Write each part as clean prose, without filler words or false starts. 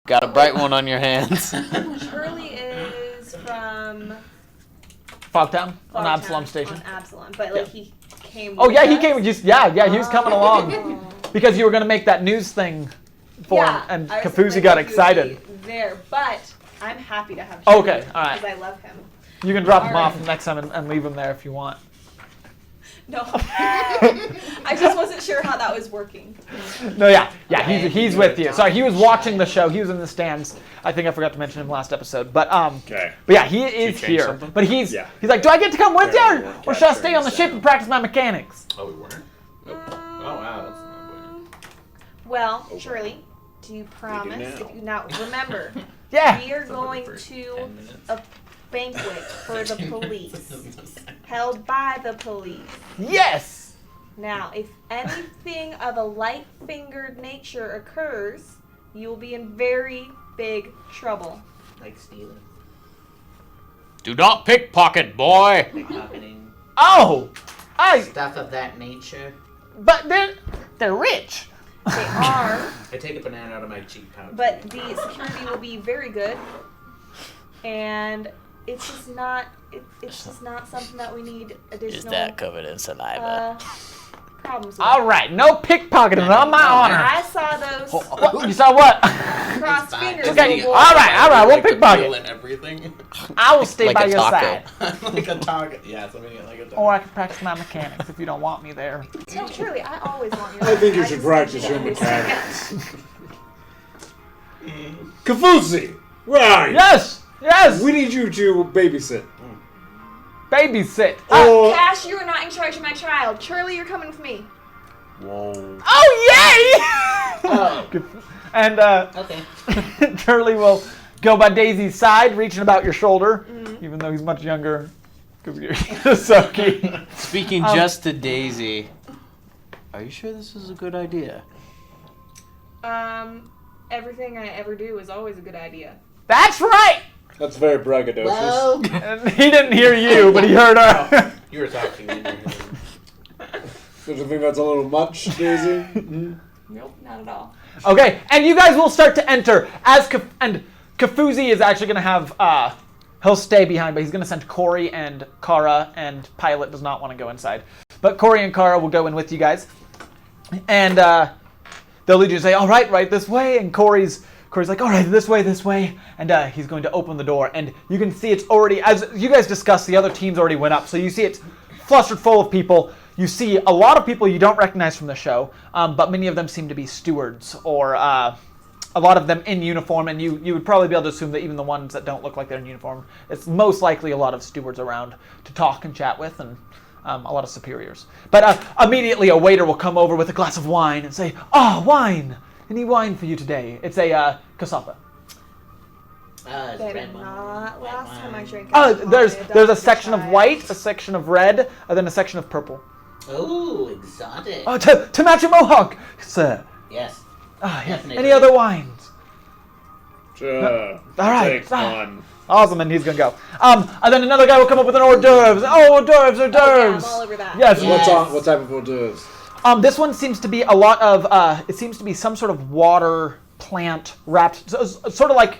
Got a bright one on your hands. Shirley is from Fogtown on Fogtown, Absalom Station. On Absalom, but like he came. Oh with yeah, he us. came. He was coming along because you were gonna make that news thing for him, and I was Kafuzi like, got he would excited. be there, but I'm happy to have. Shirley Okay, all right. Because I love him. You can drop him All off right. next time and leave him there if you want. No, I just wasn't sure how that was working. No, yeah, Okay, he's with you. Sorry, he was watching the show. He was in the stands. I think I forgot to mention him last episode, but Okay. But yeah, he is change here. something? But he's Yeah. like, do I get to come with Yeah, you, we or weren't should I stay capturing on the ship sound. and practice my mechanics? Oh, we weren't? Nope. Oh, wow, that's not good. Well, Shirley, do you promise? now. If you now remember, Yeah. we are going to a banquet for the police, held by the police. Yes. Now, if anything of a light-fingered nature occurs, you will be in very big trouble. Like stealing, Do not pickpocket, boy. pickpocketing, Oh, stuff of that nature. but they're rich. They are, I take a banana out of my cheek pouch. but the security will be very good, and it's just not. It's just not something that we need additional. Is that covered in saliva? Problems with. All right, no pickpocketing on my honor. I saw those What? You saw what? crossed fine. fingers. Okay, little boy. all right, we'll pickpocket. And everything. I will stay Like by a your taco. side. Like a target. Yeah, something like a target. Or I can practice my mechanics if you don't want me there. No, truly, I always want your. I think you I should just practice need your to mechanics. Kafuzi, where are you? Yes. We need you to babysit. Babysit. Or Cash, you are not in charge of my child. Shirley, you're coming with me. Whoa. Oh yay! Oh, And okay. Charlie will go by Daisy's side, reaching about your shoulder, even though he's much younger. Because you're Soki. Speaking just to Daisy, are you sure this is a good idea? Everything I ever do is always a good idea. That's right. that's very braggadocious. Well, And he didn't hear you, but he heard her. You were talking in your head. Don't you think that's a little much, Daisy? Nope, not at all. Okay, and you guys will start to enter as and Kafuzi is actually going to have he'll stay behind, but he's going to send Corey and Kara, and Pilot does not want to go inside. But Corey and Kara will go in with you guys, and they'll lead you to say, "All right, right this way." And Corey's like, "All right, this way," and he's going to open the door, and you can see it's already, as you guys discussed, the other teams already went up, so you see it's flustered full of people. You see a lot of people you don't recognize from the show, but many of them seem to be stewards or a lot of them in uniform, and you would probably be able to assume that even the ones that don't look like they're in uniform, it's most likely a lot of stewards around to talk and chat with, and a lot of superiors. But immediately a waiter will come over with a glass of wine and say, wine! Any wine for you today? It's a cassava. That red is one. not Red last time I wine. drank. There's alcohol. a section of white, a section of red, and then a section of purple. Ooh, exotic. Oh, to match a mohawk, sir. Yes. Yeah. Definitely. Any other wines? Sure. All right. Take one. Awesome, and he's gonna go. And then another guy will come up with an hors d'oeuvres. Oh, hors d'oeuvres, hors Oh, yeah, I'm d'oeuvres. all over that. Yes. Yeah. What type of hors d'oeuvres? This one seems to be a lot of. It seems to be some sort of water plant wrapped, sort of like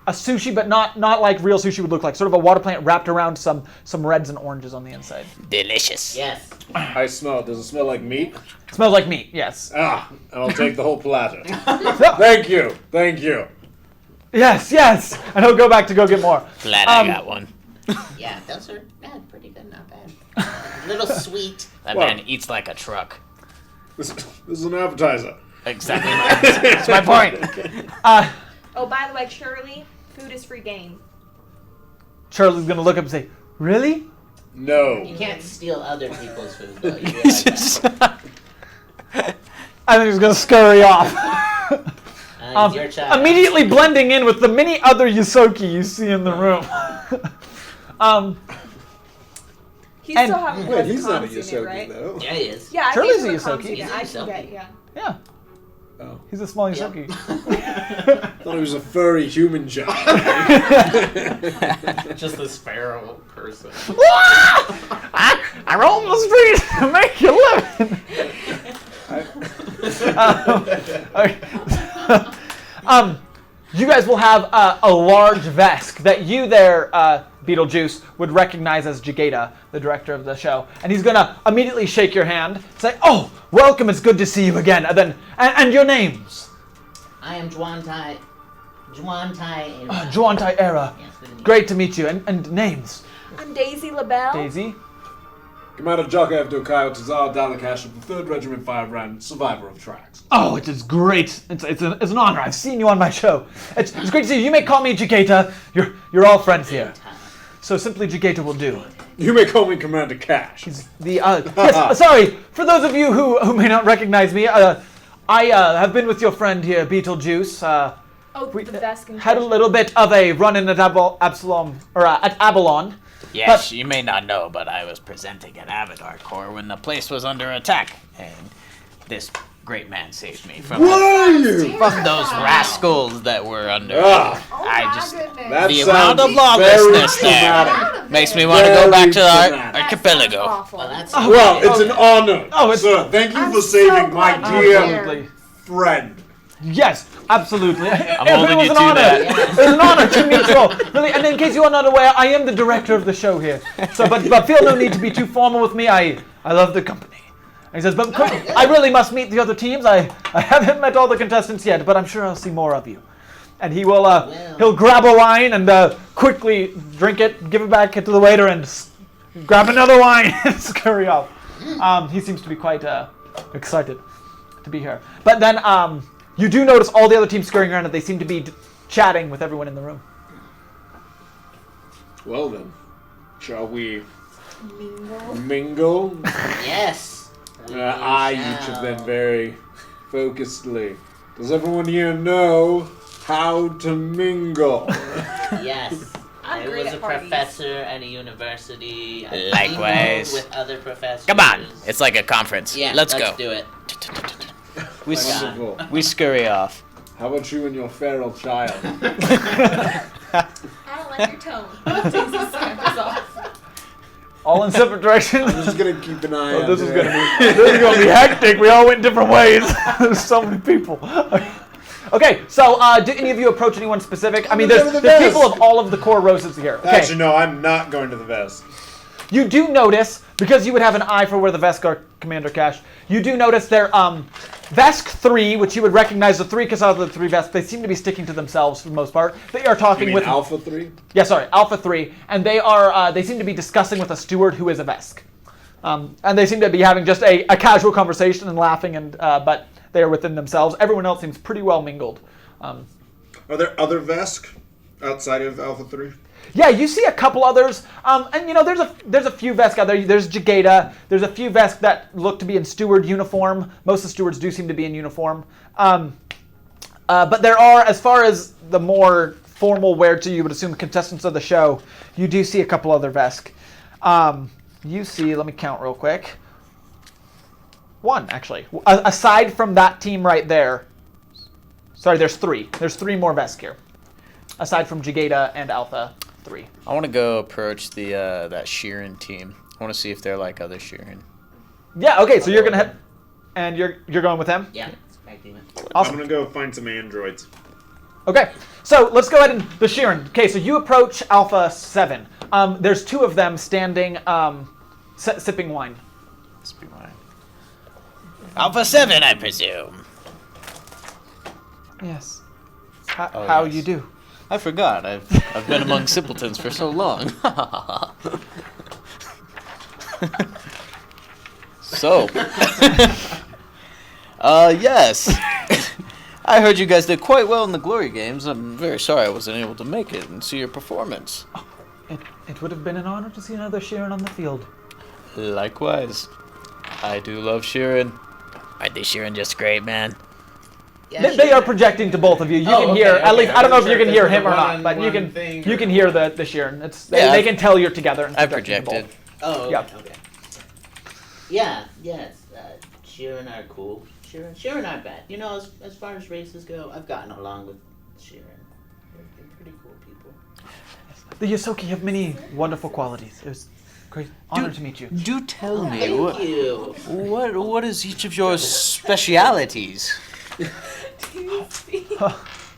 a sushi, but not like real sushi would look like. Sort of a water plant wrapped around some reds and oranges on the inside. Delicious. Yes. I smell. Does it smell like meat? It smells like meat. Yes. And I'll take the whole platter. Thank you. Yes. And he'll go back to go get more. Glad I got one. Yeah, those are pretty good, not bad. A little sweet. That What? man eats like a truck. This is an appetizer. Exactly. That's my point. Oh, by the way, Shirley, food is free game. Charlie's gonna look up and say, "Really?" No. You can't steal other people's food, though. You realize that. I think he's gonna scurry off. It's your child. Immediately blending in with the many other Yosoki you see in the room. He And- still haven't Wait, put he's not a comms in it, Yosoki, right? though. Yeah, he is. Yeah, I Shirley's think a he's a Yosoki. comms in He's it. a I can Yosoki. get, yeah. Yeah, Oh. he's a small Yep. Yosoki. Thought he was a furry human child. Just this feral person. I roam the streets to make you living. Okay. you guys will have a large Vesk that you there, Beetlejuice, would recognize as Jagata, the director of the show. And he's going to immediately shake your hand, say, "Oh, welcome, it's good to see you again." And your names? I am Juantai. Era. Juantai Era. Yes, good to meet you. Great to meet you. And names? I'm Daisy LaBelle. Daisy? Commander Jock Abdul Tazar Dalakash of the 3rd Regiment 5 Rand, survivor of tracks. Oh, it is great. It's an honor. I've seen you on my show. It's great to see you. You may call me Jagata. You're all friends here. So simply Jagata will do. You may call me Commander Cash. Yes, sorry, for those of you who may not recognize me, I have been with your friend here, Beetlejuice. The Vesk. Had a little bit of a run-in at at Abalon. Yes, you may not know, but I was presenting at Avatar Corps when the place was under attack, and this great man saved me from those rascals that were under. The amount of lawlessness there makes me want to go back to our archipelago. Well, It's an honor. it's- Sir, thank you I'm for so saving my glad dear Absolutely. friend. Yes, absolutely. I'm holding you to that. It was an honor to meet you all. Really, and in case you are not aware, I am the director of the show here. So, but feel no need to be too formal with me. I love the company. And he says, but I really must meet the other teams. I haven't met all the contestants yet, but I'm sure I'll see more of you. And he will he'll grab a wine and quickly drink it, give it back to the waiter, and grab another wine and scurry off. He seems to be quite excited to be here. But then you do notice all the other teams scurrying around, and they seem to be chatting with everyone in the room. Well then, shall we mingle? Yes. Eye each of them very focusedly. Does everyone here know how to mingle? Yes. I great was at a parties. professor at a university. I Likewise. mingled with other professors. Come on, it's like a conference. Yeah, let's go. do it. We Wonderful. we scurry off. How about you and your feral child? I don't like your tone. Daisy scampers off. All in separate directions. I'm just gonna keep an eye on This is gonna be hectic. We all went different ways. There's so many people. Okay, so did any of you approach anyone specific? I mean, there's people of all of the core roses here. Okay. Actually, no, I'm not going to the vest. You do notice, because you would have an eye for where the Vesk are, Commander Cash, you do notice they're Vesk 3, which you would recognize the 3 because out of the 3 Vesk, they seem to be sticking to themselves for the most part. They are talking You mean with Alpha 3? Yeah, sorry, Alpha 3, and they seem to be discussing with a steward who is a Vesk. And they seem to be having just a casual conversation and laughing, and but they are within themselves. Everyone else seems pretty well mingled. Are there other Vesk outside of Alpha 3? Yeah, you see a couple others, and you know there's a few Vesk out there. There's Jagata. There's a few Vesk that look to be in steward uniform. Most of the stewards do seem to be in uniform. But there are, as far as the more formal wear to you would assume contestants of the show, you do see a couple other Vesk. You see, let me count real quick. One, actually. Aside from that team right there. Sorry, there's 3. There's 3 more Vesk here. Aside from Jagata and Alpha 3. I want to go approach the that Sheeran team. I want to see if they're like other Sheeran. Yeah, okay, so you're gonna head, and you're going with them? Yeah. It's back demon. Awesome. I'm gonna go find some androids. Okay, so let's go ahead and the Sheeran. Okay, so you approach Alpha 7. There's 2 of them standing, sipping wine. Let's be mine. Alpha 7, I presume. Yes. How yes. you do? I forgot. I've been among simpletons for so long. So, yes. I heard you guys did quite well in the Glory Games. I'm very sorry I wasn't able to make it and see your performance. It would have been an honor to see another Sheeran on the field. Likewise. I do love Sheeran. Aren't they Sheeran just great, man? Yeah, They are projecting to both of you. You can hear, at least, I don't know if you can hear him or not, One but you can thing hear the Sheeran. Yeah, they can tell you're together. And I projecting to projected. both. Oh, okay. Yep. Okay. Yeah, yes. Sheeran are cool. Sheeran aren't bad. You know, as far as races go, I've gotten along with Sheeran. They're pretty cool people. The Yosoki have many wonderful qualities. It was a great honor to meet you. Do tell me, Thank you. what is each of your specialities?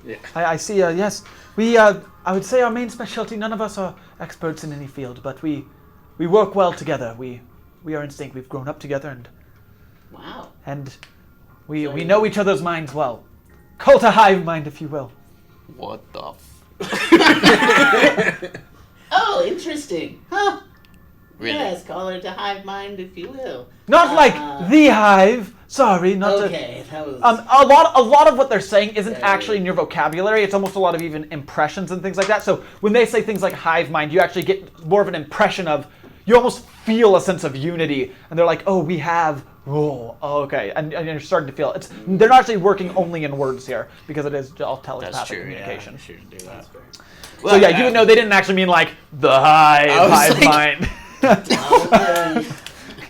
Yeah. I see. Yes, we. I would say our main specialty. None of us are experts in any field, but we work well together. We are in sync. We've grown up together, Wow. and we know each other's minds well. Cult a hive mind, if you will. What the Oh, interesting. Huh. Really? Yes, call her to hive mind, if you will. Not like the hive. Sorry, not to. Okay, that was. A lot of what they're saying isn't actually in your vocabulary. It's almost a lot of even impressions and things like that. So when they say things like hive mind, you actually get more of an impression of. You almost feel a sense of unity, and they're like, "Oh, we have." Oh, okay, and you're starting to feel it. They're not actually working only in words here because it is all telepathic That's true. communication. Yeah, shouldn't do that. So yeah, you would know they didn't actually mean like the hive mind. Okay.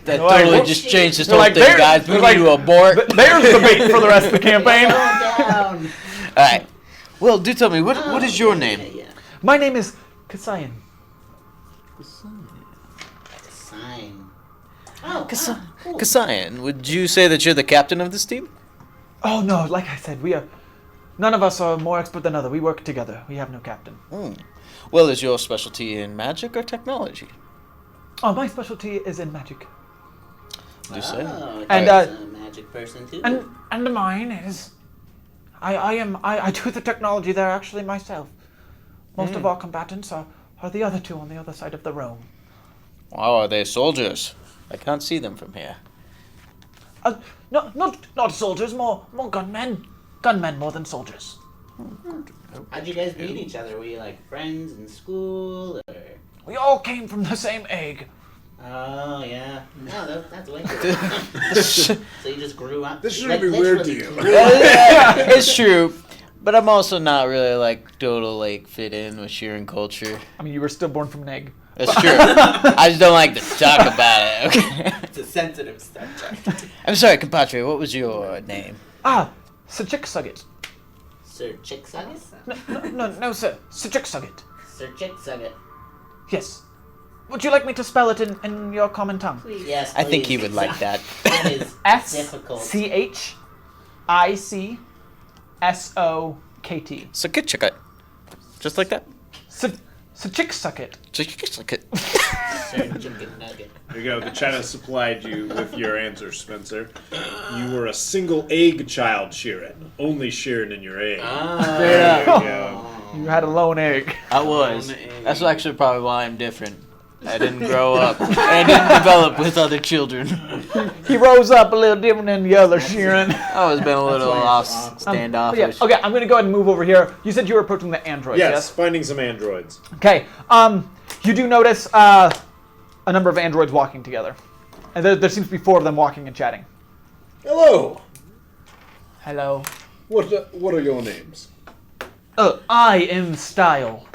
That Like, totally what- just changed this they're whole like, thing, they're- guys. We they're need like- to abort. There's the bait for the rest of the campaign. Calm down. All right. Well, do tell me, what is your name? Yeah. My name is Kasayan. Sign. Oh, Kasa- cool. Kasayan, would you say that you're the captain of this team? Oh no, like I said, we are. None of us are more expert than other. We work together. We have no captain. Well, is your specialty in magic or technology? Oh, my specialty is in magic. Do say. Oh, And, that's a magic person too. And mine is. I do the technology there actually myself. Most of our combatants are the other two on the other side of the room. Wow, are they soldiers? I can't see them from here. No, not soldiers, more gunmen. Gunmen more than soldiers. How'd you guys meet each other? Were you like friends in school or? We all came from the same egg. Oh yeah. No, that's way cool. So you just grew up. This shouldn't be weird to literally you. grew up. It's true, but I'm also not really like total like fit in with Sheeran culture. I mean, you were still born from an egg. That's true. I just don't like to talk about it. Okay. It's a sensitive subject. I'm sorry, compadre. What was your name? Sachik-Sugget. Sir Chick Suggit? No, sir. Sachik-Sugget. Sir Chick Suggit. Yes. Would you like me to spell it in your common tongue? Please. Yes, I think he please. would like that. That is difficult. S-C-H-I-C-S-O-K-T. Sakitchika. Just like that. Sachik-Sugget. Sir Chicken Nugget. There you go. The chat has supplied you with your answer, Spencer. You were a single egg child, Sheeran. Only Sheeran in your egg. There you go. You had a lone egg. I was. That's actually probably why I'm different. I didn't grow up. I didn't develop with other children. He rose up a little different than the other, Sheeran. I was been a little off But standoffish. yeah, okay, I'm gonna go ahead and move over here. You said you were approaching the androids, Yes, finding some androids. Okay. You do notice a number of androids walking together, and there seems to be 4 of them walking and chatting. Hello. Hello. What are your names? I am Style.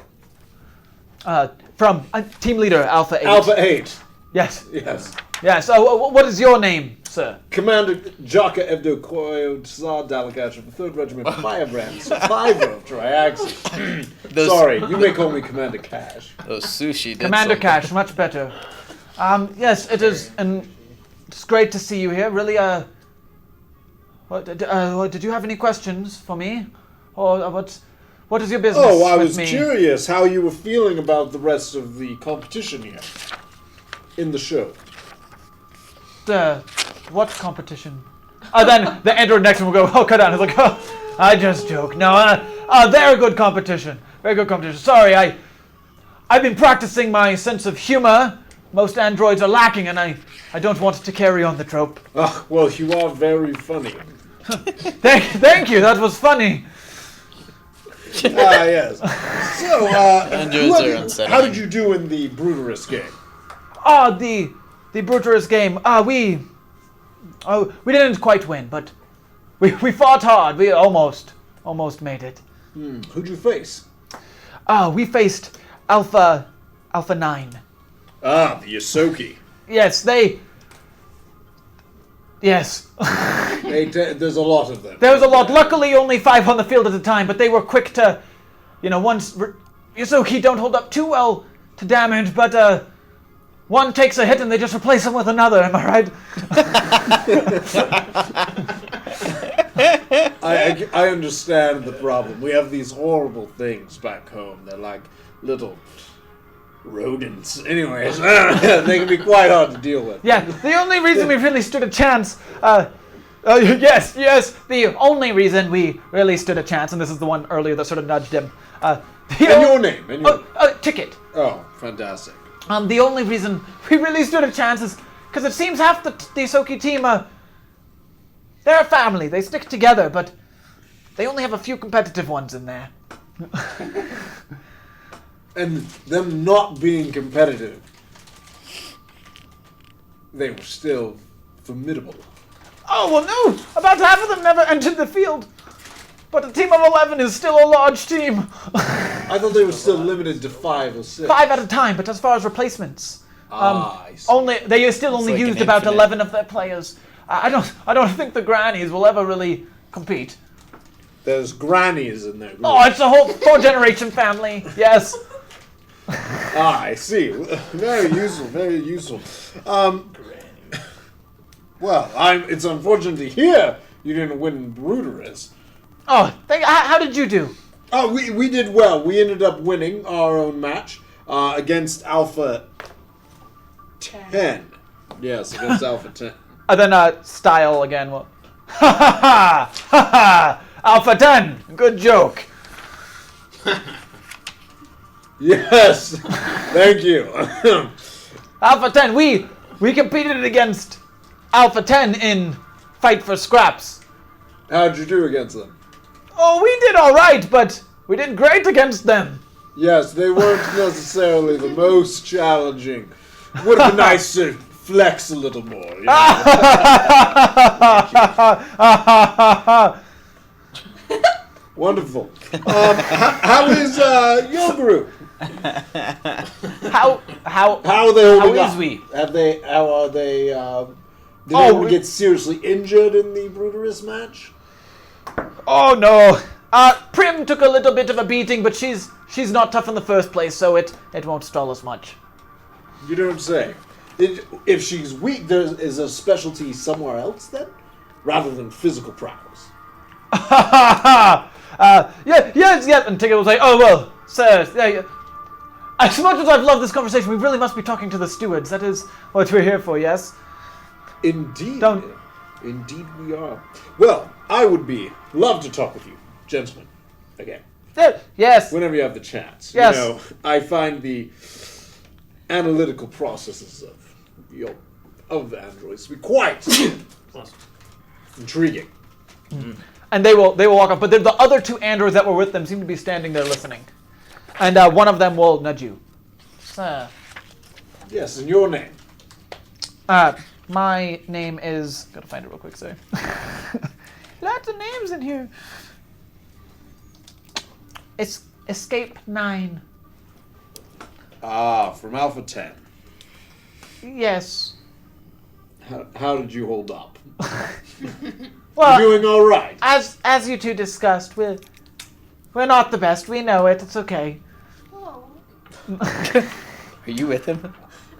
From team leader Alpha 8. Alpha 8. Yes. Yes. Yes. What is your name, sir? Commander Jaka Evdo Koyo Tsar Dalakash of the 3rd Regiment Firebrand, survivor of Triaxis. Sorry, you may call me Commander Cash. Those sushi did Commander something. Cash, much better. Yes, it is, and it's great to see you here. Really, did you have any questions for me, or what is your business? Oh, I with was me? curious how you were feeling about the rest of the competition here in the show. What competition? Then the android next to him will go, cut out. He's like, I just joke. No, very good competition. Very good competition. Sorry, I've been practicing my sense of humor. Most androids are lacking, and I don't want to carry on the trope. Ah, well, you are very funny. Thank you. That was funny. Yes. So, Androids are unsettling. how did you do in the Bruterus game? The Bruterus game. We didn't quite win, but we fought hard. We almost made it. Who'd you face? We faced Alpha 9. Ah, the Yosoki. Yes, Yes. There's a lot of them. There was a lot. Luckily, only 5 on the field at a time, but they were quick to, once Yuzuki don't hold up too well to damage, but one takes a hit and they just replace him with another. Am I right? I understand the problem. We have these horrible things back home. They're like little rodents. Anyways, they can be quite hard to deal with. Yeah, the only reason we really stood a chance, yes, the only reason we really stood a chance, and this is the one earlier that sort of nudged him. And your name? And your... Ticket. Oh, fantastic. The only reason we really stood a chance is because it seems half the Isoki team, they're a family. They stick together, but they only have a few competitive ones in there. And them not being competitive, they were still formidable. Oh, well, no! About half of them never entered the field. But a team of 11 is still a large team. I thought they were still limited to 5 or 6. 5 at a time, but as far as replacements, I see. they still only like an used about infinite. 11 of their players. I don't think the grannies will ever really compete. There's grannies in there. Oh, it's a whole 4-generation family. Yes. I see. Very useful, very useful. Well, it's unfortunate to hear you didn't win Bruderus. Oh, how did you do? Oh, we did well. We ended up winning our own match against Alpha 10. Yes, against Alpha 10. And then Style again. Well, ha ha! Alpha 10. Good joke. Yes, thank you. Alpha 10. We competed against Alpha 10 in Fight for Scraps. How'd you do against them? Oh, we did all right, but we did great against them. Yes, they weren't necessarily the most challenging. Would have been nice to flex a little more. You know? Wonderful. How is your group? How How are they holding How up? is we? How are they? Did Oh, anyone we- get seriously injured in the Bruderus match? Oh no. Prim took a little bit of a beating, but she's not tough in the first place, so it won't stall us much. You don't say. If she's weak, there is a specialty somewhere else then, rather than physical prowess. Yes. And Tigger will say, "Oh well, sir. Yeah. As much as I've loved this conversation, we really must be talking to the stewards. That is what we're here for. Yes." Indeed. Don't- Indeed we are. Well, I would love to talk with you, gentlemen, again. Yes. Whenever you have the chance. Yes. You know, I find the analytical processes of the androids to be quite intriguing. And they will walk up, but the other 2 androids that were with them seem to be standing there listening. And one of them will nudge you. Sir. Yes, and your name? My name is... Gotta find it real quick, sorry. Lots of names in here. It's Escape 9. Ah, from Alpha 10. Yes. How did you hold up? Well, You're doing all right. as you two discussed, we're not the best. We know it. It's okay. Oh. Are you with him?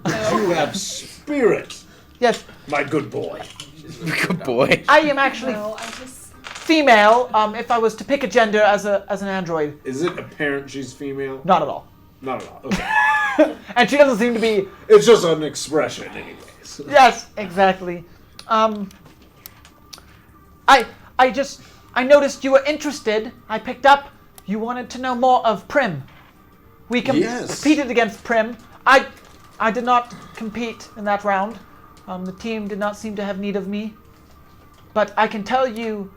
You have spirit, Yes, my good boy. Good boy. I am actually No, I just. female. If I was to pick a gender as an android, Is it apparent she's female? not at all. Not at all. Okay. And she doesn't seem to be. It's just an expression, anyways. Yes, exactly. I noticed you were interested. I picked up. You wanted to know more of Prim. We Yes. competed against Prim. I did not compete in that round. The team did not seem to have need of me. But I can tell you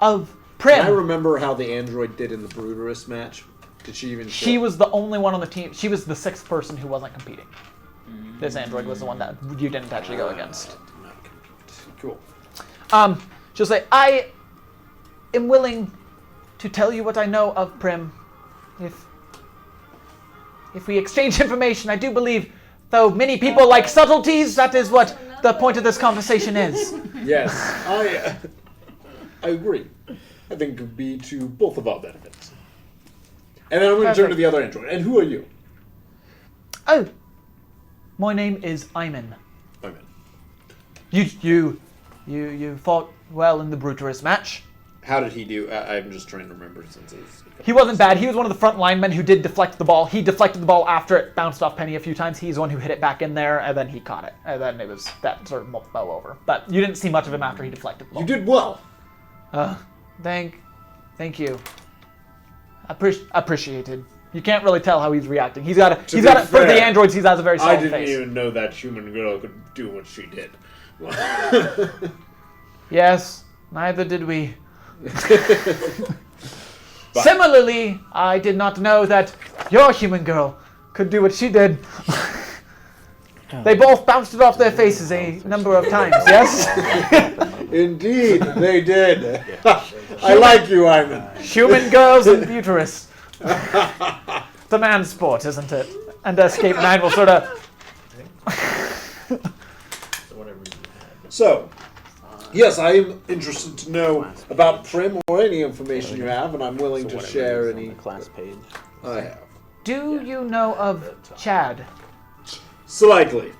of Prim. Can I remember how the android did in the Bruderus match? Did she even show? She was the only one on the team. She was the 6th person who wasn't competing. This android was the one that you didn't actually go against. Cool. She'll say, I am willing to tell you what I know of Prim. If we exchange information, I do believe, though many people like subtleties, that is what the point of this conversation is. Yes, I agree. I think it would be to both of our benefits. And then I'm going to turn to the other android. And who are you? Oh, my name is Ayman. I'm in. You fought well in the Bruterus match. How did he do? I'm just trying to remember since it's... He wasn't bad. He was one of the front linemen who did deflect the ball. He deflected the ball after it bounced off Penny a few times. He's the one who hit it back in there, and then he caught it. And then it was that sort of bow over. But you didn't see much of him after he deflected the ball. You did well. Thank you. Appreciated. You can't really tell how he's reacting. He's got for the androids. He has a very solid I didn't face. even know that human girl could do what she did. Yes, neither did we. Similarly, I did not know that your human girl could do what she did. They both bounced it off their faces a number of times, yes? Indeed, they did. I like you, Ivan. Human girls and buterists. It's a man's sport, isn't it? And Escape 9 will sort of... So, yes, I am interested to know about Prim or any information you have, and I'm willing to share any class page. I have. Do you know of Chad? Slightly.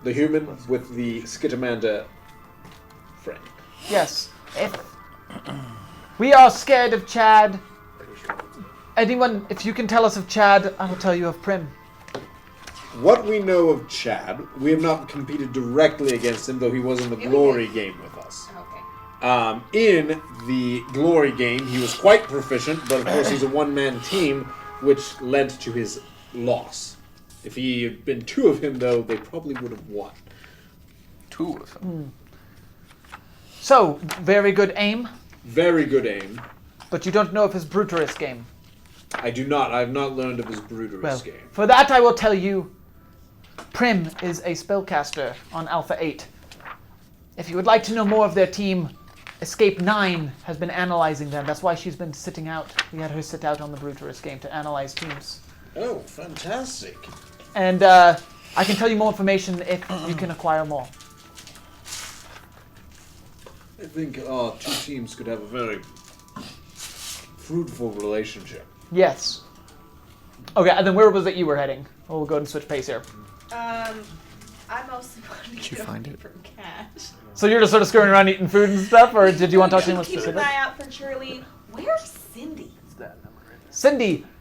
The human with the Skitamanda friend. Yes. We are scared of Chad. Anyone, if you can tell us of Chad, I will tell you of Prim. What we know of Chad, we have not competed directly against him, though he was in the Glory game with us. Okay. In the Glory game, he was quite proficient, but of course he's a one-man team, which led to his loss. If he had been two of him, though, they probably would have won. Two of them. So, very good aim, Very good aim. but you don't know of his Bruterus game. I do not. I have not learned of his Bruderus Well, game. for that I will tell you, Prim is a spellcaster on Alpha 8. If you would like to know more of their team, Escape 9 has been analyzing them. That's why she's been sitting out. We had her sit out on the Bruterus game to analyze teams. Oh, fantastic. And I can tell you more information if you can acquire more. I think our two teams could have a very fruitful relationship. Yes. Okay, and then where was it you were heading? We'll go ahead and switch pace here. I mostly wanted to get find away it? from Cash. So you're just sort of scurrying around eating food and stuff, or did you want to talk to anyone Keep an specific? eye out for Shirley. Where's Cindy?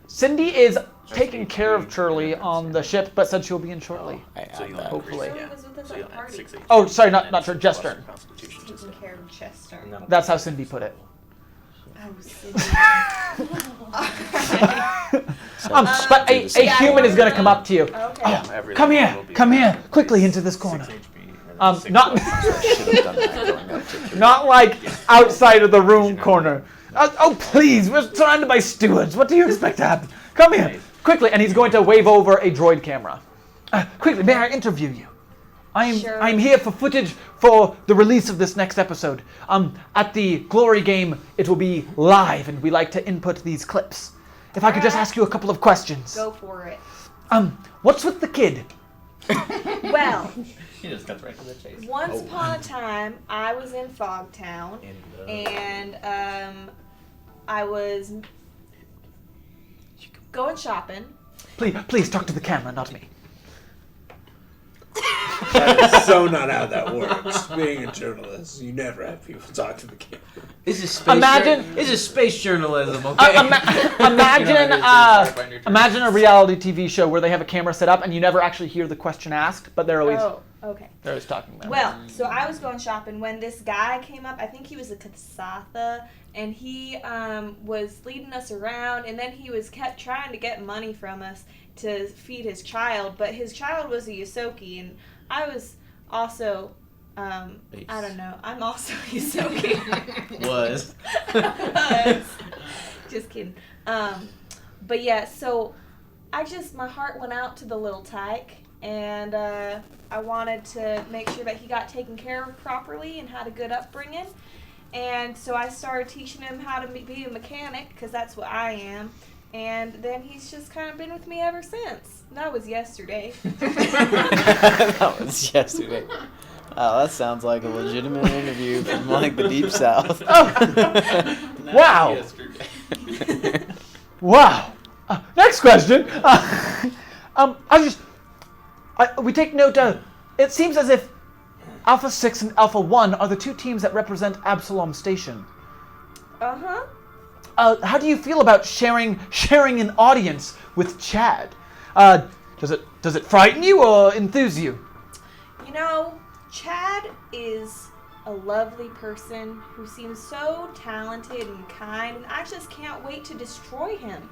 Cindy is taking care of Shirley on the ship, but said she'll be in shortly. Hopefully. Shirley was with us at the party. Oh, sorry, not her, Jester. Taking care of Chester. That's how Cindy put it. Oh, Cindy. But a human is going to come up to you. Okay. Come here, quickly into this corner. Not like outside of the room corner. Oh, please, we're surrounded by stewards. What do you expect to happen? Come here, quickly. And he's going to wave over a droid camera. Quickly, may I interview you? I'm here for footage for the release of this next episode. At the Glory game, it will be live, and we like to input these clips. If I could just ask you a couple of questions. Go for it. What's with the kid? Well, She just cuts right to the chase. once upon a time, I was in Fogtown, and I was going shopping. Please talk to the camera, not me. That is so not how that works. Being a journalist, you never have people talk to the camera. This is space. This is space journalism, okay? Imagine a reality TV show where they have a camera set up and you never actually hear the question asked, but they're always Okay. they're always talking. Then. Well, so I was going shopping when this guy came up. I think he was a Kasatha, and he was leading us around, and then he kept trying to get money from us to feed his child, but his child was a Yosoki, and I was also, I don't know, I'm also a Yosoki. Was. Just kidding. But yeah, so my heart went out to the little tyke, and I wanted to make sure that he got taken care of properly and had a good upbringing. And so I started teaching him how to be a mechanic, because that's what I am. And then he's just kind of been with me ever since. That was yesterday. That was yesterday. Oh, that sounds like a legitimate interview from like the deep south. Wow. Wow. Next question. We take note. It seems as if Alpha 6 and Alpha 1 are the two teams that represent Absalom Station. Uh-huh. How do you feel about sharing an audience with Chad? Does it frighten you or enthuse you? You know, Chad is a lovely person who seems so talented and kind, and I just can't wait to destroy him.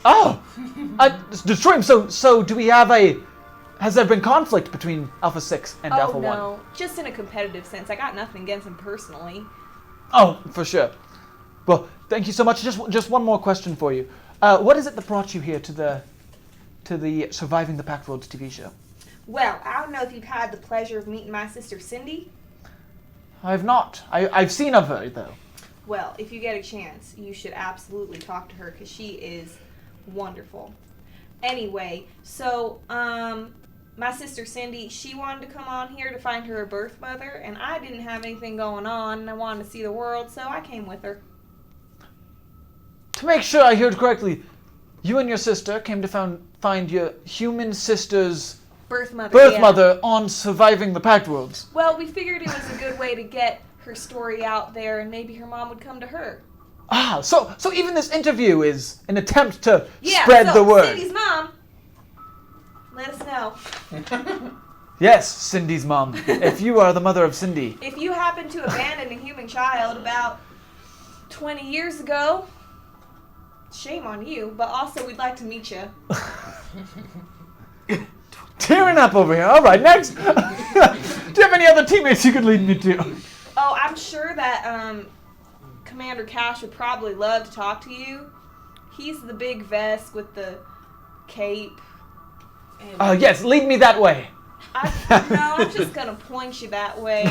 Oh! Destroy him. So do we have has there been conflict between Alpha 6 and Alpha 1? Oh, no. Just in a competitive sense. I got nothing against him personally. Oh, for sure. Well, thank you so much. Just one more question for you. What is it that brought you here to the Surviving the Pact Worlds TV show? Well, I don't know if you've had the pleasure of meeting my sister Cindy. I've not. I've seen of her, though. Well, if you get a chance, you should absolutely talk to her because she is wonderful. Anyway, so, my sister Cindy, she wanted to come on here to find her birth mother, and I didn't have anything going on, and I wanted to see the world, so I came with her. To make sure I heard correctly, you and your sister came to find your human sister's Birth mother. mother on Surviving the Pact Worlds. Well, we figured it was a good way to get her story out there, and maybe her mom would come to her. Ah, so even this interview is an attempt to spread the word. Cindy's mom, let us know. Yes, Cindy's mom. If you are the mother of Cindy. If you happen to abandon a human child about 20 years ago, shame on you, but also we'd like to meet you. Tearing up over here. All right, next. Do you have any other teammates you could lead me to? Oh, I'm sure that Commander Cash would probably love to talk to you. He's the big vest with the cape. And Yes, lead me that way. I'm just gonna point you that way.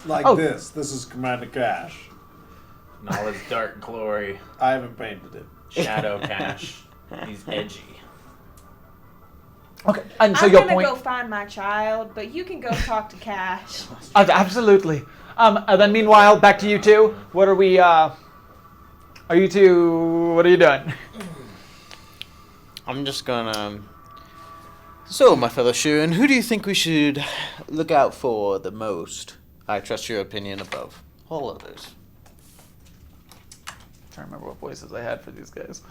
Like Oh. this. This is Commander Cash. Knowledge, dark glory, I haven't painted it. shadow cash. He's edgy. Okay, and so I'm your gonna point. go find my child, but you can go talk to Cash. Absolutely. And then meanwhile, back to you two. What are we? Are you two? What are you doing? I'm just gonna. So, my fellow Shuren, who do you think we should look out for the most? I trust your opinion above all others. I'm trying to remember what voices I had for these guys.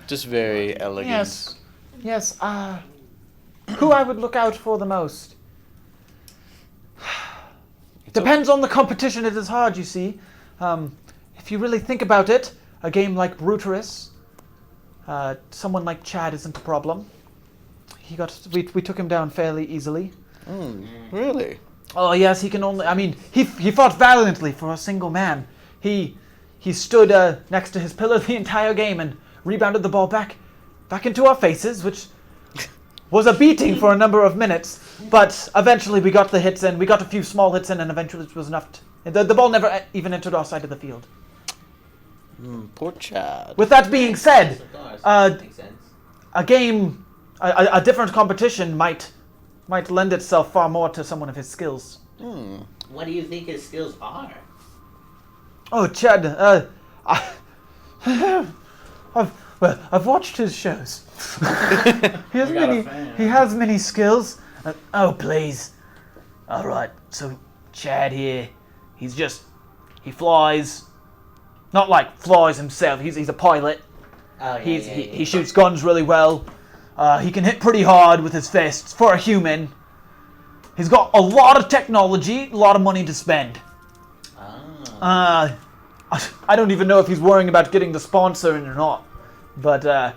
Just very elegant. Yes. Who I would look out for the most? Depends on the competition. It is hard, you see. If you really think about it, a game like Bruterus, someone like Chad isn't a problem. We took him down fairly easily. Really? Oh yes, he can only. I mean, he fought valiantly for a single man. He stood next to his pillar the entire game and rebounded the ball back into our faces, which was a beating for a number of minutes. But eventually we got the hits in. We got a few small hits in, and eventually it was enough. The ball never even entered our side of the field. Poor Chad. With that being said, Makes sense. a game, a different competition might lend itself far more to someone of his skills. What do you think his skills are? Oh, Chad, I've watched his shows. He has many skills. Oh, please. All right, so Chad here, he flies. Not like flies himself. He's a pilot. Oh, yeah, He shoots guns really well. He can hit pretty hard with his fists for a human. He's got a lot of technology, a lot of money to spend. I don't even know if he's worrying about getting the sponsor or not. But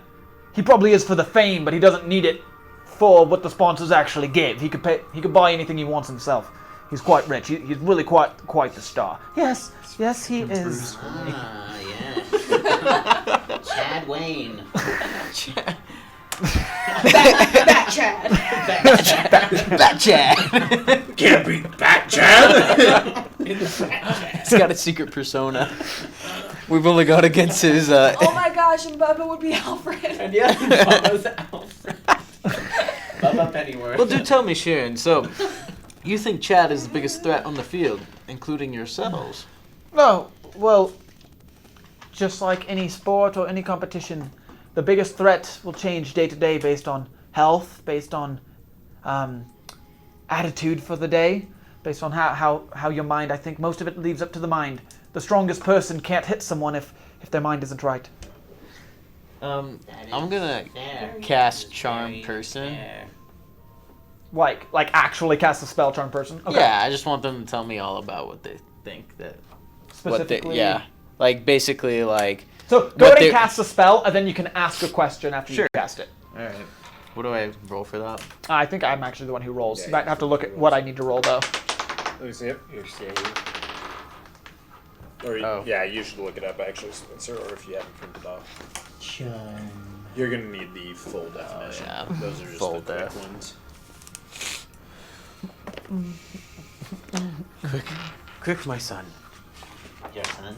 he probably is for the fame, but he doesn't need it for what the sponsors actually give. He could buy anything he wants himself. He's quite rich. He's really quite the star. Yes, he is. Yeah. Chad Wayne. That Chad. That Chad. Can't beat Bat Chad! He's got a secret persona. We've only got against his. Oh my gosh, and Bubba would be Alfred. And yeah, Bubba's Alfred. Bubba Pennyworth. Well, do tell me, Sharon. So, you think Chad is the biggest threat on the field, including yourselves? No, well, just like any sport or any competition, the biggest threat will change day to day based on health, based on attitude for the day. Based on how your mind, I think most of it leaves up to the mind. The strongest person can't hit someone if their mind isn't right. I'm gonna cast Charm Person. Like actually cast a spell, charm person? Okay. Yeah, I just want them to tell me all about what they think that. Specifically. Like basically like. So go ahead and cast a spell, and then you can ask a question after you cast it. All right. What do I roll for that? I think I'm actually the one who rolls. Yeah, You might have to look at what I need to roll though. Let me see it. Your save. Or Oh. yeah, you should look it up actually, Spencer, or if you haven't printed off. You're gonna need the full definition. yeah. Those are just Full the quick def. ones. Quick, my son. Yes, son.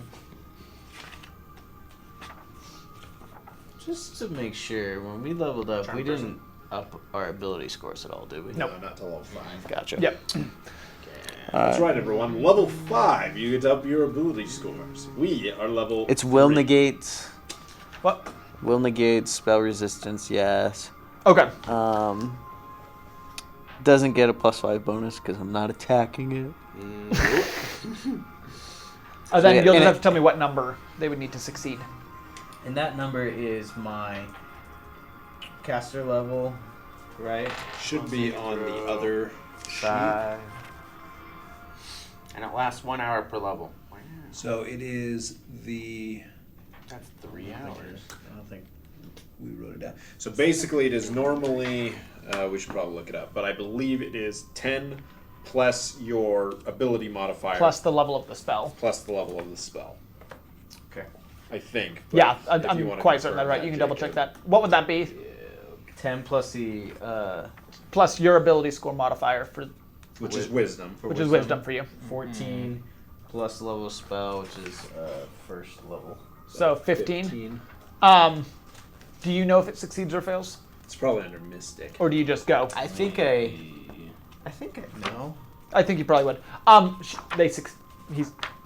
Just to make sure, when we leveled up, Charm we person. didn't up our ability scores at all, did we? Nope. No, not till level 5. Gotcha. Yep. That's right, everyone. Level 5, you get to up your ability scores. We are level. It's will 3. negate. What? Will negate spell resistance. Yes. Okay. Doesn't get a +5 bonus because I'm not attacking it. Then yeah, you'll and just have it- to tell me what number they would need to succeed. And that number is my caster level, right? Should be on the other sheet. 5. And it lasts 1 hour per level. Wow. So it is the. That's 3 hours. I don't think. We wrote it down. So basically, it is normally. We should probably look it up, but I believe it is 10 plus your ability modifier Plus the level of the spell. plus the level of the spell. Okay. I think. but Yeah, if you I'm wanna quite certain confirm that's right. You can double check Jacob. that. What would that be? 10 plus the Plus your ability score modifier for Which is wisdom. which is wisdom for you. 14 plus level spell, which is first level. So 15. 15. Do you know if it succeeds or fails, It's probably under Mystic. or do you just go? I think I know. I think you probably would.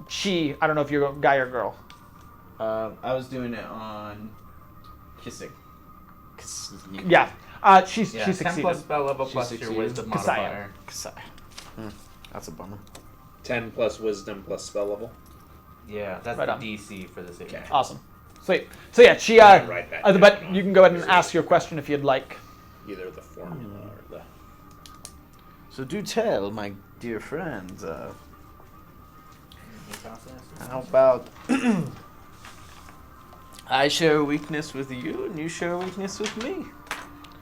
She. I don't know if you're a guy or girl. I was doing it on kissing. Yeah. She 10 succeeded. plus spell level She plus your succeeded. wisdom Kasaya. modifier. That's a bummer. 10 plus wisdom plus spell level. Yeah, that's Right the on. DC for the saving. Okay. Awesome. Sweet. So yeah, she. Right back down. But you can go ahead and ask your question if you'd like. Either the formula or the. So do tell, my dear friends. How about I share a weakness with you, and you share a weakness with me?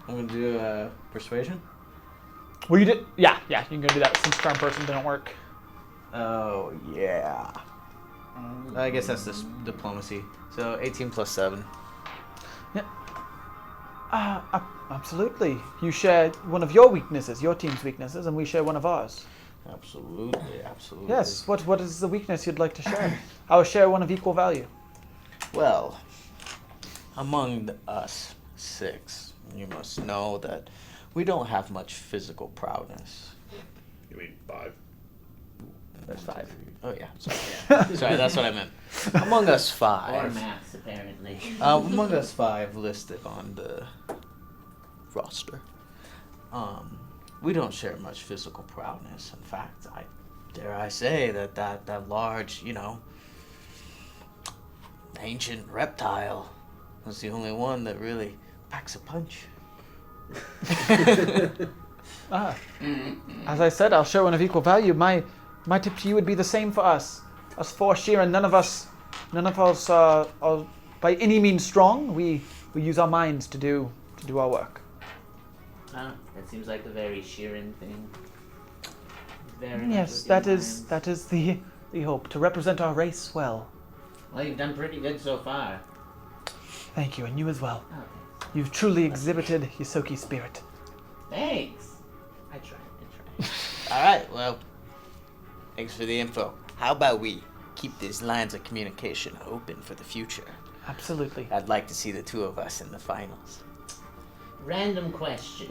I'm gonna do persuasion. Well, you did. Yeah. You can go do that since charm person didn't work. Oh yeah. I guess that's this diplomacy. So 18 plus 7. Absolutely. You share one of your weaknesses, your team's weaknesses, and we share one of ours. Absolutely. Yes. What is the weakness you'd like to share? I will share one of equal value. Well, among us 6, you must know that we don't have much physical prowess. You mean 5? There's 5. Oh yeah, sorry. Sorry, that's what I meant. Among us Or 5. maths, apparently. Among us 5 listed on the roster, we don't share much physical prowess. In fact, dare I say that large, ancient reptile was the only one that really packs a punch. As I said, I'll share one of equal value. My tip to you would be the same for us. Us 4 Sheeran, none of us are by any means strong. We use our minds to do our work. That seems like a very Sheeran thing. Very much Yes, with your that is the hope, to represent our race well. Well, you've done pretty good so far. Thank you, and you as well. Okay. You've truly exhibited Hisoki spirit. Thanks. I tried. All right, well, thanks for the info. How about we keep these lines of communication open for the future? Absolutely. I'd like to see the 2 of us in the finals. Random question.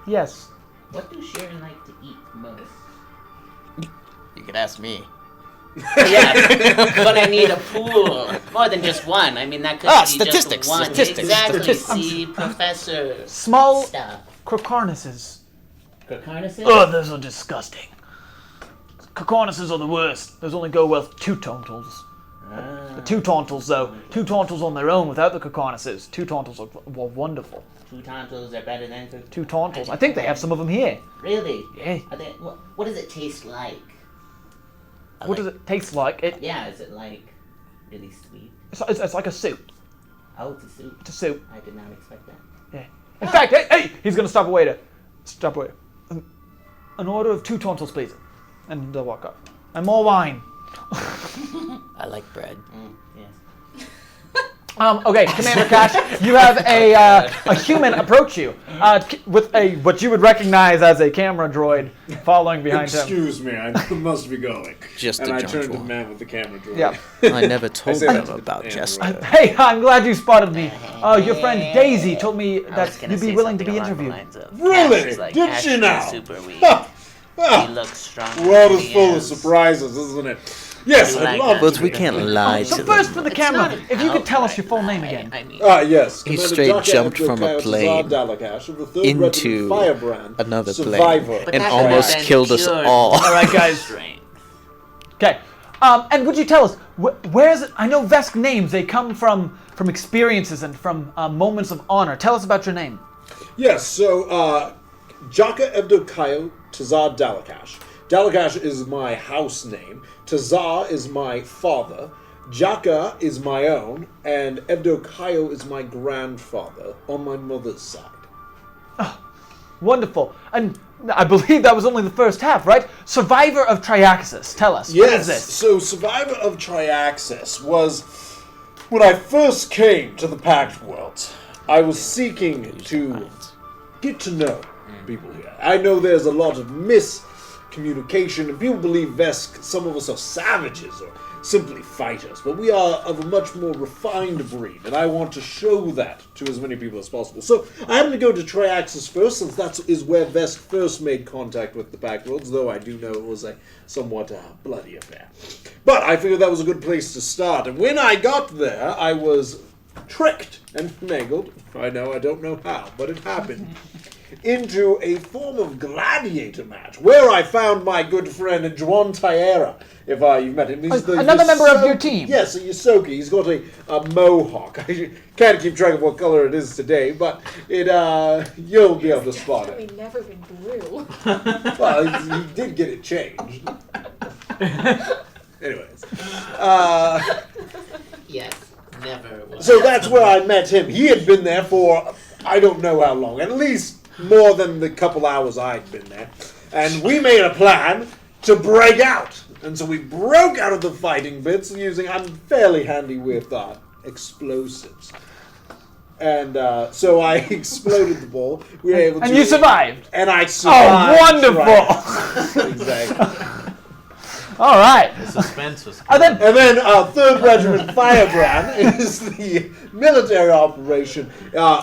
Yes. What do Sheeran like to eat most? You could ask me. Yes, but I need a pool. More than just one. I mean, that could be statistics, just one. statistics, Exactly. statistics. See, Professor Small stuff. crocarnuses. Cocarnuses? Oh, those are disgusting. Cocornices are the worst. Those only go well with 2 tauntals. The 2 tauntals, though. 2 tauntals on their own without the cocornices. 2 tauntals are wonderful. 2 tauntals are better than 2 tauntals. I think they have some of them here. Really? Yeah. Are they, what does it taste like? What does it taste like? Yeah, is it like really sweet? It's like a soup. Oh, it's a soup. It's a soup. I did not expect that. Yeah. In fact, hey! He's gonna stop a waiter. Stop a waiter. An order of 2 tauntals, please. And they'll walk up. And more wine. I like bread. Yes. Okay, Commander Cash, you have a human approach you with what you would recognize as a camera droid following behind him. Excuse me, I must be going. Just and a I junk turned to the one. man with the camera droid. Yeah. I never told said them that to about the Jester. android. Hey, I'm glad you spotted me. Your friend Daisy told me that gonna you'd be say willing to be something along the interviewed. lines of, Really? Ash is like, Did Ash she is now? Super weak. Ha! He Ah, looks strong. the world is full of surprises, isn't it? Yes, I'd Like love that. to. But we can't lie So to first them. for the camera, if you could tell us your full name again. I mean, Yes. He Commander straight Jaka jumped Edgar from a Kyle plane Tazar Dalakash of the 3rd into Regiment Firebrand, another plane. survivor. But And that almost could've been killed us cured. all. All right, guys. Strange. Okay. And would you tell us where is it? I know Vesk names. They come from experiences and from moments of honor. Tell us about your name. Yes, so Jaka Evdokayo Tazar Dalakash. Dalakash is my house name. Tazar is my father. Jaka is my own, and Evdokayo is my grandfather on my mother's side. Wonderful. And I believe that was only the first half, right? Survivor of Triaxis. Tell us. What is Yes, this? so Survivor of Triaxis was when I first came to the Pact world. I was seeking to get to know people here. I know there's a lot of miscommunication, and people believe Vesk, some of us are savages or simply fighters, but we are of a much more refined breed, and I want to show that to as many people as possible. So I happened to go to Triaxis first, since that is where Vesk first made contact with the Pact worlds, though I do know it was a somewhat bloody affair. But I figured that was a good place to start, and when I got there, I was tricked and finagled, I don't know how, but it happened, into a form of gladiator match, where I found my good friend Juan Tierra, if you've met him. He's Another member of your team. Yes, a Yosoki. He's got a mohawk. I can't keep track of what color it is today, but you'll be able to spot it. Definitely never been blue. Well, he did get it changed. Anyways. Yes, never was. So that's where I met him. He had been there for I don't know how long, at least more than the couple hours I'd been there. And we made a plan to break out. And so we broke out of the fighting bits using, I'm fairly handy with explosives. And so I exploded the ball. We were able to. And you survived. And I survived. Oh, wonderful. Right. Exactly. All right. The suspense was. And then, And then 3rd Regiment Firebrand is the military operation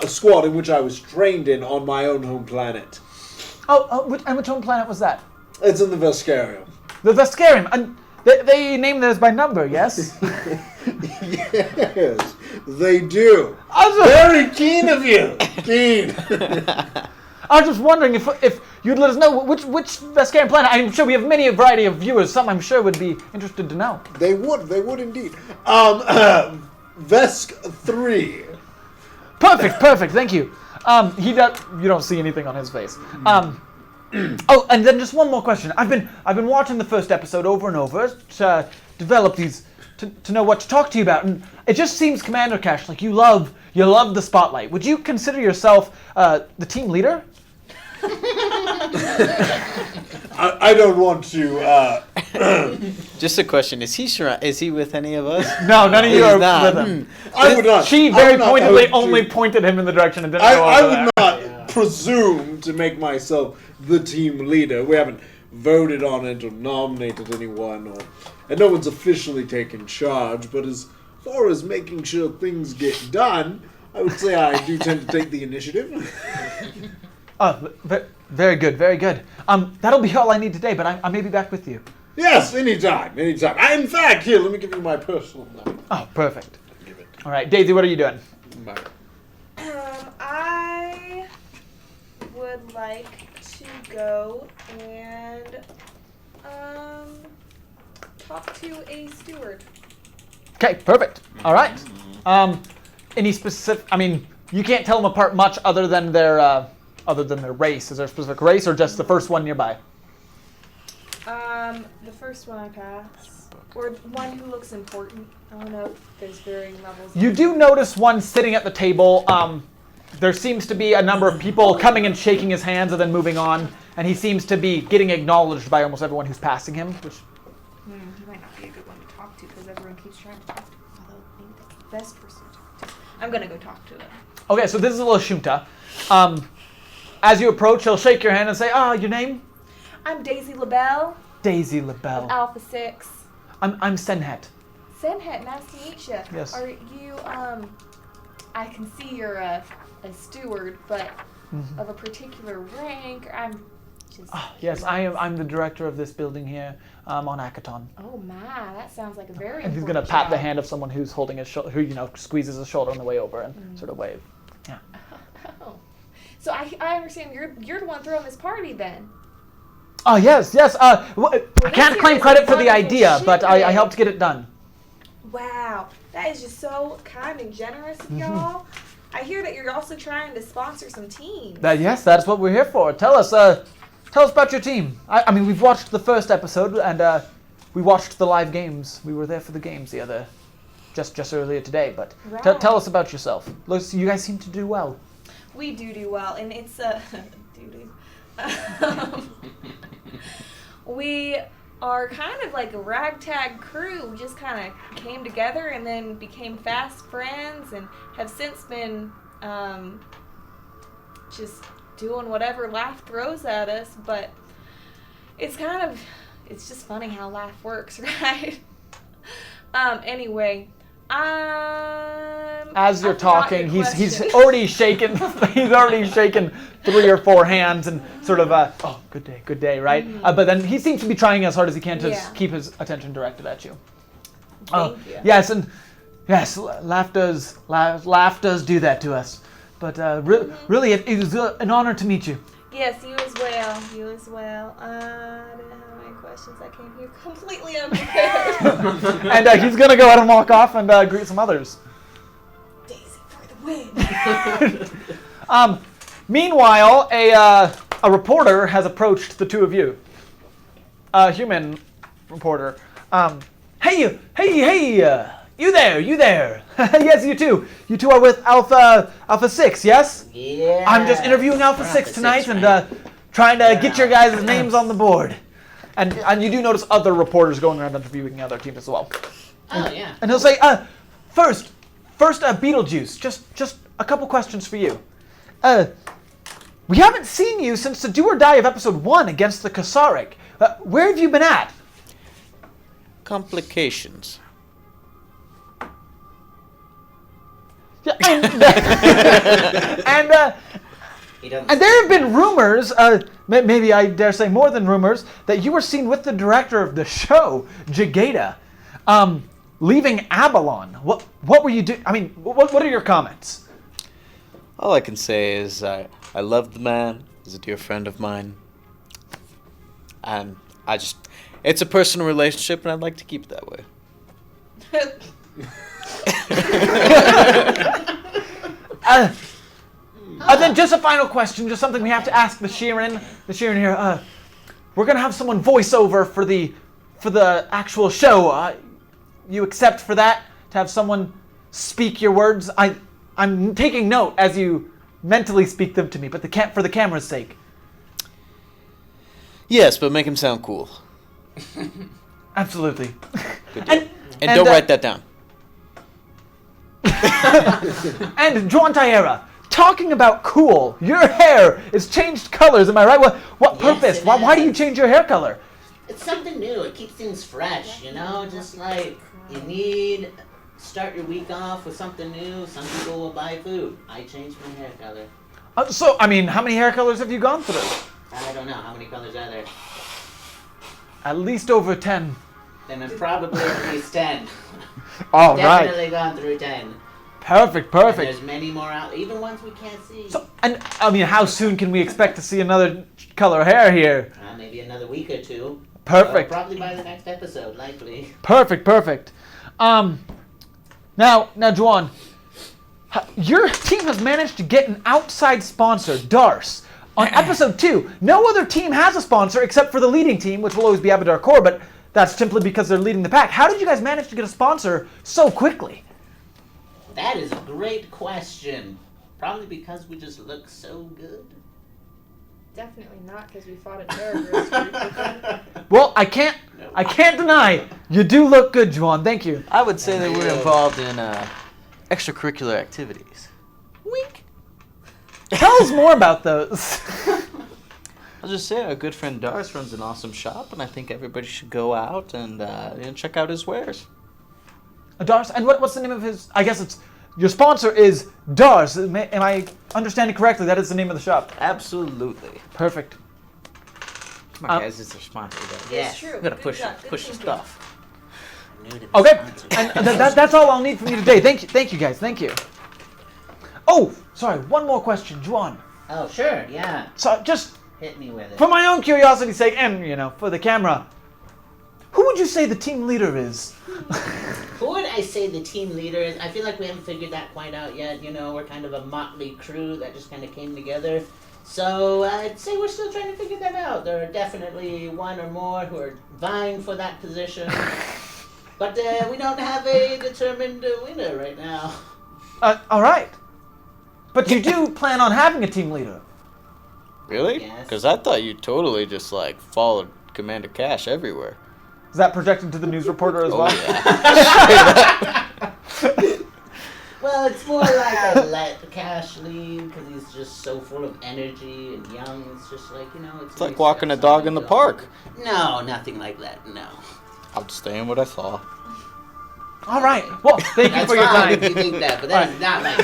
squad in which I was trained in on my own home planet. and which home planet was that? It's in the Veskarium. The Veskarium. And they named those by number, yes? Yes, they do. I was, Very keen of you. Keen. I was just wondering if you'd let us know which Veskarian planet. I'm sure we have many a variety of viewers. Some I'm sure would be interested to know. They would indeed. Vesk 3. Perfect. Thank you. He does. You don't see anything on his face. Oh, and then just one more question. I've been watching the first episode over and over to develop these to know what to talk to you about, and it just seems, Commander Cash, like you love the spotlight. Would you consider yourself the team leader? I don't want to. Just a question: Is he with any of us? No, none of you He's are not. with him. I would not. She I very would not pointedly hope to- only pointed him in the direction and didn't go I over would there. not presume to make myself the team leader. We haven't voted on it or nominated anyone, and no one's officially taken charge. But as far as making sure things get done, I would say I do tend to take the initiative. Very good. That'll be all I need today, but I may be back with you. Yes, anytime. In fact, here, let me give you my personal number. Oh, perfect. Give it. All right, Daisy, what are you doing? I would like to go and Talk to a steward. Okay, perfect. All right. Any specific? I mean, you can't tell them apart much other than their race. Is there a specific race or just the first one nearby? The first one I pass, or one who looks important. I don't know if there's varying levels. You do notice one sitting at the table. There seems to be a number of people coming and shaking his hands and then moving on, and he seems to be getting acknowledged by almost everyone who's passing him. Which He might not be a good one to talk to because everyone keeps trying to talk to him. Although maybe that's the best person to talk to. I'm gonna go talk to him. okay, so this is Lashunta. As you approach, he'll shake your hand and say, your name? I'm Daisy LaBelle Daisy of LaBelle. Alpha 6. I'm Senhet. Senhet, nice to meet you. Yes. Are you, I can see you're a steward, but of a particular rank. I'm just. Yes, I'm the director of this building here on Akaton. Oh my, that sounds like a very. And he's gonna pat the hand of someone who's holding his shoulder, who squeezes his shoulder on the way over and sort of wave. Yeah. Oh. So I understand you're the one throwing this party then. Oh yes. I can't this claim is credit for the wonderful idea, shit, but I man. helped get it done. Wow, that is just so kind and generous of y'all. I hear that you're also trying to sponsor some teams. Yes, that's what we're here for. Tell us about your team. I mean, we've watched the first episode and we watched the live games. We were there for the games just earlier today. But Right. tell us about yourself. Looks, you guys seem to do well. We do well, and it's we are kind of like a ragtag crew. We just kind of came together and then became fast friends, and have since been just doing whatever life throws at us. But it's just funny how life works, right? Anyway. As you're I forgot talking, your he's question. already shaken. He's already shaken 3 or 4 hands and sort of good day, right? But then he seems to be trying as hard as he can to keep his attention directed at you. Thank you. Yes, and yes, laugh does do that to us. But really, it was an honor to meet you. Yes, you as well. You as well. I didn't have any questions. I came here completely unprepared. And he's gonna go ahead and walk off and greet some others. Daisy for the win. Meanwhile, a reporter has approached the two of you. A human reporter. Hey, you there. Yes, you two. You two are with Alpha 6, yes? Yeah. I'm just interviewing Alpha 6 tonight and trying to get your guys' names on the board. And you do notice other reporters going around interviewing other teams as well. Oh yeah. And he'll say, first, Beetlejuice, just a couple questions for you. We haven't seen you since the do or die of episode 1 against the Kasaric. Where have you been at? Complications. Yeah, and He doesn't. there have been rumors, maybe I dare say more than rumors, that you were seen with the director of the show, Jageda, leaving Abalon. What were you doing? I mean, what are your comments? All I can say is I love the man. He's a dear friend of mine. And it's a personal relationship, and I'd like to keep it that way. Then just a final question, just something we have to ask the Sheeran here. We're gonna have someone voice over for the actual show. You accept for that to have someone speak your words? I'm taking note as you mentally speak them to me, but for the camera's sake. Yes, but make him sound cool. Absolutely. Good deal. And don't write that down. And Juan Tayera, talking about cool, your hair is changed colors, am I right? What Yes, purpose? it Why do you is. change your hair color? It's something new. It keeps things fresh, you know? Just like you need start your week off with something new. Some people will buy food. I changed my hair color. So, I mean, how many hair colors have you gone through? I don't know. How many colors are there? At least over 10. Then there's probably at least 10. All right. Definitely gone through 10. Perfect. And there's many more out, even ones we can't see. So, and I mean, how soon can we expect to see another color hair here? Maybe another week or two. Perfect. Probably by the next episode, likely. Perfect. Now, Juan, your team has managed to get an outside sponsor, Darce. On episode 2, no other team has a sponsor except for the leading team, which will always be Abadar Core, but that's simply because they're leading the pack. How did you guys manage to get a sponsor so quickly? That is a great question. Probably because we just look so good. Definitely not, because we fought a terrorist group with them. Well, I can't deny you do look good, Juan. Thank you. I would say that we're involved in extracurricular activities. Wink. Tell us more about those. I'll just say our good friend Darce runs an awesome shop, and I think everybody should go out and check out his wares. Darce, and what's the name of his? I guess it's your sponsor is Darce. Am I understanding correctly? That is the name of the shop. Absolutely. Perfect. Come on, guys, it's our sponsor. Yeah. It's true. We gotta Good push job. it, Good push the thinking. stuff. Okay, and that's all I'll need from you today. Thank you guys. Thank you. Oh, sorry. One more question, Juan. Oh, sure, yeah. So just Hit me with it. for my own curiosity's sake, and for the camera, who would you say the team leader is? Who would I say the team leader is? I feel like we haven't figured that quite out yet. We're kind of a motley crew that just kind of came together. So I'd say we're still trying to figure that out. There are definitely one or more who are vying for that position. But we don't have a determined winner right now. All right. But you do plan on having a team leader. Really? Yes. Because I thought you totally just followed Commander Cash everywhere. Is that projected to the news reporter as well? Yeah. Well, it's more like I let Cash lead because he's just so full of energy and young. It's just It's like walking a dog in the park. No, nothing like that. No. I'm staying what I thought. All right. Well, thank you That's for your fine time. if you think that, but that is not like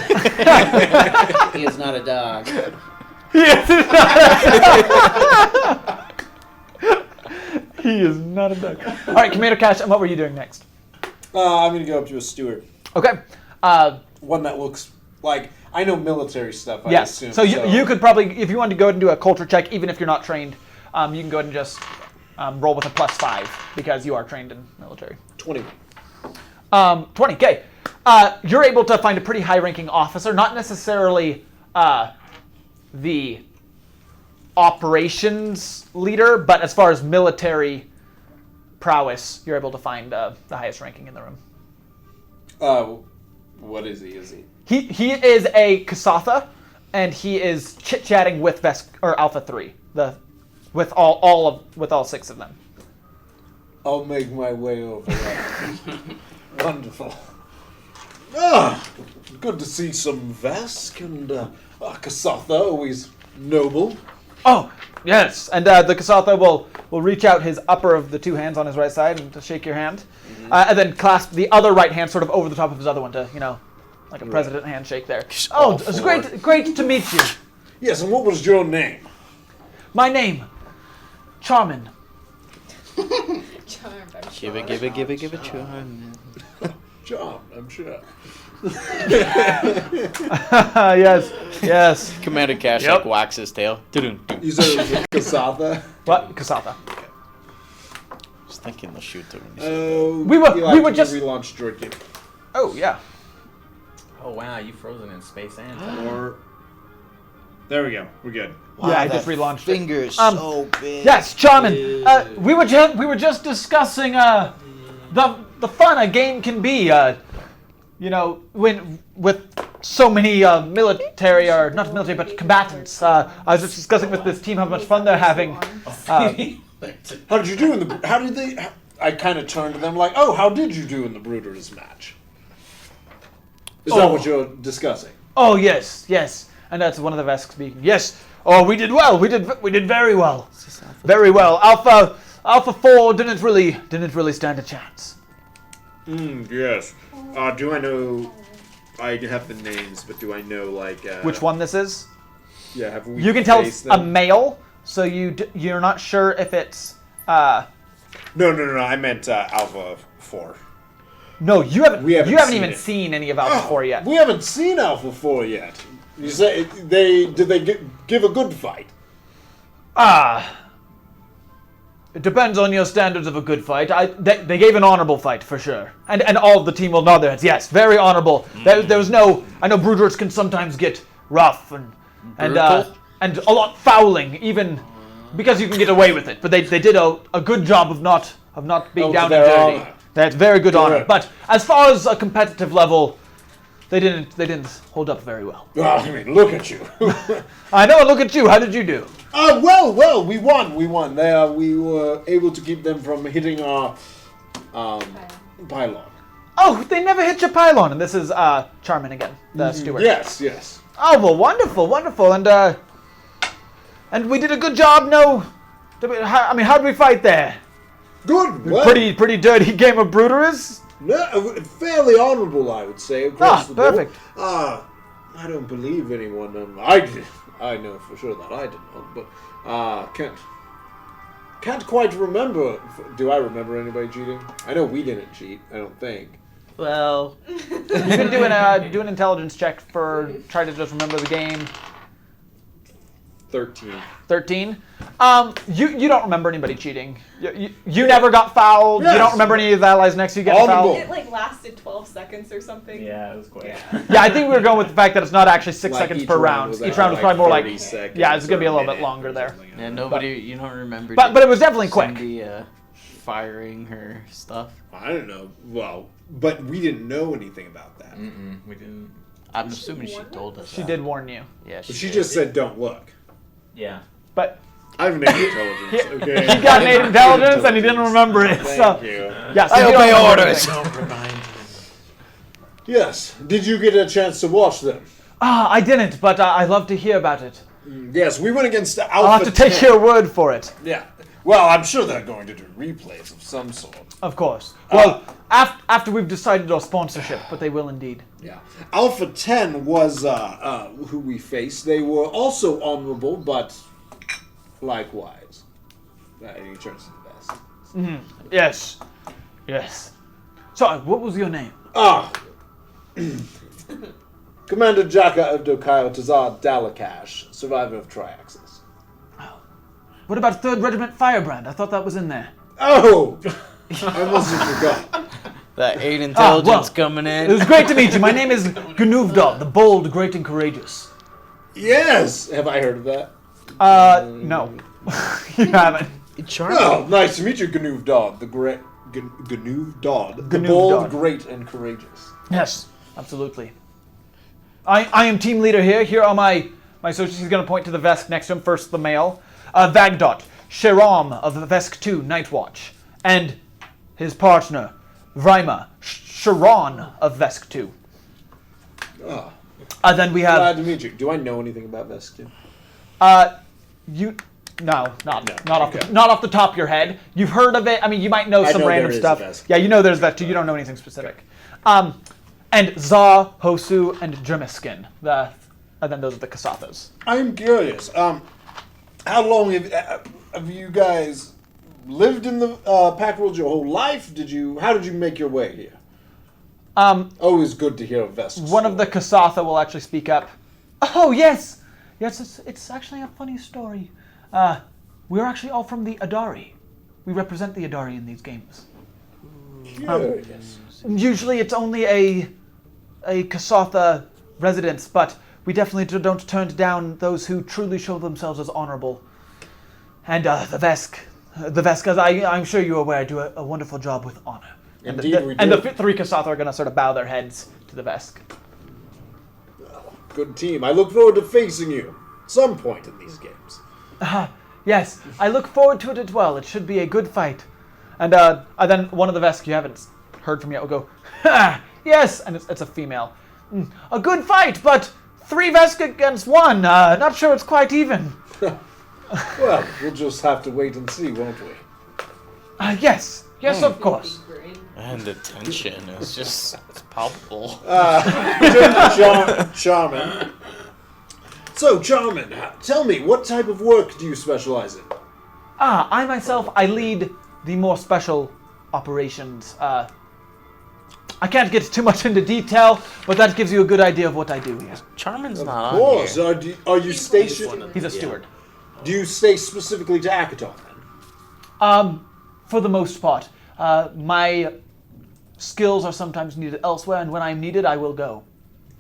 that. He is not a dog. He is not a duck. All right, Commander Cash, and what were you doing next? I'm gonna go up to a steward. Okay. One that looks like I know military stuff. I Yes. assume. So you could probably, if you wanted to go ahead and do a culture check, even if you're not trained, you can go ahead and just roll with a +5 because you are trained in military. 20. 20. Okay. You're able to find a pretty high-ranking officer, not necessarily the operations leader, but as far as military prowess, you're able to find the highest ranking in the room. What is he? Is he? He is a Kasatha, and he is chit-chatting with Alpha 3, with all 6 of them. I'll make my way over there. Wonderful. Good to see some Vesk and Kasatha, always noble. Oh, yes. And the Kasatha will reach out his upper of the 2 hands on his right side and to shake your hand. And then clasp the other right hand sort of over the top of his other one to, like a president handshake there. Oh, it's great to meet you. Yes, and what was your name? My name, Charmin. Charmed, I'm Give it, charm. John, I'm sure. Yes. Commander Cash Yep. whacks his tail. You said it was a Kasatha? What? Kasatha. I was thinking the shooter. We were just- relaunched drinking. Oh, yeah. Oh wow, you frozen in space and time. Or there we go. We're good. Yeah, I just relaunched it. Finger is so big. Yes, Charmin. We were just discussing the fun a game can be. When with so many military or not military but combatants. I was just discussing with this team how much fun they're having. How did you do in the? How did they? I kind of turned to them like, "Oh, how did you do in the Brooders match?" Is that what you're discussing? Oh yes, and that's one of the Vesk speaking. Yes. Oh, we did well. We did very well. Very well. Alpha 4 didn't really stand a chance. Yes. Do I know? I have the names, but do I know Which one this is? Yeah, have we? You can tell faced it's a them? male, so you're not sure if it's. No. I meant Alpha 4. No, you haven't. We haven't you haven't seen even it. seen any of Alpha 4 yet. We haven't seen Alpha 4 yet. You say did they give a good fight? It depends on your standards of a good fight. They gave an honorable fight, for sure. And all of the team will nod their heads. Yes, very honorable. There was no... I know brooders can sometimes get rough and a lot fouling, even because you can get away with it. But they did a good job of not being down and dirty. Honor. They had very good honor. Correct. But as far as a competitive level, they didn't hold up very well. Ah, I mean, look at you. I know. Look at you. How did you do? Well, we won. We were able to keep them from hitting our pylon. Oh, they never hit your pylon. And this is Charmin again, the steward. Yes. Oh, well, wonderful. And we did a good job. How did we fight there? Good. Well, Pretty dirty game of Brooderers. no, fairly honorable, I would say. Across the board. Perfect. I don't believe anyone. I know for sure that I didn't, but can't quite remember. Do I remember anybody cheating? I know we didn't cheat. I don't think. Well, You can do an intelligence check try to just remember the game. 13. 13. You don't remember anybody cheating. You never got fouled. Yes. You don't remember any of the allies next to you getting Honorable. fouled. It lasted 12 seconds or something. Yeah, it was quick. Yeah, I think we were going with the fact that it's not actually 6 Like seconds each per round round. was Each at round was probably more like 30 seconds yeah, it's gonna be a or little bit minute longer or there. something. yeah, nobody. You don't remember. But it was definitely quick. Cindy, firing her stuff. I don't know. Well, but we didn't know anything about that. We didn't. I'm assuming she told us. She that. did warn you. Yeah, But she just said, "Don't look." Yeah. But I have an intelligence. Okay. he got an 8 intelligence and he didn't remember it. Thank So you. yeah, so I you don't obey remember orders. anything. Don't remind him. Yes. Did you get a chance to watch them? I didn't, but I love to hear about it. Yes, we went against Alpha I'll have to take 10. your word for it. Yeah. Well, I'm sure they're going to do replays of some sort. Of course. Well, after we've decided our sponsorship, but they will indeed. Yeah. Alpha 10 was who we faced. They were also honorable, but likewise. He turns to the best. Yes. Sorry, what was your name? Commander Jaka of Dokayo Tazar Dalakash, survivor of Triaxis. What about 3rd Regiment Firebrand? I thought that was in there. Oh! I must have forgot. That 8 intelligence well, coming It in. was great to meet you. My name is Gnuvdod, the bold, great, and courageous. Yes! Have I heard of that? No. You haven't. Well, nice to meet you, Gnuv Dodd, the great... Gnuv Dodd. The Gnuv bold, Dodd. great, and courageous. Yes, absolutely. I am team leader here. Here are my associates. He's going to point to the Vesk next to him. First, the male. Vagdot, Sheram of Vesk 2, Night Watch. And his partner, Vrima, Sharon of Vesk 2. Oh, Then we have... glad to meet you. Do I know anything about Veskin? Not okay. off the top of your head. You've heard of it. I mean, you might know I some know random there is stuff. a Vesk. Yeah, you know there's that too. You don't know anything specific. And Za, Hosu, and Jermiskin. And then those are the Kasathas. I'm curious. How long have you guys lived in the Pact World your whole life? How did you make your way here? Always good to hear a Vesk. One of the Kasatha will actually speak up. Oh, yes! Yes, it's actually a funny story. We're actually all from the Adari. We represent the Adari in these games. Curious. Usually it's only a Kasatha residence, but we definitely don't turn down those who truly show themselves as honorable. And the Vesk, as I'm sure you're aware, do a wonderful job with honor. Indeed, we do. And the 3 Kasatha are going to sort of bow their heads to the Vesk. Good team. I look forward to facing you some point in these games. Yes, I look forward to it as well. It should be a good fight. And then one of the Vesk you haven't heard from yet will go, ha! Yes! And it's a female. A good fight, but 3 Vesk against 1. Not sure it's quite even. Well, we'll just have to wait and see, won't we? Yes, of course. And the tension is just it's palpable. Charmin. So, Charmin, tell me, what type of work do you specialize in? I myself, I lead the more special operations. I can't get too much into detail, but that gives you a good idea of what I do here. Charmin's Of not on course. here. Are you stationed? He's a steward. Do you stay specifically to Akaton then? For the most part. My skills are sometimes needed elsewhere, and when I'm needed, I will go.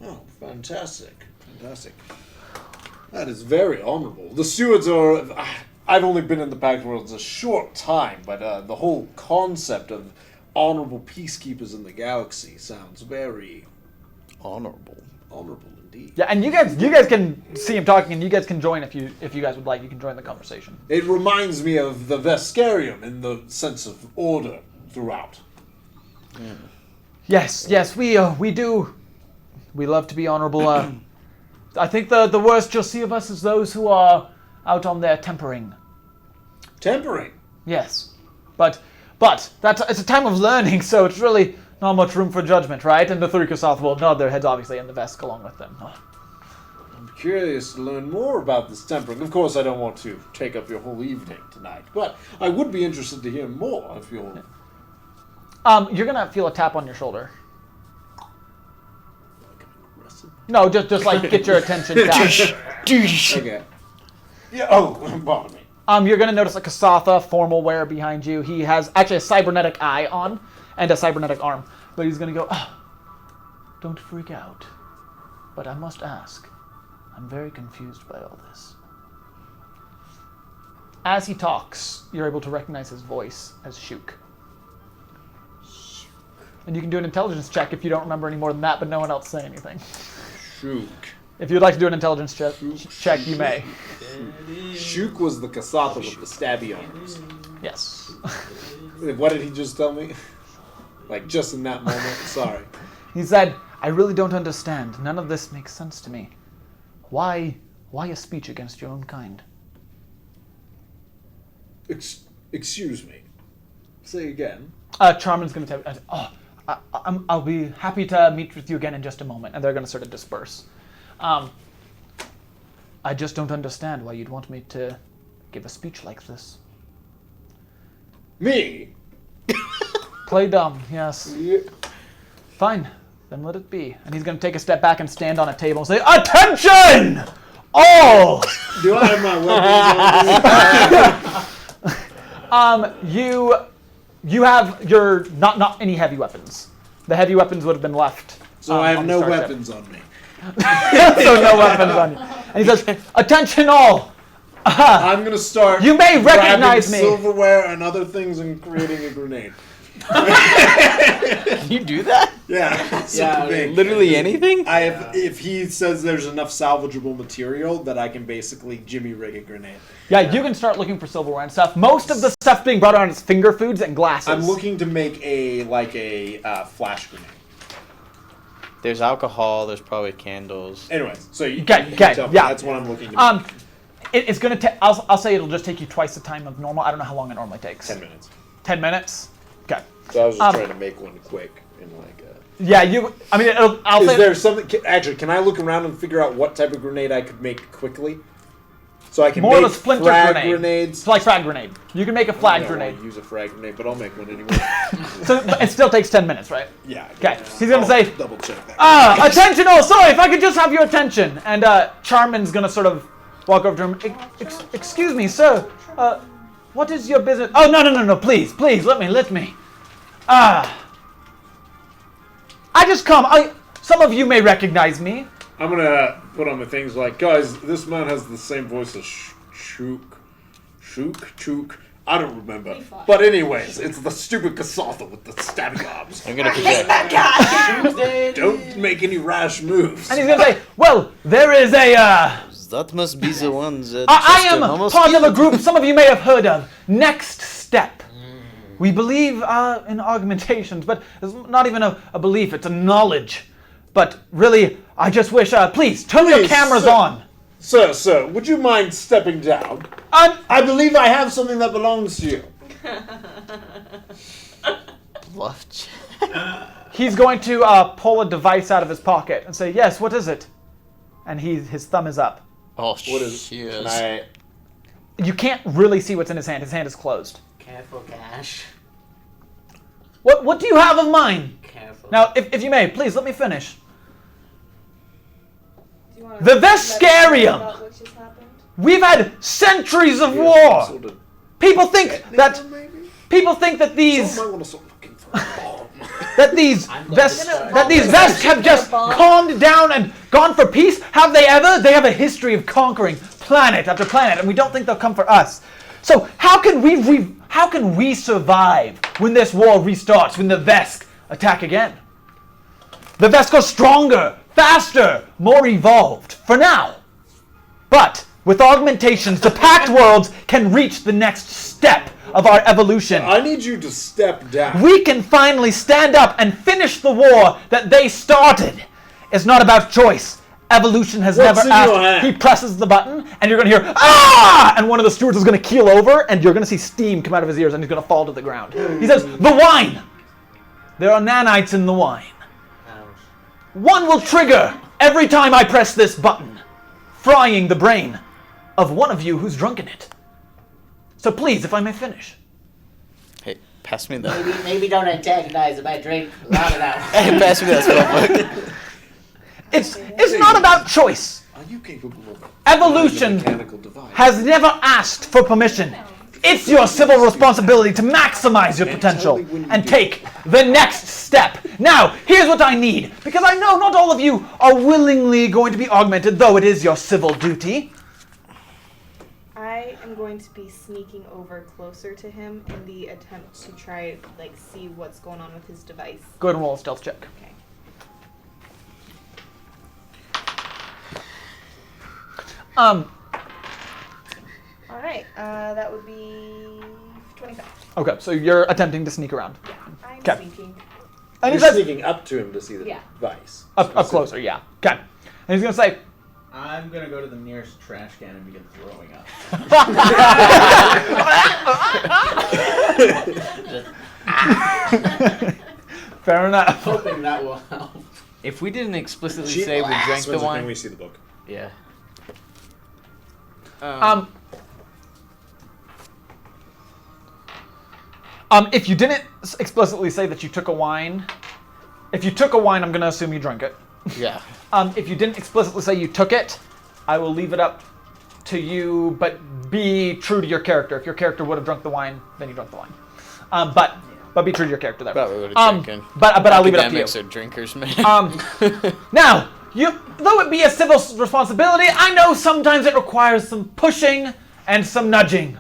Oh, fantastic. Fantastic. That is very honorable. The stewards are... I've only been in the Pact Worlds a short time, but the whole concept of honorable peacekeepers in the galaxy sounds very... Honorable. honorable indeed. Yeah, and you guys can see him talking, and you guys can join if you guys would like. You can join the conversation. It reminds me of the Vescarium in the sense of order throughout. Yes, we do. We love to be honorable. I think the worst you'll see of us is those who are out on their tempering. Tempering? Yes, but it's a time of learning, so it's really not much room for judgment, right? And the three Kasath will nod their heads, obviously, and the Vesk along with them. I'm curious to learn more about this tempering. Of course, I don't want to take up your whole evening tonight, but I would be interested to hear more if you'll... You're gonna feel a tap on your shoulder. No, just like get your attention tap. Okay. Yeah, oh, pardon me. You're gonna notice a Kasatha formal wear behind you. He has actually a cybernetic eye on and a cybernetic arm. But he's gonna go, don't freak out. But I must ask, I'm very confused by all this. As he talks, you're able to recognize his voice as Shuk. And you can do an intelligence check if you don't remember any more than that, but no one else say anything. Shuk. If you'd like to do an intelligence check, you may. Shuk was the Kasatha with the stabby arms. Yes. What did he just tell me? Like, just in that moment? Sorry. He said, I really don't understand. None of this makes sense to me. Why a speech against your own kind? Excuse me. Say again. Charmin's going to tell you, I'll be happy to meet with you again in just a moment. And they're going to sort of disperse. I just don't understand why you'd want me to give a speech like this. Me? Play dumb, yes. Yeah. Fine, then let it be. And he's going to take a step back and stand on a table and say, Attention! All! Do I have my weapons on? You have your, not any heavy weapons. The heavy weapons would have been left. So I have on the no starship. weapons on me. So no weapons on you. And he says, Attention all! I'm going to start You may recognize me. silverware and other things and creating a grenade. Can you do that? Yeah. Yeah, Literally anything? If he says there's enough salvageable material that I can basically jimmy rig a grenade. Yeah, you can start looking for silverware and stuff. Most of the stuff being brought around is finger foods and glasses. I'm looking to make a flash grenade. There's alcohol, there's probably candles. Anyways, so you Okay, tell me. yeah. That's what I'm looking to make. It's gonna take. I'll say it'll just take you twice the time of normal. I don't know how long it normally takes. 10 minutes. 10 minutes. Okay. So I was just trying to make one quick and Yeah, you. I mean, I'll Is say. there something? Actually, can I look around and figure out what type of grenade I could make quickly? So I can More make of a splinter frag grenade. grenades. It's like frag grenade. You can make a I flag don't grenade. want to use a frag grenade, but I'll make one anyway. So but it still takes 10 minutes, right? Yeah. Okay. He's gonna I'll say, double check that. Attention all! Sorry, if I could just have your attention. And Charmin's gonna sort of walk over to him. Excuse me, sir. What is your business? Oh, no. Please, let me. I just come. Some of you may recognize me. I'm gonna put on the things like, guys, this man has the same voice as Shuk. I don't remember. But anyways, it's the stupid Kasatha with the stabby arms. I'm gonna project. Don't make any rash moves. And he's gonna say, well, there is a, That must be the one that I am Justin almost part of a killed. group some of you may have heard of. Next Step. We believe in augmentations, but it's not even a belief, it's a knowledge. But really, I just wish, please, turn your cameras sir. on. Sir, would you mind stepping down? I believe I have something that belongs to you. Bluff check. He's going to pull a device out of his pocket and say, yes, what is it? And his thumb is up. Oh, What is shit. Can I... You can't really see what's in his hand. His hand is closed. Careful, Cash. What do you have of mine? Careful. Now, if you may, please let me finish. Do you wanna The let us know Vescarium! about what just happened? We've had centuries of Yeah, war. sort of- People think that these Might want to start looking for a bomb. that these I'm going vests to start. that these vests have just calmed down and gone for peace. Have they ever? They have a history of conquering planet after planet, and we don't think they'll come for us. So how can we survive when this war restarts? When the Vesk attack again? The Vesk are stronger, faster, more evolved for now. But with augmentations, the Pact worlds can reach the next step of our evolution. I need you to step down. We can finally stand up and finish the war that they started. It's not about choice. Evolution has What's never in your asked. hand? He presses the button, and you're going to hear, ah! And one of the stewards is going to keel over, and you're going to see steam come out of his ears, and he's going to fall to the ground. He says, the wine! There are nanites in the wine. One will trigger every time I press this button, frying the brain of one of you who's drunk in it. So please, if I may finish. Hey, pass me that. Maybe don't antagonize if I drink a lot of that. Hey, pass me that spellbook. It's not about choice. Are you capable of Evolution mechanical device? has never asked for permission. It's your civil responsibility to maximize your potential and take the next step. Now, here's what I need, because I know not all of you are willingly going to be augmented, though it is your civil duty. I am going to be sneaking over closer to him in the attempt to try, see what's going on with his device. Go ahead and roll a stealth check. Okay. All right. That would be 25. Okay, so you're attempting to sneak around. Yeah, I'm 'Kay. sneaking. And he You're says, sneaking up to him to see the Yeah. device. up closer, yeah. Okay. And he's going to say, I'm gonna go to the nearest trash can and begin throwing up. fair enough. Hoping that will help. If we didn't explicitly say we drank the When wine, we see the book. yeah. If you didn't explicitly say that you took a wine, if you took a wine, I'm going to assume you drank it. Yeah. If you didn't explicitly say you took it, I will leave it up to you, but be true to your character. If your character would have drunk the wine, then you drank the wine. But be true to your character there. Probably would have drinking. But I'll leave it up to you. Academics are drinkers, man. Now, though it be a civil responsibility, I know sometimes it requires some pushing and some nudging.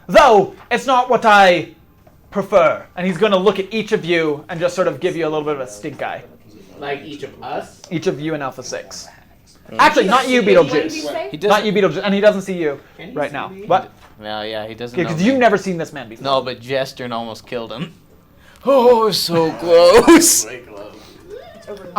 Though, it's not what I prefer. And he's going to look at each of you and just sort of give you a little bit of a stink eye. Like each of us? Each of you in Alpha 6. Actually, not you, Beetlejuice. He Not doesn't. you, Beetlejuice. And he doesn't see you Can he right see now. me? What? Well, yeah, he doesn't. Because know you've me. never seen this man before. No, but Jester almost killed him. Oh, so close. Way close. It's over there.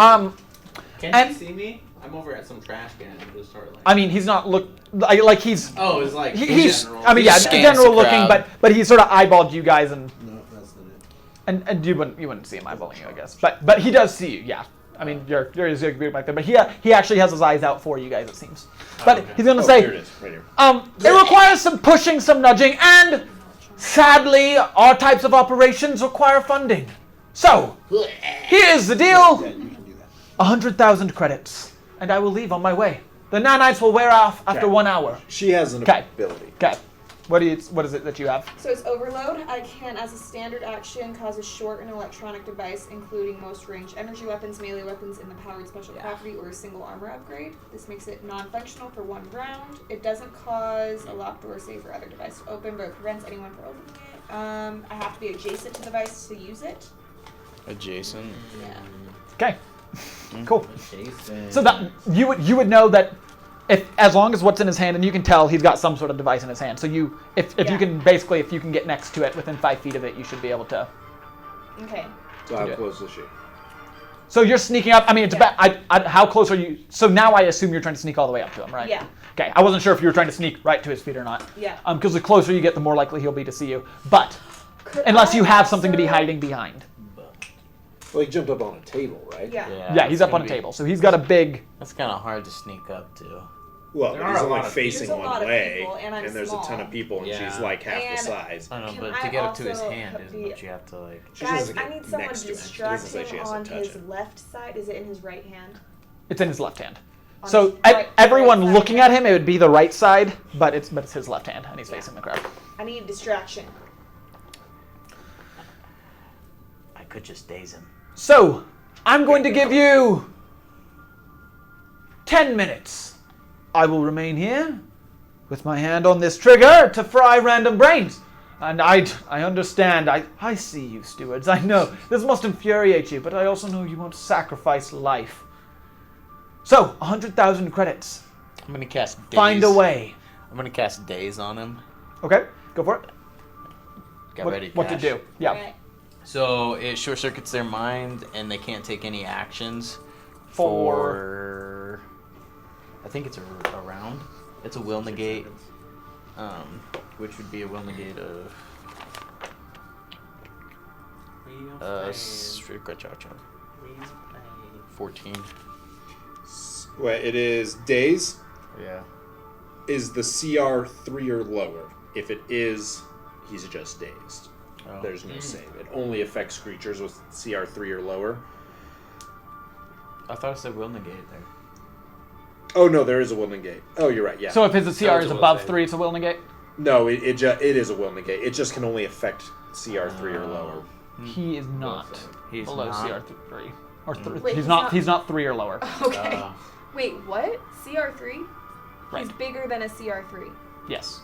Can And- you see me? I'm over at some trash can and just start like. I mean, he's not like he's. Oh, it's like He's. general. I mean, yeah, Scans general the looking, crowd. but he sort of eyeballed you guys and. No, that's not it. And you wouldn't see him eyeballing you, I guess. But he does see you, yeah. I mean, you're his big back there, but he actually has his eyes out for you guys, it seems. But okay. he's gonna Oh, say, here it is, right here. it requires some pushing, some nudging, and sadly, our types of operations require funding. So here's the deal: Yeah, you can do that. 100,000 credits, and I will leave on my way. The nanites will wear off after Okay. 1 hour. She has an 'Kay. ability. Okay. What is it that you have? So it's overload. I can, as a standard action, cause a short and electronic device, including most ranged energy weapons, melee weapons, and the powered special property or a single armor upgrade. This makes it non-functional for 1 round. It doesn't cause a locked door safe or other device to open, but it prevents anyone from opening it. I have to be adjacent to the device to use it. Adjacent. Yeah. Okay. Cool. Jason. So that you would know that as long as what's in his hand, and you can tell he's got some sort of device in his hand. So if you Yeah. can get next to it within 5 feet of it, you should be able to. Okay. So how do it. close is she? So you're sneaking up. I mean, it's Yeah. how close are you? So now I assume you're trying to sneak all the way up to him, right? Yeah. Okay. I wasn't sure if you were trying to sneak right to his feet or not. Yeah. Because the closer you get, the more likely he'll be to see you. But Could unless I you have something to be also- hiding behind. Well, he jumped up on a table, right? Yeah. Yeah, he's it's up on a gonna be- table, so he's got a big. That's kind of hard to sneak up to. Well, There he's are a only lot of facing people. There's a lot one of way, people, and I'm there's a ton small. of people, and Yeah. she's like half And- the size. I don't know, Can but I to get up to his also hand is be- what you have to like. She Guys, doesn't I get need someone next to to him. She distract doesn't say she him has to on touch his him. left side. Is it in his right hand? It's in his left hand. On So his right- everyone right side. looking at him, it would be the right side, but it's his left hand, and he's facing the crowd. I need distraction. I could just daze him. So, I'm going to give you 10 minutes. I will remain here with my hand on this trigger to fry random brains. And I understand. I see you, stewards. I know. This must infuriate you, but I also know you won't sacrifice life. So, 100,000 credits. I'm gonna cast daze. Find a way. I'm gonna cast daze on him. Okay, go for it. Get ready. What to Cash. do? Yeah. Alright. So it short circuits their mind, and they can't take any actions For- I think it's a round. It's a will negate, which would be a will negate of Strict 14. Well, it is daze. Yeah. Is the CR 3 or lower? If it is, he's just dazed. Oh. There's no save. It only affects creatures with CR 3 or lower. I thought it said will negate there. Oh no, there is a will negate. Oh, you're right. Yeah. So if his CR That was is a will above save. 3, it's a will negate? no, it is a will negate. It just can only affect CR 3 or lower. He is not He's below not. CR 3. Or Wait, he's not 3 or lower. Okay. Wait, what? CR3? Right. He's bigger than a CR3. Yes.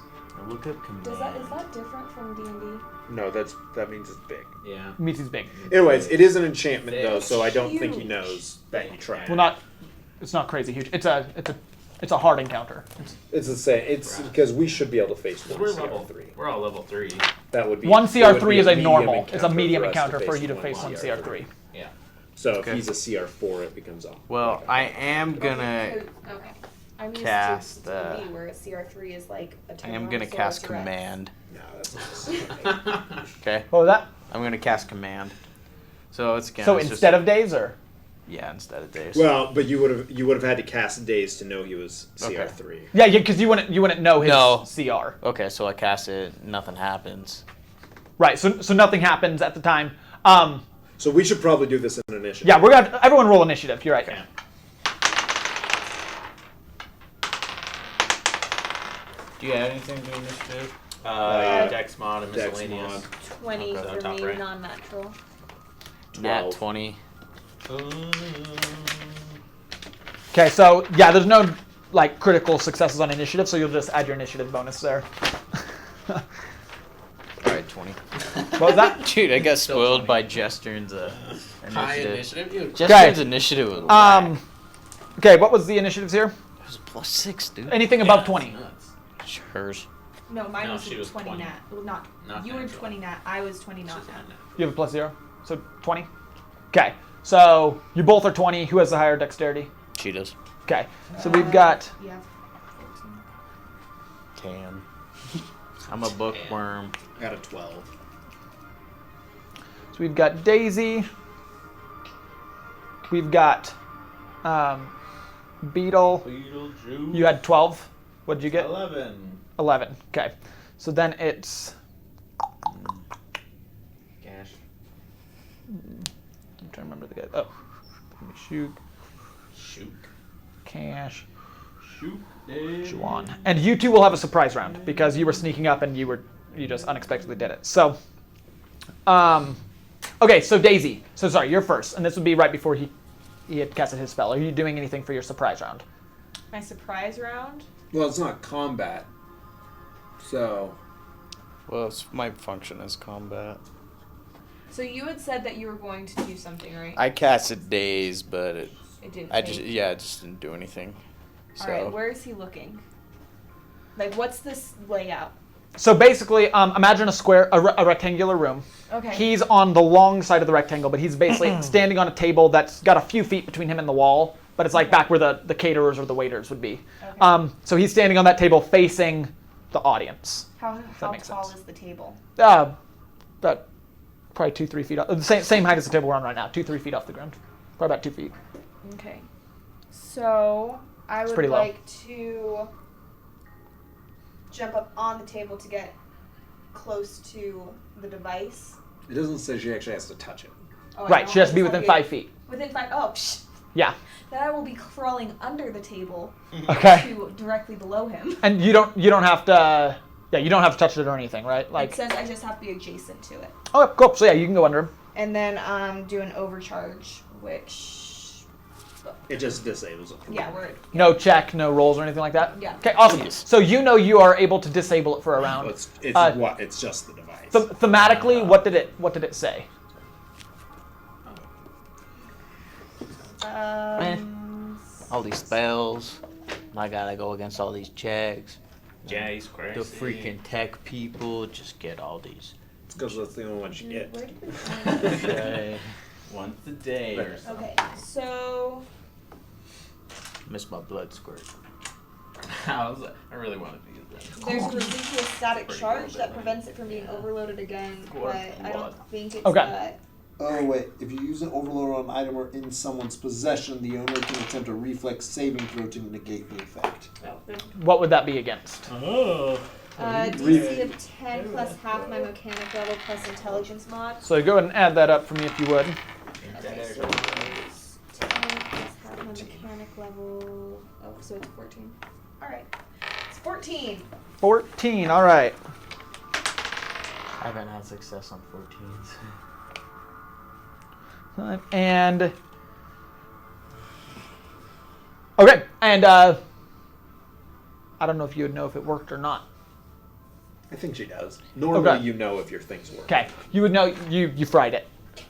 Look up command. Is that different from D&D? No, that means it's big. Yeah. Means he's big. Anyways, it is an enchantment though, It's so I don't think he huge. knows that you tried. Well, it's not crazy huge. It's a hard encounter. It's the same. It's because we should be able to face one We're CR level 3. We're all level 3. That would be One it would CR3 be is a medium normal. It's a encounter medium for us encounter for you to one face one CR3. Yeah. So Okay. if he's a CR4, it becomes off. Well, I am gonna. Okay. I'm used Cast, to D&D where a CR3 is like a I turn am on, gonna so cast it's Rex. command. No, that's not the same. Okay. What was that? I'm gonna cast command. So it's again. So it's instead just, of days, or? Yeah, instead of days. Well, but you would have had to cast daze to know he was CR3. Yeah, because you wouldn't know his No. CR. Okay, so I cast it. Nothing happens. Right. So nothing happens at the time. So we should probably do this in initiative. Yeah, we're gonna everyone roll initiative. You're right. Okay. Do you add anything to initiative? Dex mod and Dex miscellaneous. mod. 20 Okay. for Top me, right. non-natural. Nat 12. 20. Okay. So yeah, there's no like critical successes on initiative, so you'll just add your initiative bonus there. Alright, 20. What was that? Dude, I got Still spoiled 20. by Jestern's High initiative. initiative, dude. Jestern's initiative was whack. Okay. What was the initiatives here? It was a +6, dude. Anything Yeah, above it's 20. nuts. Hers. No, mine No, was, she was 20 20. nat. Well, not you were natural. 20 nat. I was 20 not She's nat. not natural. You have a +0, so 20. Okay. So you both are 20. Who has the higher dexterity? She does. Okay. So we've got. Yeah. 14. Can. I'm a bookworm. I got a 12. So we've got Daisy. We've got Beetle. Beetlejuice. You had 12. What did you get? 11. 11. Okay. So then it's. Cash. I'm trying to remember the guy. Oh. Let me shoot. Shoot. Cash. Shoot. Juan. And you two will have a surprise round because you were sneaking up and you just unexpectedly did it. So. Okay, so Daisy. So sorry, you're first. And this would be right before he had casted his spell. Are you doing anything for your surprise round? My surprise round. Well, it's not combat. So Well, it's my function as combat. So you had said that you were going to do something, right? I casted daze, but It didn't. I say. just didn't do anything. So All right, where is he looking? Like, what's this layout? So basically, imagine a square, a rectangular room. Okay. He's on the long side of the rectangle, but he's basically standing on a table that's got a few feet between him and the wall, but it's like back where the caterers or the waiters would be. Okay. So he's standing on that table facing the audience. How makes tall sense. is the table? About probably 2-3 feet off. The same height as the table we're on right now. 2-3 feet off the ground. Probably about 2 feet. Okay. So I would pretty low. like to jump up on the table to get close to the device. it doesn't say she actually has to touch it. Oh, I Right, know, she has to I be just within wanna 5 feet. Within 5. Oh, psh. Yeah. Then I will be crawling under the table Okay. to directly below him. And you don't have to Yeah, you don't have to touch it or anything, right? It says I just have to be adjacent to it. Oh, cool. So yeah, you can go under him. And then do an overcharge, which... It just disables it. Yeah, we're... No check, no rolls or anything like that? Yeah. Okay, awesome. So you know you are able to disable it for a round. It's It's just the device. Thematically, what did it say? All these spells. I gotta go against all these checks. Yeah, he's crazy. The freaking tech people just get all these. It's because that's the only one you get. Where did we find it? Okay. Once a day or something. Okay, so... Miss my blood squirt. I really wanted to use that. There's a residual static Pretty charge cool, that man. prevents it from being overloaded again, Squirt but I blood. don't think it's Okay. Oh wait, if you use an overload on an item or in someone's possession, the owner can attempt a reflex saving throw to negate the effect. What would that be against? DC of 10 plus half my mechanic level plus intelligence mod. So go ahead and add that up for me if you would. Okay, so it's 10 plus half my mechanic level. Oh, so it's 14. Alright. It's 14. 14, all right. I haven't had success on 14s. And okay, and I don't know if you would know if it worked or not. I think she does. Normally, Okay. you know if your things work. Okay, you would know you fried it.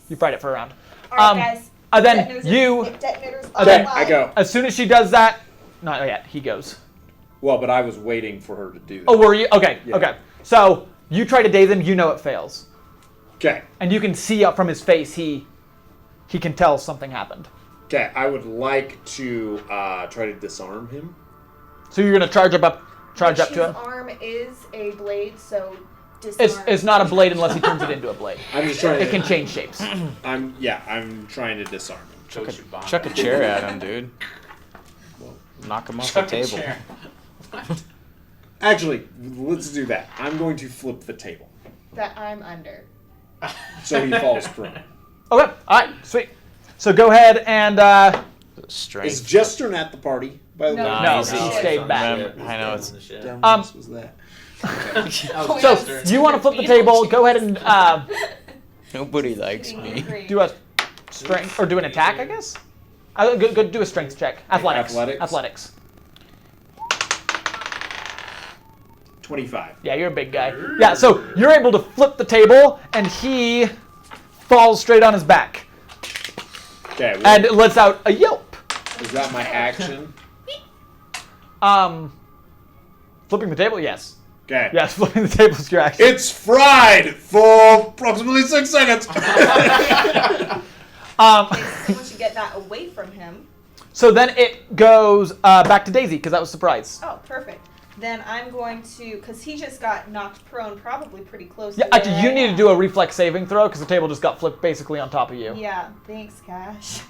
You fried it for a round. Alright, guys. Then Detonators you, detonators then online. I go. as soon as she does that, not yet. He goes. Well, but I was waiting for her to do that. Oh, were you? Okay, Yeah. okay. So you try to daze him. You know it fails, Okay. and you can see up from his face he can tell something happened. Okay. I would like to try to disarm him. So you're gonna charge up to His him. arm is a blade, so disarm. It's not a blade unless he turns it into a blade. I'm just trying. It can change shapes. I'm trying to disarm him. Chuck a chair at him, dude. Knock him off the table. Actually, let's do that. I'm going to flip the table that I'm under. so he falls prone. Okay, all right, sweet. So go ahead and Strength. Is Jester at the party? By the No. way, No, he's he out. stayed back. Remember- I know it's. Dumb was that? So you want to flip the table? Go ahead and Nobody likes me. do a strength or do an attack, I guess. Go do a strength check. Athletics. Athletics? 25. Yeah, you're a big guy. Yeah, so you're able to flip the table, and he falls straight on his back Okay. Well, and lets out a yelp. is that my action? Flipping the table, yes. Okay. Yes, flipping the table is your action. It's fried for approximately 6 seconds. Okay, someone should get that away from him. So then it goes back to Daisy because that was surprise. Oh, perfect. Then I'm going to, because he just got knocked prone, probably pretty close. Yeah, to actually, where you I need to am. do a reflex saving throw because the table just got flipped basically on top of you. Yeah, thanks, Cash.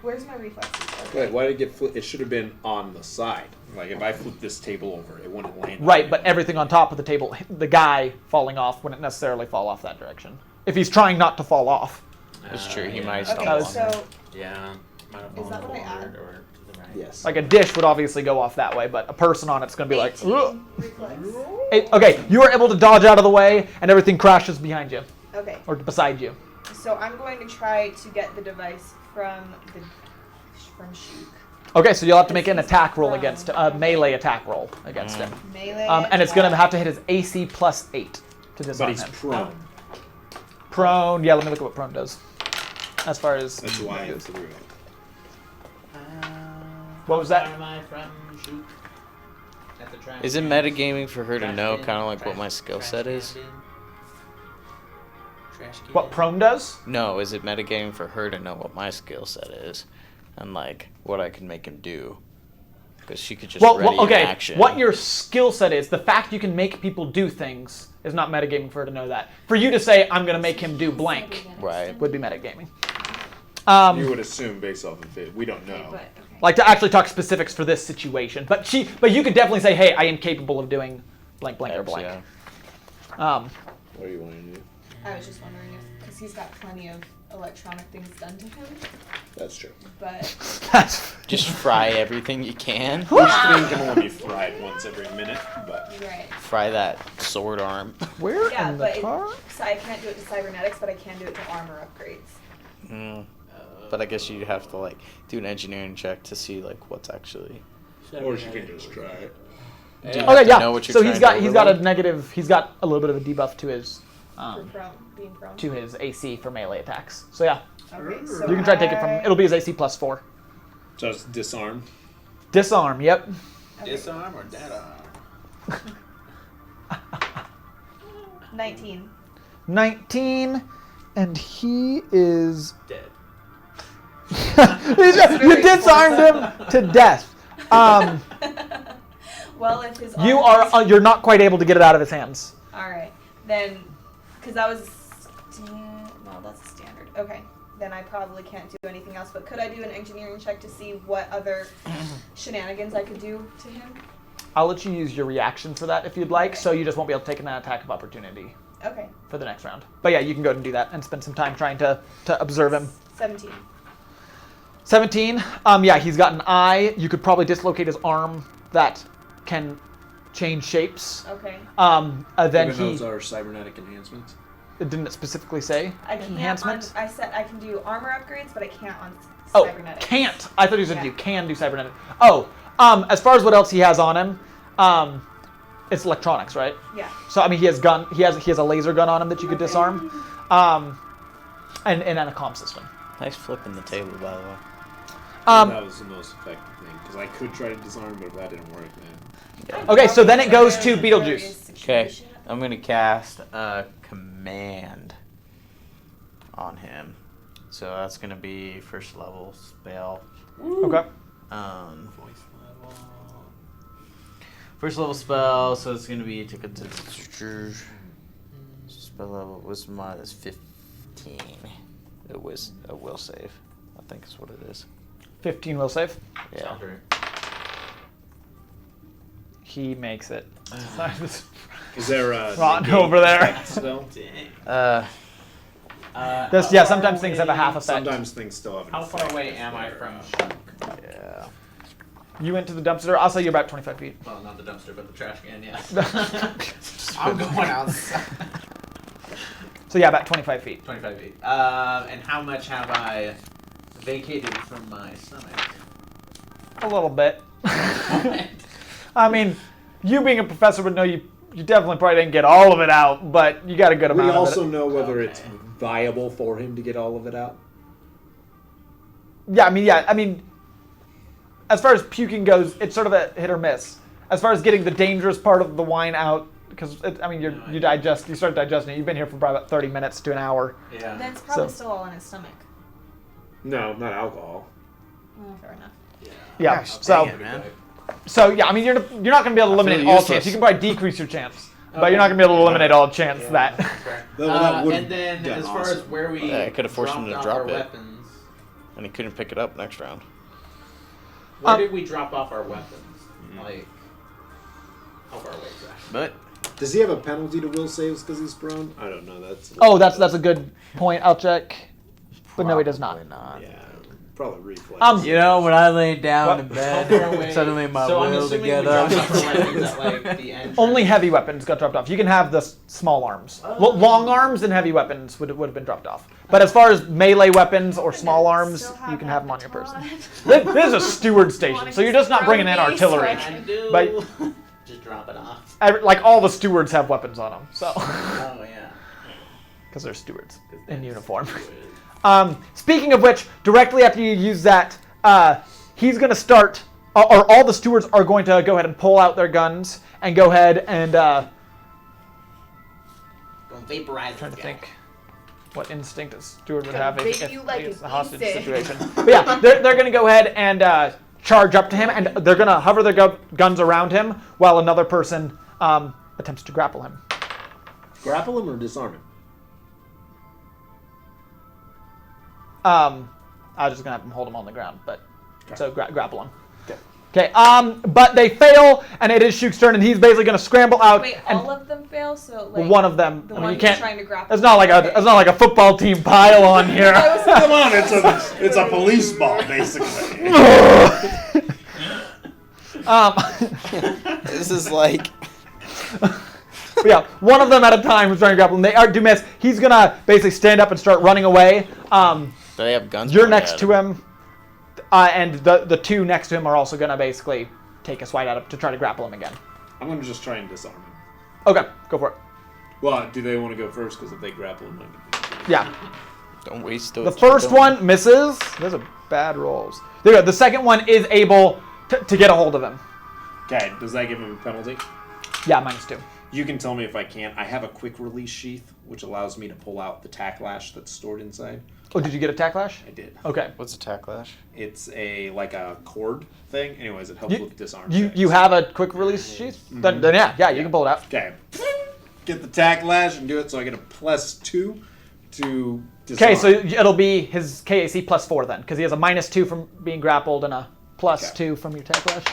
Where's my reflexes? Okay. Wait, why did it get flipped? It should have been on the side. Like, if I flip this table over, it wouldn't land. Right, but everything on top of the table, the guy falling off wouldn't necessarily fall off that direction. If he's trying not to fall off. It's true, he might Okay, stumble. so Yeah. Might have Is that fallen what I forward add? or to the right. Yes. Like a dish would obviously go off that way, but a person on it's going to be like, 18 "Ugh." reflex. Okay, you are able to dodge out of the way, and everything crashes behind you, Okay, or beside you. so I'm going to try to get the device from Sheik. Okay, so you'll have to make an attack roll against a melee attack roll against him, Melee. and it's going to attack. have to hit his AC plus 8 to But disarm he's him. prone. Prone. Yeah, let me look at what prone does. As far as That's why I threw it. What was that? How far am I from Shoot? At the trash Is it can? metagaming for her to Trash know bin? kind of like what Trash- my skill trash set can is? bin? Trash can. What prone does? No, is it metagaming for her to know what my skill set is and like what I can make him do? Because she could just ready okay. an action. What your skill set is, the fact you can make people do things is not metagaming for her to know that. For you to say, I'm going to make him do blank, Right. would be metagaming. You would assume based off of it. We don't know. But, okay. Like to actually talk specifics for this situation. But you could definitely say, hey, I am capable of doing blank, blank, or X, blank. yeah. What do you want to do? I was just wondering if, because he's got plenty of electronic things done to him, That's true. but Just fry everything you can. Each thing can only be fried once every minute, but right. Fry that sword arm. Where Yeah, in the but car? so I can't do it to cybernetics, but I can do it to armor upgrades. Mm. But I guess you'd have to like do an engineering check to see like what's actually. Or she can just try it. Do you Okay, have to yeah. know what you're So trying he's to got a overload? negative. He's got a little bit of a debuff to his Being prone. to his AC for melee attacks. So yeah, Okay, so you can try to take it from. It'll be his AC plus 4. just disarm. Disarm. Yep. Okay. Disarm or dead arm? 19. 19, and he is. Dead. You disarmed him to death. Well, if his You arm is- are. You're not quite able to get it out of his hands. All right, then, because that was no, that's a standard. Okay, then I probably can't do anything else. But could I do an engineering check to see what other shenanigans I could do to him? I'll let you use your reaction for that if you'd like. So you just won't be able to take an attack of opportunity Okay, for the next round. But yeah, you can go ahead and do that and spend some time trying to observe him. 17. 17. Yeah, he's got an eye. You could probably dislocate his arm that can change shapes. Okay, Then Even he those are cybernetic enhancements. didn't it specifically say I can't enhancements. I said I can do armor upgrades, but I can't on Oh, cybernetics. can't. I thought you said Yeah. you can do cybernetic. Oh, as far as what else he has on him, it's electronics, right? Yeah. So I mean, he has gun. He has a laser gun on him that you could disarm, and a comm system. Nice flipping the table, by the way. That was the most effective thing, because I could try to disarm, but if that didn't work, then... Okay, so then it goes to Beetlejuice. Okay, I'm gonna cast a command on him. So that's gonna be first level spell. Okay. Voice level. First level spell, so it's gonna be spell level wisdom mod is 15. It was a will save, I think is what it is. 15 will save. Yeah. He makes it. Is there a... Rotten negate over there. effect Still? Yeah, sometimes things have a half effect. Sometimes things still have an How effect far away if am I they're, from uh, Shunk? Yeah. You went to the dumpster. I'll say you're about 25 feet. Well, not the dumpster, but the trash can, yeah. I'm going outside. So yeah, about 25 feet. 25 feet. And how much have I vacated from my stomach? A little bit. I mean, you being a professor would know you definitely probably didn't get all of it out, but you got a good We amount also of it. know whether it's Okay. viable for him to get all of it out. Yeah, I mean, as far as puking goes, it's sort of a hit or miss. As far as getting the dangerous part of the wine out, because you start digesting it. You've been here for probably about 30 minutes to an hour. Yeah. Then it's probably So- still all in his stomach. No, not alcohol. Oh, fair enough. Yeah. I'll So take it, man. So yeah, I mean, you're not going to be able to eliminate all useless. chance. You can probably decrease your chance, but you're not going to be able to eliminate all chance that. That would've And then, done as far awesome. as where we Yeah, I could've forced him to dropped drop off our it. weapons, And he couldn't pick it up next round. where did we drop off our weapons? Like, how far away is that? But Does he have a penalty to will saves because he's prone? I don't know. That's Oh, that's a good point. I'll check. But no, he does not. probably not. yeah, probably reflex. You know, when I laid down What? in How far bed, away? suddenly my so I'm will to assuming get we dropped up. off our weapons at like the entrance. Only heavy weapons got dropped off. You can have the small arms. Long arms and heavy weapons would have been dropped off. But as far as melee weapons or small arms, Still you can have them on your baton. person. This is a steward station, so you're just not bringing in Wanna artillery. I do. But- Just drop it off. Like all the stewards have weapons on them, so Oh yeah. because they're stewards 'Cause in that's uniform. good. Speaking of which, directly after you use that, he's going to start, or all the stewards are going to go ahead and pull out their guns and go ahead and Don't vaporize trying this to guy. think what instinct a steward would Gonna have bait if you like it's an a hostage insect. situation. But yeah, they're going to go ahead and charge up to him, and they're going to hover their guns around him while another person attempts to grapple him. Grapple him or disarm him? I was just going to have him hold him on the ground, but so grapple him. Okay, but they fail, and it is Shook's turn, and he's basically going to scramble out. Wait, and all of them fail? So, like, one of them. the I mean, one you who's can't. trying to grapple. It's not like a football team pile on here. Come on, it's a police ball, basically. This is like. But yeah, one of them at a time who's trying to grapple, and they do miss. He's going to basically stand up and start running away. Do they have guns? You're next to him, and the two next to him are also going to basically take a swipe at him to try to grapple him again. I'm going to just try and disarm him. Okay, go for it. Well, do they want to go first? Because if they grapple him, Yeah. Don't waste The first one misses. Those are bad rolls. There you go. The second one is able to get a hold of him. Okay, does that give him a penalty? Yeah, -2. You can tell me if I can't. I have a quick release sheath, which allows me to pull out the tack lash that's stored inside. Oh, did you get a tack lash? I did. Okay. What's a tacklash? It's like a cord thing. Anyways, it helps with disarm. You have a quick release sheath? Then yeah, you can pull it out. Okay. Get the tack lash and do it so I get a +2 to disarm. Okay, so it'll be his KAC +4 then, because he has a -2 from being grappled and a +2 from your tack lash.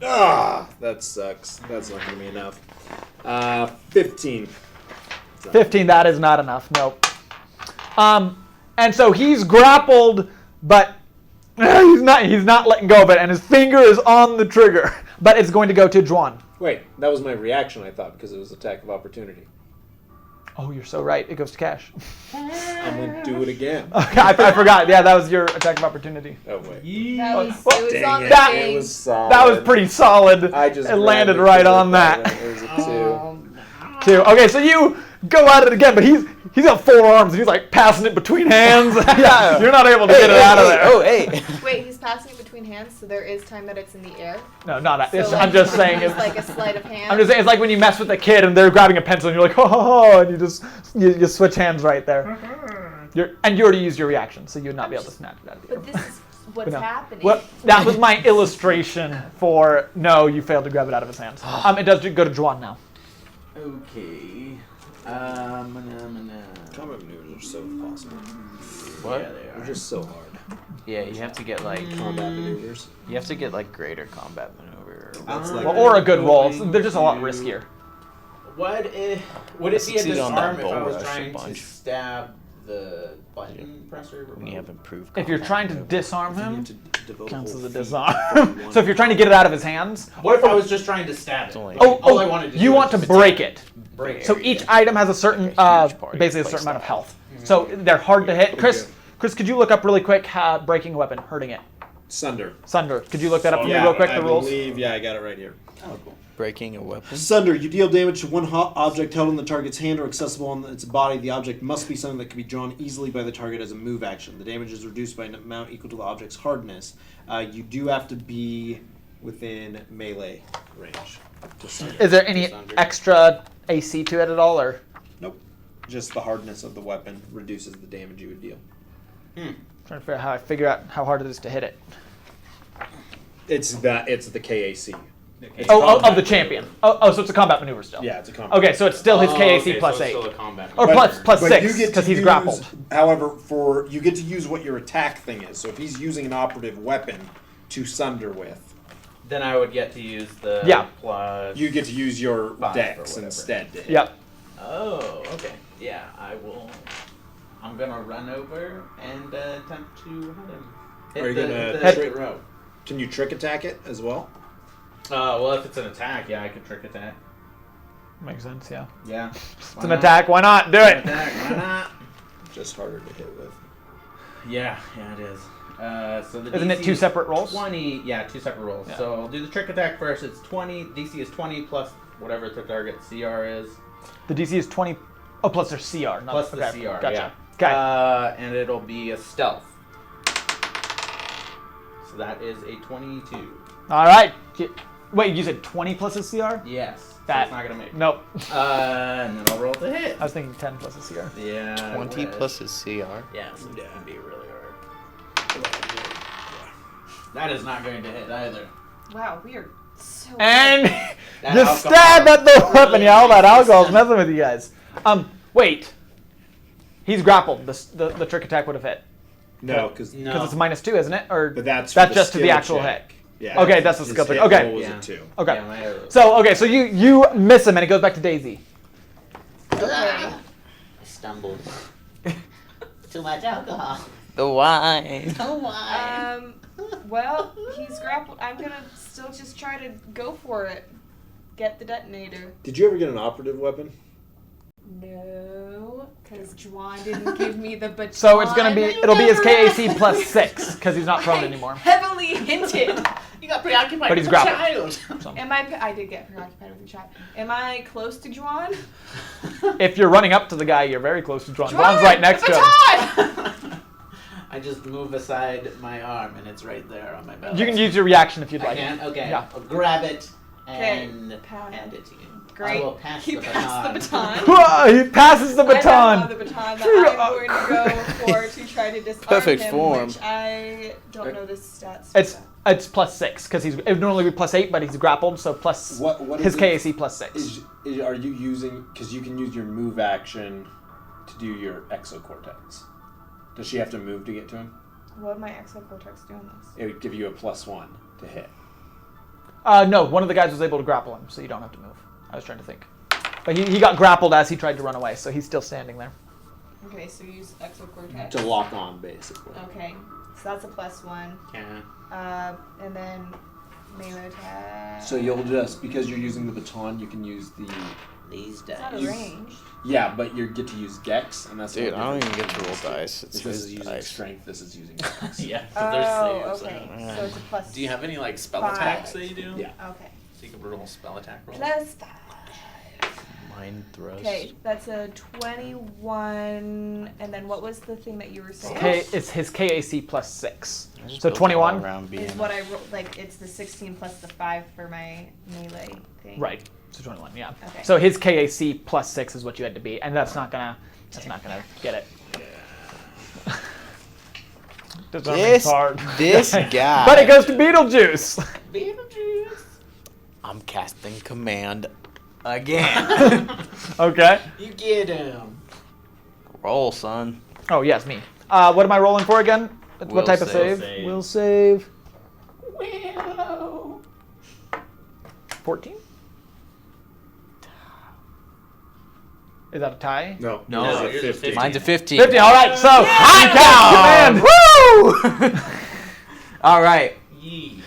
Ah, that sucks. That's not going to be enough. 15. 15, that is not enough, nope. And so he's grappled, but he's not letting go of it, and his finger is on the trigger. But it's going to go to Juan. Wait, that was my reaction, I thought, because it was attack of opportunity. Oh, you're so right. It goes to Cash. I'm going to do it again. Okay, I forgot. Yeah, that was your attack of opportunity. Oh, wait. That was, Well, it was dang on it. the That- thing. It was solid. That was pretty solid. I just it landed grabbed right because on I thought that. It was a 2. 2. Okay, so you go at it again, but he's got 4 arms and he's like passing it between hands. Yeah, you're not able to get it out of there. Oh, hey. Wait, he's passing it between hands, so there is time that it's in the air. No, not that. So, I'm just saying. It's like a sleight of hand. I'm just saying. It's like when you mess with a kid and they're grabbing a pencil and you're like, oh, and you switch hands right there. And you already used your reaction, so you'd not be able to snatch it out of the air. But this is what's No. happening. Well, that was my illustration for no, you failed to grab it out of his hands. It does go to Juan now. Okay. Combat maneuvers are so impossible. What? Yeah, they They're are. just so hard. Yeah, you have to get like Combat maneuvers. you have to get like greater combat maneuver. That's like Well, or a good roll. going They're just a lot to- riskier. Would it be a succeeded on disarm that if I bull was rush a trying to bunch. stab the button presser? When you have improved. If you're combat trying to maneuver. disarm You him, have to devote counts whole as a feat disarm. for So if you're trying to get it out of his hands, What if I was just trying to stab it? only- All I wanted to you do want to was break it. break it. So each item has a certain, Like a huge party basically a place certain amount of style. health. So they're hard to hit. Chris, could you look up really quick breaking a weapon, hurting it? Sunder. Sunder, could you look that up for me Yeah, real quick, I the rules? believe, I got it right here. breaking a weapon. Sunder, you deal damage to one object held in the target's hand or accessible on its body. The object must be something that can be drawn easily by the target as a move action. The damage is reduced by an amount equal to the object's hardness. You do have to be within melee range. Is there any Sunder. extra AC to it at all, or? Nope. Just the hardness of the weapon reduces the damage you would deal. Trying to figure out how hard it is to hit it. It's the KAC. Of the champion. So it's a combat maneuver still. Yeah, it's a combat. Okay, so it's still his KAC plus so 8. It's still a combat Or maneuver. plus But 6, you get because to he's use- grappled. However, you get to use what your attack thing is. So if he's using an operative weapon to sunder with, Then I would get to use the Yeah. plus. you get to use your 5 or dex whatever. instead. To hit. Yep. Oh, okay. Yeah, I will. I'm gonna run over and attempt to hit him. Are you gonna hit trick- the row? Can you trick attack it as well? Well, if it's an attack, yeah, I could trick attack. Makes sense, yeah. Yeah. It's an attack, why not? Do it! Attack, why not? Just harder to hit with. Yeah, it is. So the Isn't it DC 2 is separate rolls? 20, yeah, 2 separate rolls. Yeah. So I'll do the trick attack first. It's 20. DC is 20 plus whatever the target CR is. The DC is 20. Oh, plus their CR. Not Plus the okay, CR, Gotcha. yeah. Okay. And it'll be a stealth. So that is a 22. All right. Wait, you said 20 plus his CR? Yes. So That- it's not gonna make. Nope. And then I'll roll to hit. I was thinking 10 plus his CR. Yeah. 20 wish. plus his CR. Yeah, so it's gonna be really hard. That is not going to hit either. Wow, we are so. And That you alcohol stab at the really weapon. Yeah, all that makes alcohol's sense. messing with you guys. Wait. He's grappled. The trick attack would have hit. No, because Because it's -2, isn't it? Or but that's for the just to the skill actual check. hit. Yeah. Okay, that's a His skill check. hit Okay. roll was Yeah. a 2. Okay. Yeah, my arrow. So you miss him and it goes back to Daisy. Okay. I stumbled. Too much alcohol. The wine. Oh my. Well, he's grappled. I'm gonna still just try to go for it. Get the detonator. Did you ever get an operative weapon? No, because Juan didn't give me the baton. So it'll be his KAC plus 6 because he's not prone I anymore. heavily hinted. You got preoccupied But he's with a grappled. child. I did get preoccupied with the child. Am I close to Juan? If you're running up to the guy, you're very close to Juan. Juan, Juan's right next to him. baton! I just move aside my arm and it's right there on my belly. You can use your reaction if you'd I like. can? Okay, Yeah. I'll grab it Okay, and pat. hand it to you. Great. I will pass He the passed baton. the baton. He passes the I now baton. have the baton that I'm going to go for to try to disarm Perfect him, form. which I don't know the stats. for It's that. it's plus 6 because it would normally be plus 8, but he's grappled, so plus What his is KAC plus 6. Are you using, because you can use your move action to do your exocortex. Does she have to move to get to him? What would my exocortex do on this? It would give you a +1 to hit. No, one of the guys was able to grapple him, so you don't have to move. I was trying to think. But he got grappled as he tried to run away, so he's still standing there. Okay, so use exocortex. To lock on, basically. Okay, so that's a +1. Yeah. And then melee attack. So you'll just, because you're using the baton, you can use the... These It's not a dice. range. Yeah, but you get to use Gex, and that's... Dude, what I don't even different get to roll than dice. It's This is his using dice. strength, this is using Gex. Yeah, 'cause Oh, they're saves. okay. So it's a plus. Do you have any like spell 5. attacks that you do? Yeah. Okay. So you can roll spell attack rolls. +5. Mind thrust. Okay, that's a 21. And then what was the thing that you were saying? It's his KAC plus 6. I just So built 21? all around being Is what I rolled, like, it's the 16 plus the 5 for my melee thing. Right. So 21, yeah. Okay. So his KAC plus 6 is what you had to be, and that's not gonna get it. This, this guy. But it goes to Beetlejuice. Beetlejuice. I'm casting command again. Okay. You get him. Roll, son. Oh, yes, me. What am I rolling for again? Will What type of save. save? Will save. Willow. 14? Is that a tie? No. No, it's a yours is 15. Mine's a 15. 50, all right, so you cast command. Woo! All right. Yee.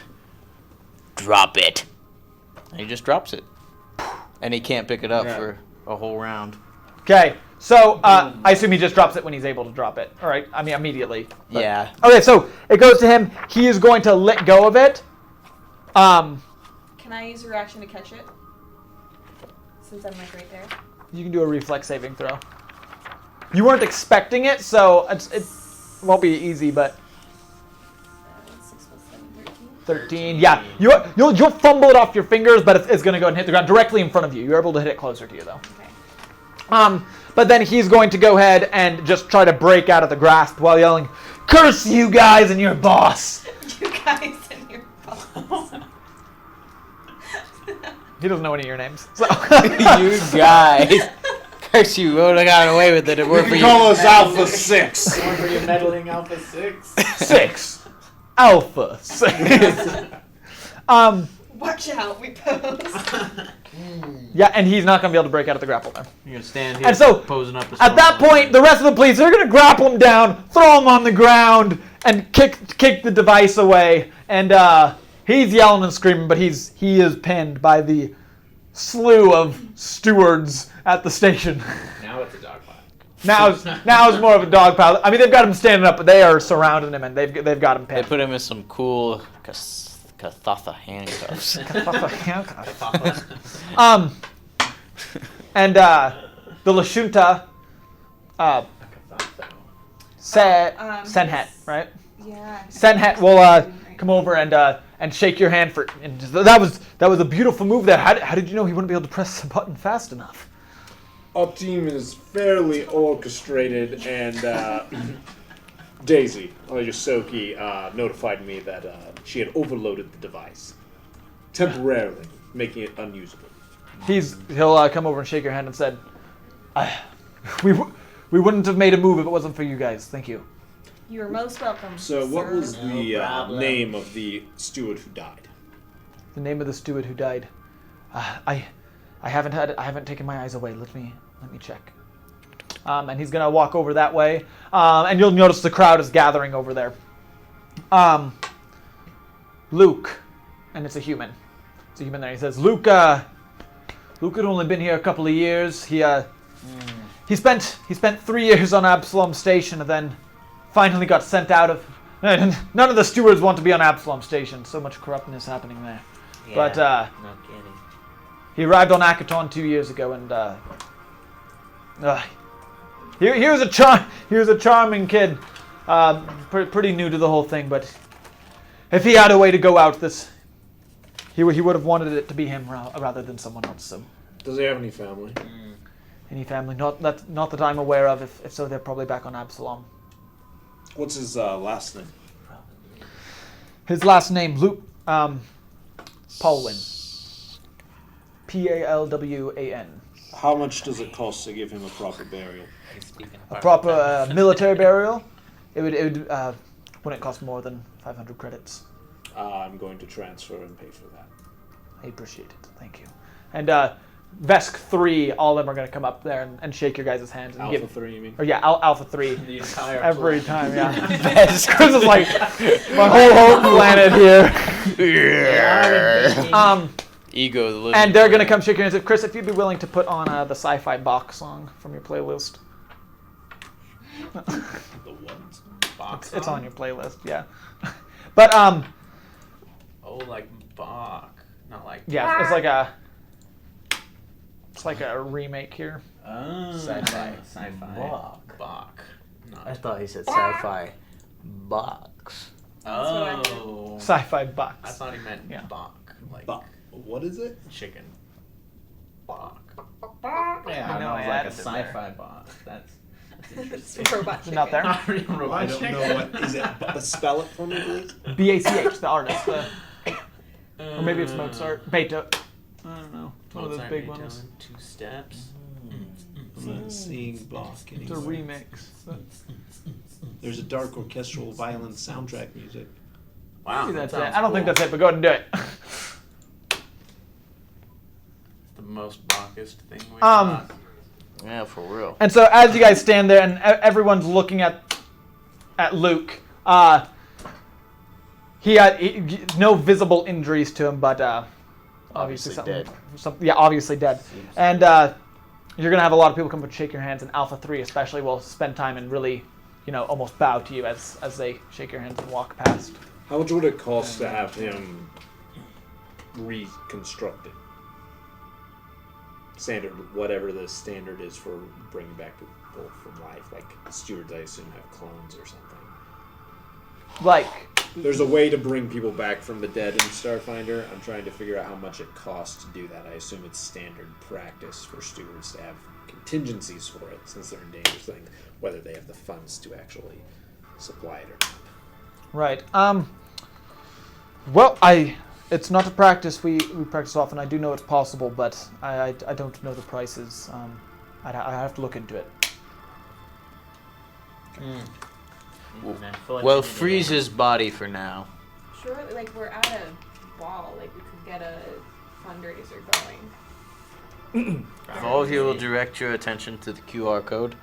Drop it. And he just drops it. And he can't pick it up Yeah. for a whole round. Okay, so I assume he just drops it when he's able to drop it. All right, I mean immediately. But- Yeah. Okay, so it goes to him. He is going to let go of it. Can I use a reaction to catch it? Since I'm like right there. You can do a reflex saving throw. You weren't expecting it, so it won't be easy, but 6 plus 7, 13. 13. Yeah, you'll fumble it off your fingers, but it's going to go and hit the ground directly in front of you. You're able to hit it closer to you, though. Okay. But then he's going to go ahead and just try to break out of the grasp while yelling, "Curse you guys and your boss!" You guys and your boss. He doesn't know any of your names. So. You guys. Curse you, would have gotten away with it if it weren't for You you. call us Alpha 6. Going for your meddling Alpha 6. 6. Alpha 6. Watch out, we pose. Yeah, and he's not going to be able to break out of the grapple there. You're gonna stand here And so, posing up. At that point, the rest of the police are going to grapple him down, throw him on the ground, and kick the device away. And he's yelling and screaming, but he is pinned by the slew of stewards at the station. Now it's a dog pile. Now it's more of a dog pile. I mean, they've got him standing up, but they are surrounding him, and they've got him They pinned. put him in some cool Cathatha handcuffs. And the Lashunta, Senhet, right? Yeah. Senhet will come over and shake your hand for. And that was a beautiful move there. How did you know he wouldn't be able to press the button fast enough? Our team is fairly orchestrated, and Daisy, Yosoki, notified me that she had overloaded the device, temporarily making it unusable. He'll come over and shake your hand and said, "We wouldn't have made a move if it wasn't for you guys. Thank you." You are most welcome. So, what sir. was the No problem. name of the steward who died? The name of the steward who died. I haven't taken my eyes away. Let me check. And he's gonna walk over that way. And you'll notice the crowd is gathering over there. Luke, and it's a human. It's a human there. He says, Luke had only been here a couple of years. He spent 3 years on Absalom Station and then finally got sent out of. None of the stewards want to be on Absalom Station. So much corruptness happening there. Yeah, But no kidding. he arrived on Akaton 2 years ago, and he was a charming kid. Pretty new to the whole thing, but if he had a way to go out, he would have wanted it to be him rather than someone else. So, Does he have any family? any family, not that I'm aware of. If so, they're probably back on Absalom. What's his last name? His last name, Luke Paulwyn. Palwan. How much does it cost to give him a proper burial? A proper military burial. It wouldn't cost more than 500 credits. I'm going to transfer and pay for that. I appreciate it. Thank you. And Vesk 3, all of them are going to come up there and shake your guys' hands. And Alpha 3, you mean? Or yeah, Alpha 3. The entire Every planet. time, yeah. Chris is like, my whole planet here. Ego. The living And they're going to planet. come shake your hands. Chris, if you'd be willing to put on the sci-fi Bach song from your playlist. The what? Box It's song? on your playlist, yeah. But, Oh, like Bach. Not like. yeah, it's like a remake here. Oh. Sci-fi. Sci-fi. Bach. I Not. thought he said sci-fi box. That's what I did. Oh. Sci-fi I Bach. thought he meant Yeah. Bach. Like What is it? chicken. Bach. I Yeah, know, I I was like a added it there. sci-fi Bach. That's interesting. It's robot Is it not there? Not real robot I don't chicken. know what is it. Spell it for me, please. BACH, the artist. Or maybe it's Mozart. Beethoven. I don't know. It's one of those Mozart, big Beethoven, ones. 2 steps. I'm not seeing Bach It's a anymore. remix. There's a dark orchestral violin soundtrack music. Wow. Maybe that's that it. sounds I don't think cool. that's it, but go ahead and do it. The most Bachist thing we Um, got. Yeah, for real. And so as you guys stand there and everyone's looking at Luke, he had no visible injuries to him, but obviously dead. obviously dead. And you're gonna have a lot of people come and shake your hands, and Alpha 3 especially will spend time and really, almost bow to you as they shake your hands and walk past. How much would it cost to have him reconstructed? Standard, whatever the standard is for bringing back people from life. Like stewards, I assume, have clones or something. Like, There's a way to bring people back from the dead in Starfinder. I'm trying to figure out how much it costs to do that. I assume it's standard practice for stewards to have contingencies for it, since they're in dangerous things, whether they have the funds to actually supply it or not. right. Well, it's not a practice we practice often. I do know it's possible, but I don't know the prices. I have to look into it. Well, freeze his body for now. Sure, like we're at a ball, like we could get a fundraiser going. If all of you will direct your attention to the QR code,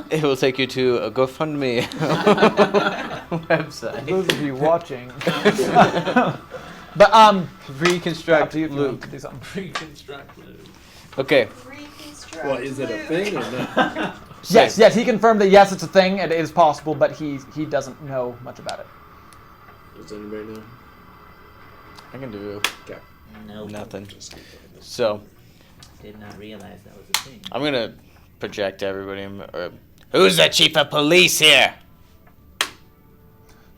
it will take you to a GoFundMe website. Those of you watching. But Reconstruct up to you if you want Luke. to do something. Reconstruct Luke. Okay. Reconstruct. Well, is it a thing or not? Yes, he confirmed that yes, it's a thing. It is possible, but he doesn't know much about it. Does anybody know? I can do Okay. No, nothing. Just keep going. So, did not realize that was a thing. I'm going to project everybody. Who's the chief of police here?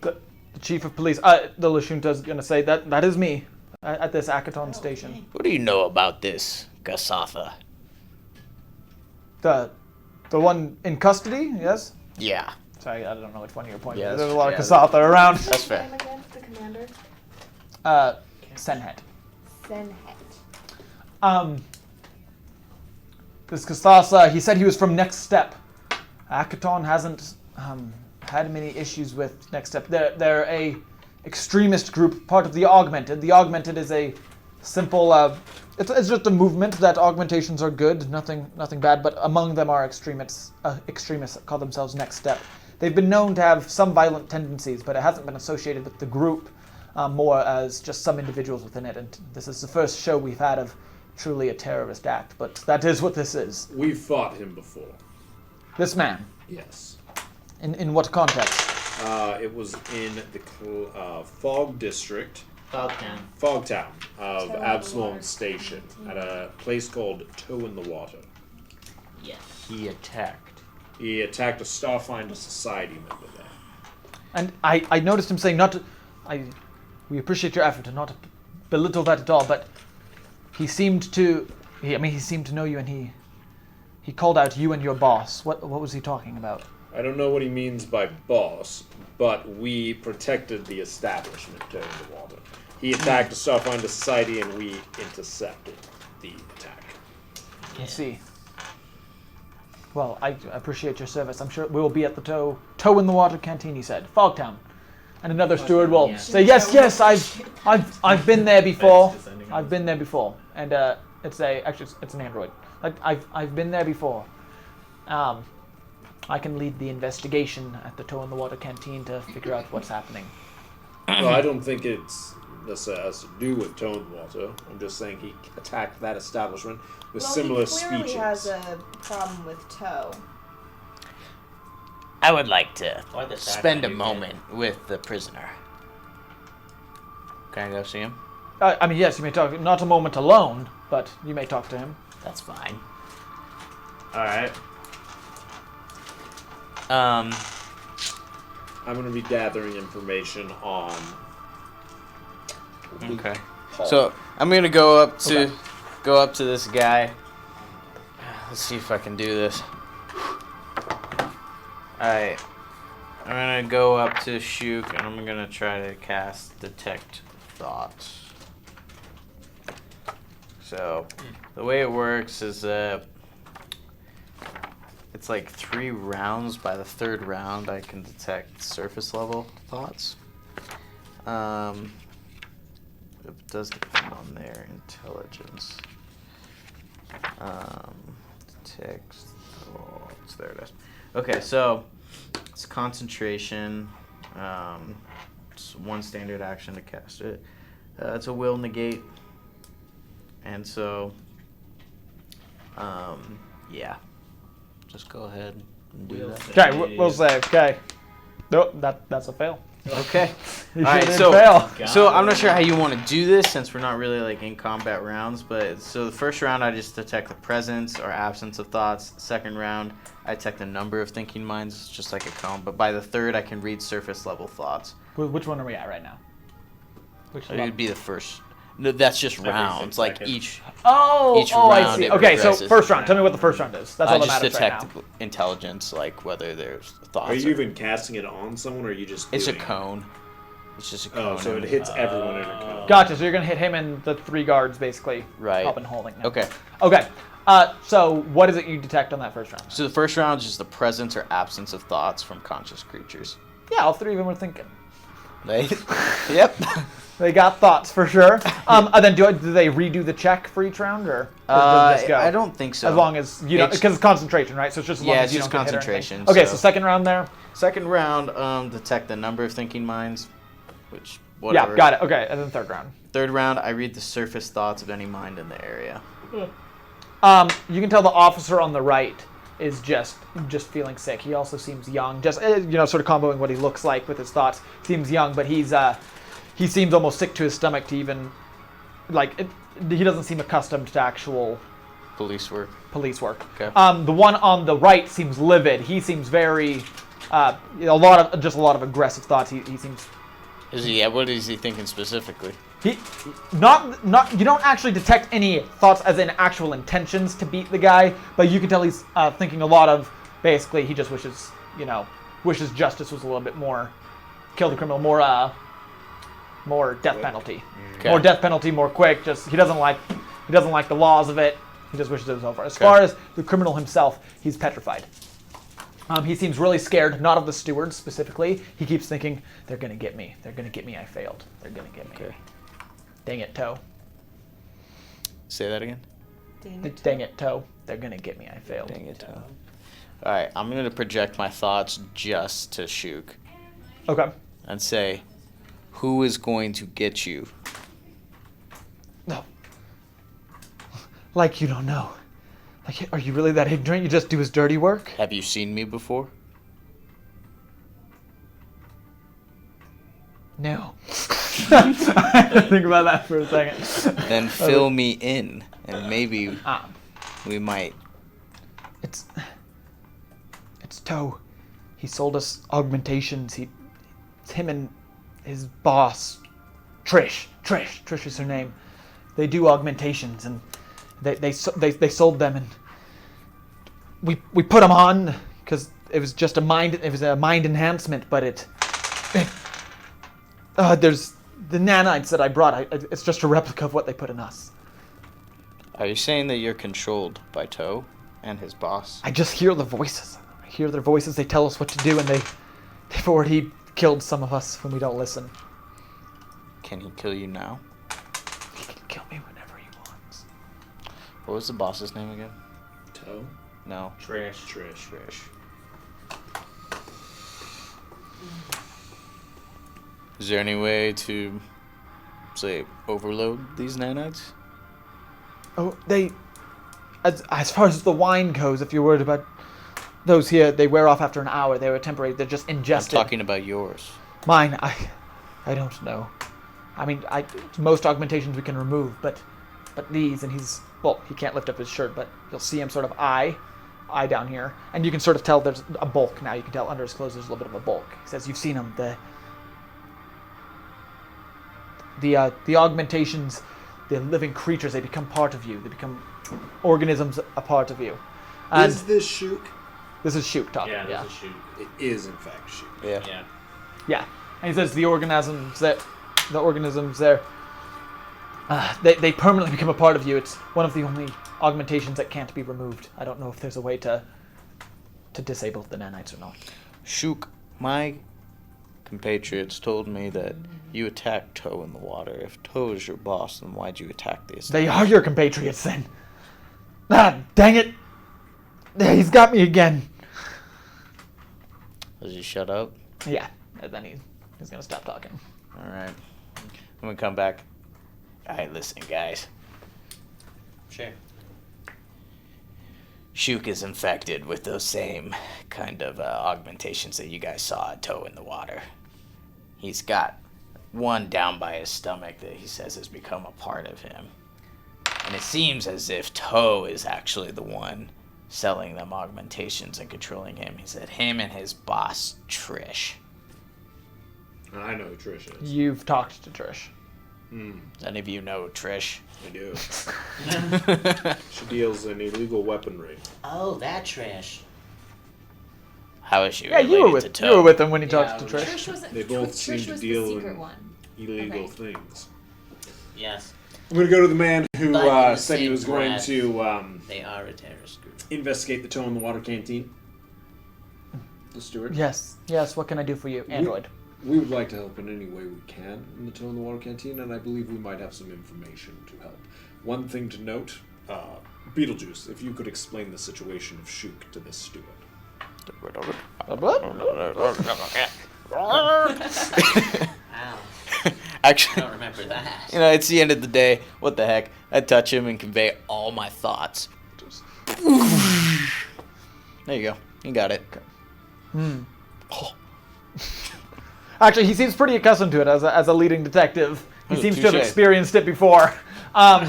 The chief of police, the Lashunta's gonna say that is me at this Akaton station. What do you know about this, Gasatha? The one in custody, yes. Yeah, Sorry, I don't know which one you're pointing. Yeah, to. that's There's a lot true. of Kasatha around. that's fair. Name again, the commander. Senhet. Senhet. This Kasasa, he said he was from Next Step. Akaton hasn't had many issues with Next Step. They're a extremist group, part of the Augmented. The Augmented is a simple. It's just a movement that augmentations are good, nothing bad. But among them are extremists. Extremists call themselves Next Step. They've been known to have some violent tendencies, but it hasn't been associated with the group, more as just some individuals within it. And this is the first show we've had of truly a terrorist act. But that is what this is. We've fought him before. This man. Yes. In what context? It was in the Fog District, Fogtown. of Toe in the Absalom Water. Station, at a place called Toe in the Water. Yes. He attacked. He attacked a Starfinder Society member there. And I noticed him saying we appreciate your effort and not to belittle that at all, but he seemed to know you, and he called out you and your boss. What was he talking about? I don't know what he means by boss, but we protected the establishment Toe in the Water. He attacked a Starfinder Society, and we intercepted the attack. I see. Well, I appreciate your service. I'm sure we will be at the Toe in the Water canteen, he said. Fogtown. And another steward will yeah. say, yes, I've been there before. I've been there before. And it's an android. I've been there before. I can lead the investigation at the Toe in the Water canteen to figure out what's happening. Well, I don't think this has to do with Toe in the Water. I'm just saying he attacked that establishment with similar he clearly speeches. has a problem with Toe. I would like to Or the spend a Starfinder moment with the prisoner. Can I go see him? Yes, you may talk. Not a moment alone, but you may talk to him. That's fine. Alright. I'm going to be gathering information on. Okay. Paul. So I'm gonna go up to this guy. Let's see if I can do this. Alright. I'm gonna go up to Shuk and I'm gonna try to cast Detect Thoughts. So the way it works is it's like 3 rounds. By the 3rd round I can detect surface level thoughts. It does depend on their intelligence. Detect thoughts. There it is. Okay, so it's concentration. It's 1 standard action to cast it. It's a will negate. And so, yeah. Just go ahead and do that. Okay, we'll say, okay. Nope, that's a fail. Okay. You All right, sure did so fail. so I'm not sure how you want to do this since we're not really like in combat rounds, but so the first round I just detect the presence or absence of thoughts. Second round I detect the number of thinking minds, it's just like a cone. But by the 3rd I can read surface level thoughts. Which one are we at right now? Which It would be the first. No, that's just rounds. 6 Like seconds. each Oh, Each I round see. it Okay, so progresses. first round. Tell me what the first round is. That's all I that just matters right detect now. intelligence, like whether there's thoughts. Are you even casting it on someone, or are you just? It's a doing it? cone. It's just a cone. Oh, so it hits everyone in a cone. Gotcha. So you're gonna hit him and the 3 guards basically. Right. Up and holding. Him. Okay. Okay. So what is it you detect on that first round? So the first round is just the presence or absence of thoughts from conscious creatures. Yeah, all 3 of them were thinking. Right? Yep. They got thoughts for sure. And then do they redo the check for each round, or does this go? I don't think so. As long as you know, It's- because it's concentration, right? So it's just as long Yeah, as it's you just don't get hit or anything. concentration, Okay, so- so second round there. Second round, detect the number of thinking minds, which whatever. Yeah, got it. Okay, and then third round. Third round, I read the surface thoughts of any mind in the area. You can tell the officer on the right is just feeling sick. He also seems young. Just sort of comboing what he looks like with his thoughts. Seems young, but he seems almost sick to his stomach to even he doesn't seem accustomed to actual Police work. police work. Okay. The one on the right seems livid. He seems very a lot of aggressive thoughts. He seems What is he thinking specifically? He not you don't actually detect any thoughts as in actual intentions to beat the guy, but you can tell he's thinking a lot of basically he just wishes justice was a little bit more, kill the criminal more death penalty. Okay. More death penalty, more quick. Just he doesn't like the laws of it. He just wishes it was over. As far as the criminal himself, he's petrified. He seems really scared, not of the stewards specifically. He keeps thinking, they're going to get me. They're going to get me. I failed. They're going to get me. Okay. Dang it, Toe. Say that again. Dang it, Toe. They're going to get me. I failed. Dang it, Toe. All right, I'm going to project my thoughts just to Shook Okay. and say, who is going to get you? No. Like you don't know. Like, are you really that ignorant? You just do his dirty work? Have you seen me before? No. Think about that for a second. Then fill me in, and maybe Ah, we might. it's Toe. He sold us augmentations. It's him and his boss, Trish is her name. They do augmentations, and they sold them, and we put them on because it was just a mind enhancement, but there's the nanites that I brought. It's just a replica of what they put in us. Are you saying that you're controlled by Toe and his boss? I just hear the voices. I hear their voices. They tell us what to do, and they've already killed some of us when we don't listen. Can he kill you now? He can kill me whenever he wants. What was the boss's name again? Toe? No. Trish. Is there any way to, say, overload these nanites? Oh, as far as the wine goes, if you're worried about those here, they wear off after an hour. They were temporary. They're just ingested. I'm talking about yours. Mine, I don't know. I mean, most augmentations we can remove, but these, and he can't lift up his shirt, but you'll see him sort of eye down here, and you can sort of tell there's a bulk now. You can tell under his clothes there's a little bit of a bulk. He says, you've seen him. The augmentations, the living creatures, they become part of you. They become organisms a part of you. And Is this Shook? this is Shook talking. Yeah, Yeah. this is shoot. It is, in fact, Shook. Yeah. Yeah. Yeah. And he says the organisms there, they permanently become a part of you. It's one of the only augmentations that can't be removed. I don't know if there's a way to disable the nanites or not. Shook, my compatriots told me that you attacked Toe in the water. If Toe is your boss, then why'd you attack the They are your compatriots then. Ah, dang it. He's got me again. Does he shut up? Yeah, and then he's going to stop talking. Alright. I'm gonna come back. Alright, listen, guys. Sure. Shook is infected with those same kind of augmentations that you guys saw at Toe in the water. He's got one down by his stomach that he says has become a part of him. And it seems as if Toe is actually the one selling them augmentations and controlling him. He said him and his boss, Trish. I know who Trish is. You've talked to Trish. Does any of you know Trish? I do. She deals in illegal weaponry. Oh, that Trish. How is she Yeah, related you were to with Toe? him when he talked to Trish. Trish wasn't. They both seem Trish to was deal the secret in one. illegal Okay. things. Yes, I'm going to go to the man who But in the said he same was going breath- to they are a terrorist group. investigate the Toe in the Water Canteen. The steward. Yes, what can I do for you, Android? We would like to help in any way we can in the Toe in the Water Canteen, and I believe we might have some information to help. One thing to note, Beetlejuice, if you could explain the situation of Shook to this steward. Wow, Actually, I don't remember that. you know, it's the end of the day. What the heck? I touch him and convey all my thoughts. There you go. You got it. Oh, Actually, he seems pretty accustomed to it as a leading detective. He Oh, seems to have touche. experienced it before. I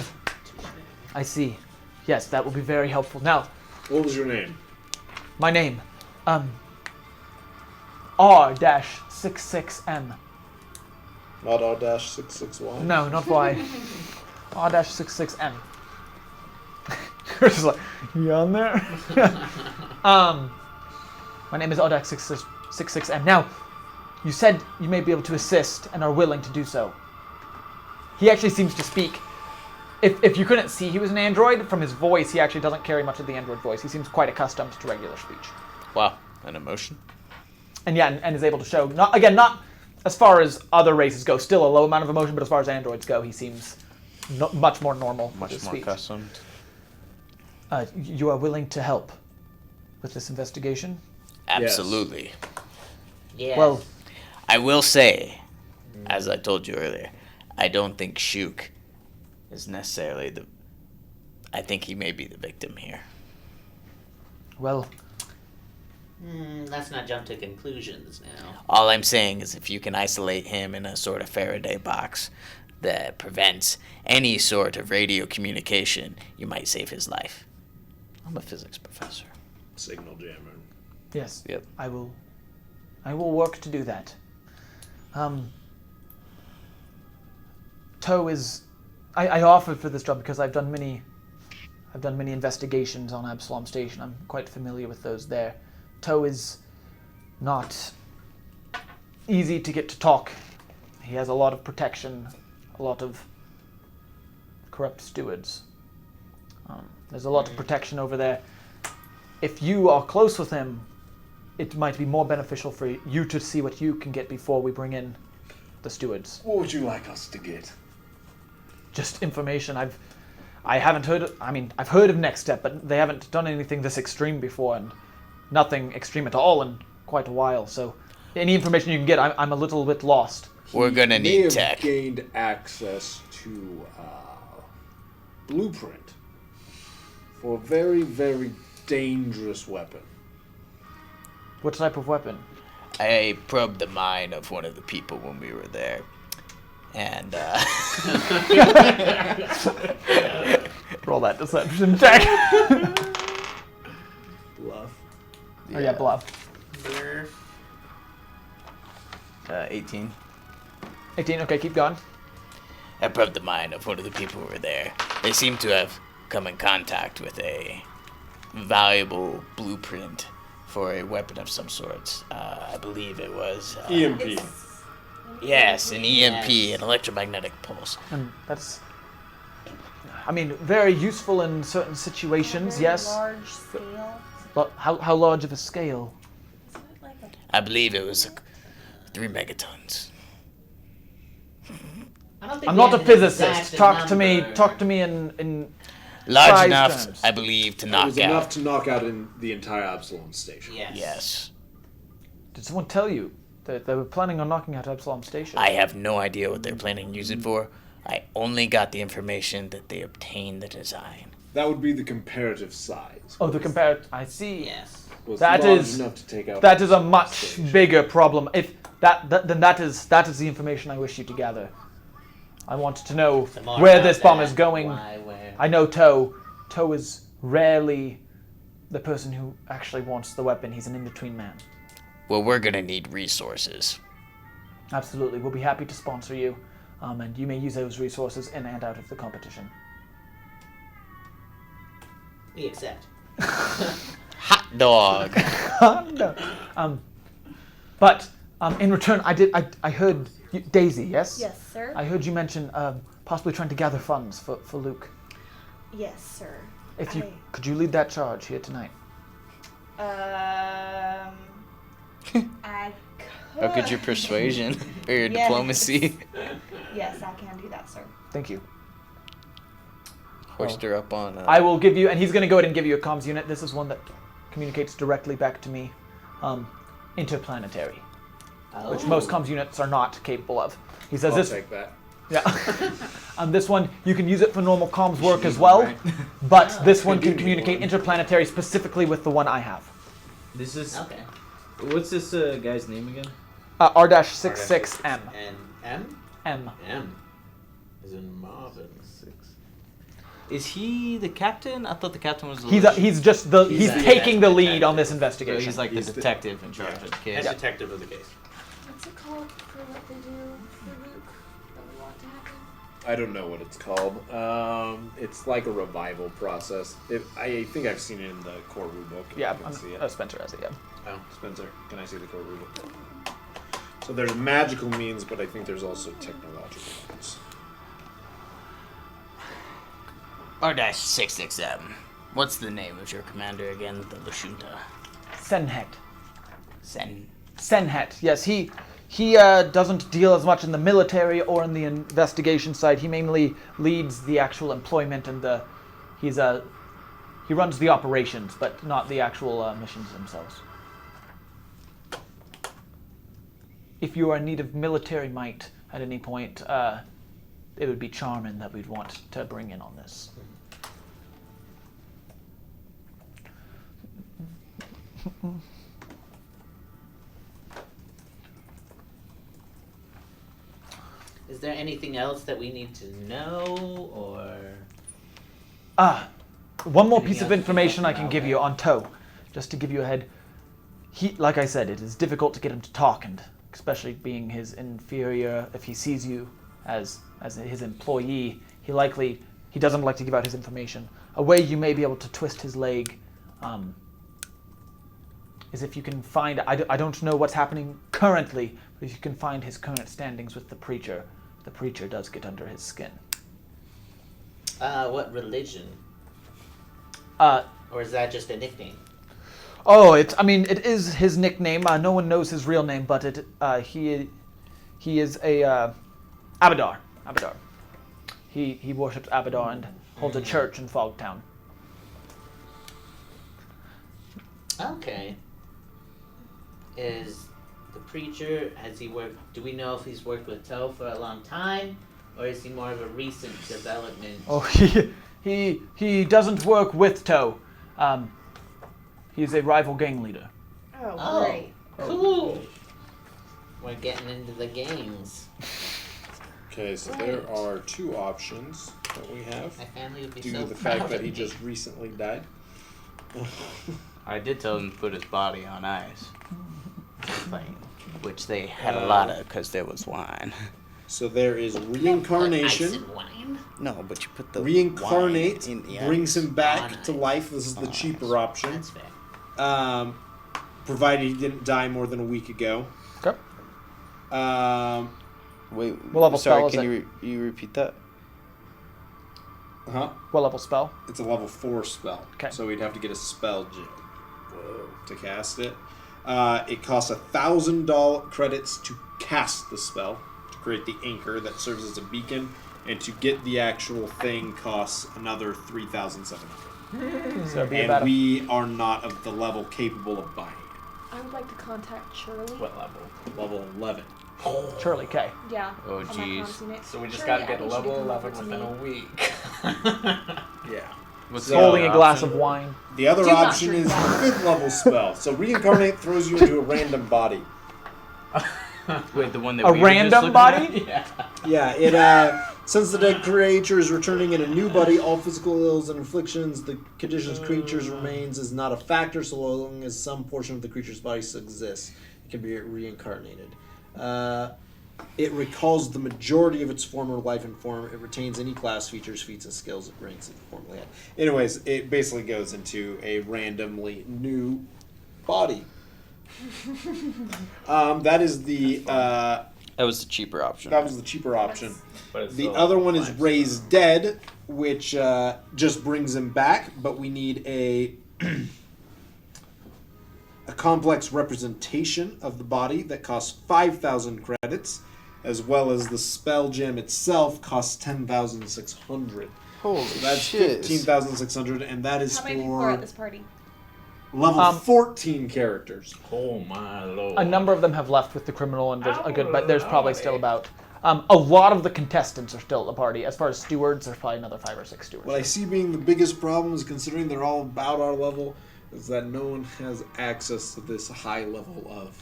see. Yes, that will be very helpful. Now, What was your name? my name, R-66M. Not R-66Y? No, not Y. R-66M. You're just like, you on there? My name is R-66M. Now, you said you may be able to assist and are willing to do so. He actually seems to speak. If you couldn't see he was an android, from his voice, he actually doesn't carry much of the android voice. He seems quite accustomed to regular speech. wow. An emotion? And yeah, and is able to show, not as far as other races go, still a low amount of emotion, but as far as androids go, he seems much more normal. with Much his more speech. accustomed. You are willing to help with this investigation? Absolutely. Yes. Well, I will say, as I told you earlier, I don't think Shuk is necessarily the... I think he may be the victim here. well, Let's not jump to conclusions now. All I'm saying is if you can isolate him in a sort of Faraday box that prevents any sort of radio communication, you might save his life. I'm a physics professor. Signal jammer. yes. Yep. I will work to do that. Toe is... I offered for this job because I've done many investigations on Absalom Station. I'm quite familiar with those there. Toe is not easy to get to talk. He has a lot of protection, a lot of corrupt stewards. There's a lot of protection over there. If you are close with him, it might be more beneficial for you to see what you can get before we bring in the stewards. What would you like us to get? Just information. I haven't heard. I mean, I've heard of Next Step, but they haven't done anything this extreme before, and nothing extreme at all in quite a while. So, any information you can get, I'm a little bit lost. We're gonna May need have tech. gained access to blueprint for a very, very dangerous weapon. What type of weapon? I probed the mind of one of the people when we were there. And, Roll that deception check. Bluff. Oh yeah, bluff. 18. 18. Okay, keep going. I probed the mind of one of the people who were there. They seem to have come in contact with a valuable blueprint for a weapon of some sort. I believe it was... EMP. Yes, an EMP, Yes. an electromagnetic pulse. And that's, I mean, very useful in certain situations. Very Yes. Large scale. But how large of a scale? Isn't it like a I believe it was 3 megatons. I don't think I'm we not a have an physicist. exact Talk to me. number. Talk to me in Large Size enough, terms. I believe, to It knock was out. enough to knock out in the entire Absalom Station. Yes. Yes. Did someone tell you that they were planning on knocking out Absalom Station? I have no idea what they're planning to use it for. I only got the information that they obtained the design. That would be the comparative size. Oh, the compare. I see. Yes. Was That large is- enough to take out. That is a the much station. bigger problem. If then that is the information I wish you to gather. I want to know The more where about this bomb that, is going. Why, where. I know Toe. Toe is rarely the person who actually wants the weapon. He's an in-between man. Well, we're gonna need resources. Absolutely. We'll be happy to sponsor you, and you may use those resources in and out of the competition. We accept. Hot dog. No. But in return, I heard Daisy. Yes. Yes, sir. I heard you mention possibly trying to gather funds for Luke. Yes, sir. If you could you lead that charge here tonight? I could. How could your persuasion or your Yes. diplomacy Yes, I can do that, sir. Thank you. Hoist her up on. I will give you, and he's going to go ahead and give you a comms unit. This is one that communicates directly back to me. Interplanetary, which most comms units are not capable of. He says I'll this. take that. Yeah. This one, you can use it for normal comms work as well, but this one can communicate interplanetary specifically with the one I have. This is. Okay. What's this guy's name again? R-66M. And M? M. M. Is in Marvin. 6. Is he the captain? I thought the captain was the He's just the he's the taking the lead detective. on this So investigation. he's like He's the the- detective in charge of the case. Head detective of the case. What's it called for what they do for Luke that we want to happen? I don't know what it's called. It's like a revival process. I think I've seen it in the core rulebook. Yeah, I can see it. Spencer has it. Yeah. Oh, Spencer, can I see the core rulebook? So there's magical means, but I think there's also technological means. R-66M. What's the name of your commander again? The Lashunta. Senhet. Senhet, yes, he doesn't deal as much in the military or in the investigation side. He mainly leads the actual employment and he runs the operations, but not the actual missions themselves. If you are in need of military might at any point, it would be Charmin that we'd want to bring in on this. Is there anything else that we need to know, or? One more Anything piece of else we information I can can know give you on Toe, just to give you a head. He, like I said, it is difficult to get him to talk, and especially being his inferior, if he sees you as his employee, he doesn't like to give out his information. A way you may be able to twist his leg is if you can find, I don't know what's happening currently, but if you can find his current standings with the preacher does get under his skin. What religion? Or is that just a nickname? Oh, it is his nickname. No one knows his real name, but he is a Abadar. Abadar. He worships Abadar and holds a church in Fogtown. Okay. Is the preacher, do we know if he's worked with Toe for a long time, or is he more of a recent development? Oh, he doesn't work with Toe. He's a rival gang leader. Oh, great. Cool. We're getting into the games. Okay, so there are two options that we have My family would be due so to the proud fact that of he me. just recently died. I did tell him to put his body on ice. Which they had a lot of because there was wine. So there is Ice reincarnation. and wine. No, but you put the Reincarnate wine in the brings him back On to ice. life. This is the cheaper option, That's fair. provided he didn't die more than a week ago. Okay. Wait, What level sorry, spell is can you repeat that? Huh? What level spell? It's a level 4 spell. Okay. So we'd have to get a spell gem to cast it. It costs 1,000 credits to cast the spell, to create the anchor that serves as a beacon, and to get the actual thing costs another 3,700. So it'd be about And we are not of the level capable of buying I would like to contact Shirley. What level? it. Level 11. Shirley K. Yeah. Oh, on my jeez. comms unit. So we just Shirley, gotta I get a need you to level come 11 over to within me. a week. Yeah. What's So- the Holding other a glass option? of wine. The other Do not option drink is the that. 5th level spell. So reincarnate throws you into a random body. Wait, the one that A we were just random looking body? Yeah. Yeah, it since the dead creature is returning in a new body, all physical ills and afflictions the condition's creatures remains is not a factor so long as some portion of the creature's body exists. It can be reincarnated. It recalls the majority of its former life and form. It retains any class, features, feats, and skills it ranks it formerly had. Anyways, it basically goes into a randomly new body. That is the That was the cheaper option. that was the cheaper option. But it's The still other one is fine. Raise Dead, which just brings him back, but we need a a complex representation of the body that costs 5,000 credits, as well as the spell gem itself costs 10,600. Holy So that's shit. 15,600, and that is How many people are at for this party? level 14 characters. Oh my lord. A number of them have left with the criminal, and there's a good, but there's probably still Howdy. about. A lot of the contestants are still at the party. As far as stewards, there's probably another 5 or 6 stewards. What I see being the biggest problem is, considering they're all about our level, is that no one has access to this high level of.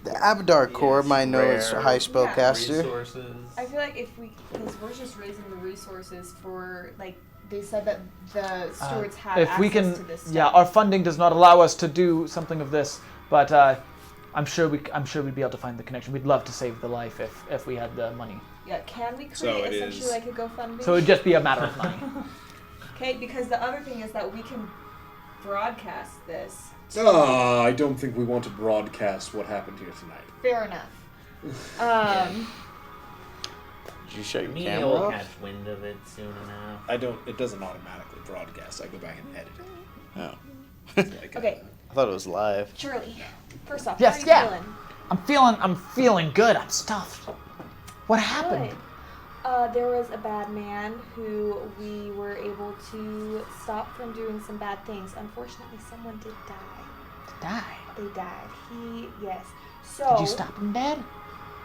The Abadar Corps might know it's a rare. high spellcaster. Resources. I feel like because we're just raising the resources for, like, they said that the stewards have if access we can, to this stuff. yeah, our funding does not allow us to do something of this, but I'm sure we'd be able to find the connection. We'd love to save the life if we had the money. Yeah, can we create So it essentially is- like a GoFundMe? So it'd just be a matter of money. Okay, because the other thing is that we can broadcast this. I don't think we want to broadcast what happened here tonight. Fair enough. Did you shut your Me camera will off? catch wind of it soon enough. I don't. It doesn't automatically broadcast. I go back and edit it. Oh. Okay, I thought it was live. Charlie. First off, Yes, how yeah. are you I'm feeling good. I'm stuffed. What happened? Good. There was a bad man who we were able to stop from doing some bad things. Unfortunately, someone did die. They died. Yes. So. Did you stop him dead?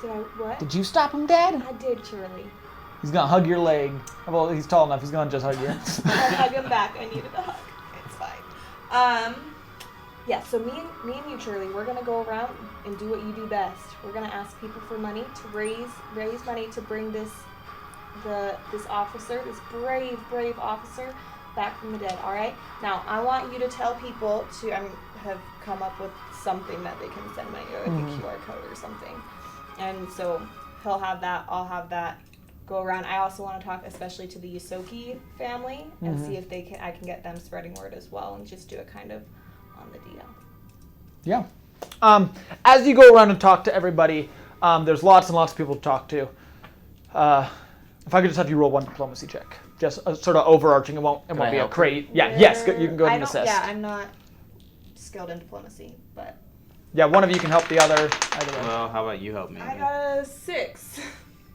Did I what? Did you stop him dead? I did, Charlie. He's gonna hug your leg. Well, he's tall enough. He's gonna just hug you. I hug him back. I needed a hug. It's fine. Yeah. So me and you, Charlie, we're gonna go around and do what you do best. We're gonna ask people for money to raise money to bring this officer, this brave officer, back from the dead. All right. Now I want you to tell people to have come up with something that they can send money, like a QR code or something. And so he'll have that. I'll have that. Go around. I also want to talk especially to the Yusoki family and see if I can get them spreading word as well and just do it kind of on the DL. Yeah. As you go around and talk to everybody, there's lots and lots of people to talk to. If I could just have you roll one diplomacy check, just sort of overarching. It won't be a crate. Yeah. Yes. You can go ahead and assist. Yeah, I'm not skilled in diplomacy, but. Yeah, one of you can help the other. Either way. Well, how about you help me? I got a 6.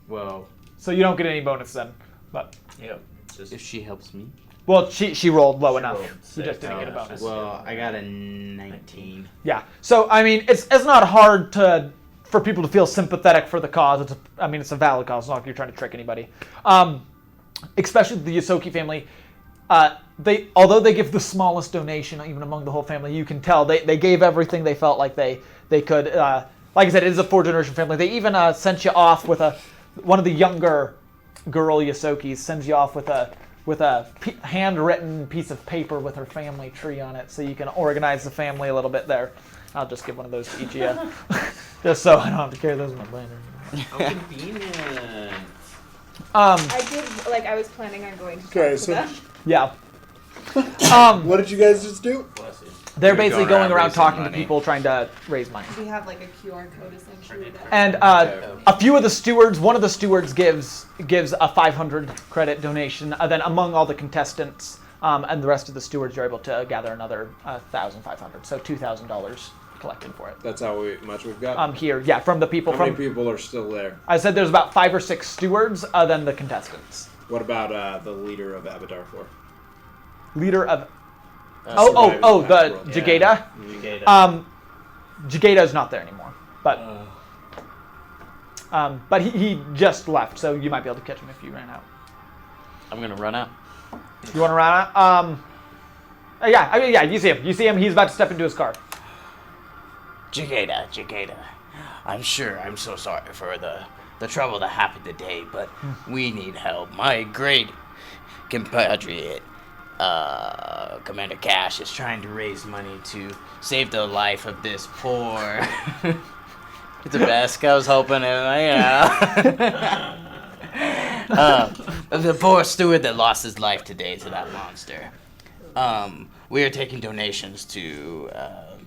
Well, So you don't get any bonus then, but. Yep. Just if she helps me. Well, she rolled low enough. rolled You just 6. didn't get a bonus. Well, I got a 19. Yeah. So I mean, it's not hard for people to feel sympathetic for the cause. It's a valid cause. It's not like you're trying to trick anybody. Especially the Yusoki family. Although they give the smallest donation, even among the whole family, you can tell they gave everything they felt like they could. Like I said, it is a 4-generation family. They even sent you off with one of the younger girl Yusokis sends you off with a handwritten piece of paper with her family tree on it, so you can organize the family a little bit there. I'll just give one of those to each of you, just so I don't have to carry those in my binder. how convenient. I did, I was planning on going to talk Okay, to so- them. Yeah. What did you guys just do? Bless you. They're You're basically going going around around raising talking to money. people, trying to raise money. We have a QR code essentially. And a few of the stewards, one of the stewards gives a 500 credit donation. Then among all the contestants and the rest of the stewards, you're able to gather another 1,500. So $2,000 collected for it. That's how much we've got. Here, yeah, from the people How from. many people are still there? I said there's about 5 or 6 stewards, then the contestants. What about the leader of Abadar 4? Leader of. Survivors The of the Pact World. Jageda. Jageda. Jageda's not there anymore, but he just left, so you might be able to catch him if you ran out. I'm gonna run out. You want to run out? Yeah, you see him. You see him. He's about to step into his car. Jageda. I'm sure I'm so sorry for the trouble that happened today, but we need help. My great compatriot, Commander Cash, is trying to raise money to save the life of this poor. It's a best. I was hoping, the poor steward that lost his life today to that monster. We are taking donations to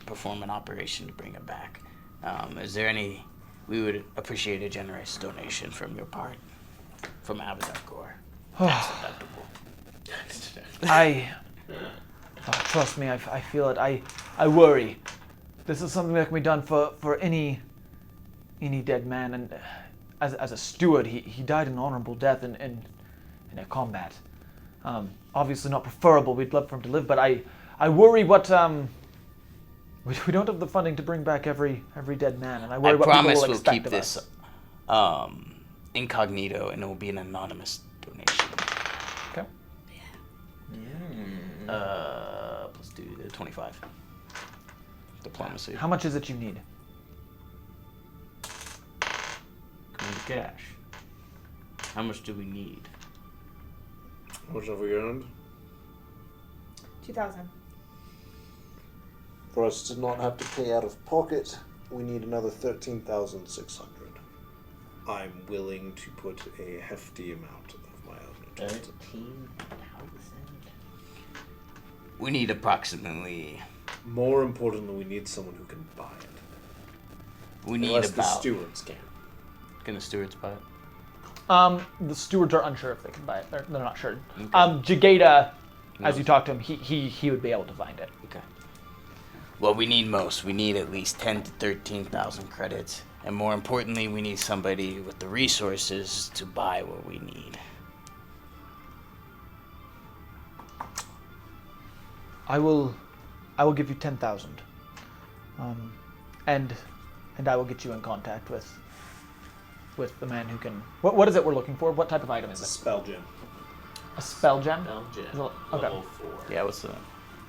perform an operation to bring him back. Is there any? We would appreciate a generous donation from your part, from Avatar Core. Tax deductible. Trust me, I feel it. I worry. This is something that can be done for any dead man, and as a steward, he died an honorable death in a combat. Obviously not preferable. We'd love for him to live, but I worry what we don't have the funding to bring back every dead man, and I worry I what people promise will we'll expect keep of this us. incognito, and it will be an anonymous donation. Okay. Let's do the 25. Diplomacy. How much is it you need? Commander Cash. How much do we need? How much have we earned? 2,000. For us to not have to pay out of pocket, we need another 13,600. I'm willing to put a hefty amount of my own into it. 13,000. We need approximately. More importantly, we need someone who can buy it. We need Unless the about. stewards can. Can the stewards buy it? The stewards are unsure if they can buy it. They're not sure. Okay. Jageda, No. as you talk to him, he would be able to find it. Okay. what we need most. We need at least 10 to 13,000 credits. And more importantly, we need somebody with the resources to buy what we need. I will give you 10,000. And I will get you in contact with the man who can. What is it we're looking for? What type of item is It's a it? spell gem. A spell gem? Belgian. Okay. Level 4. Yeah, what's the...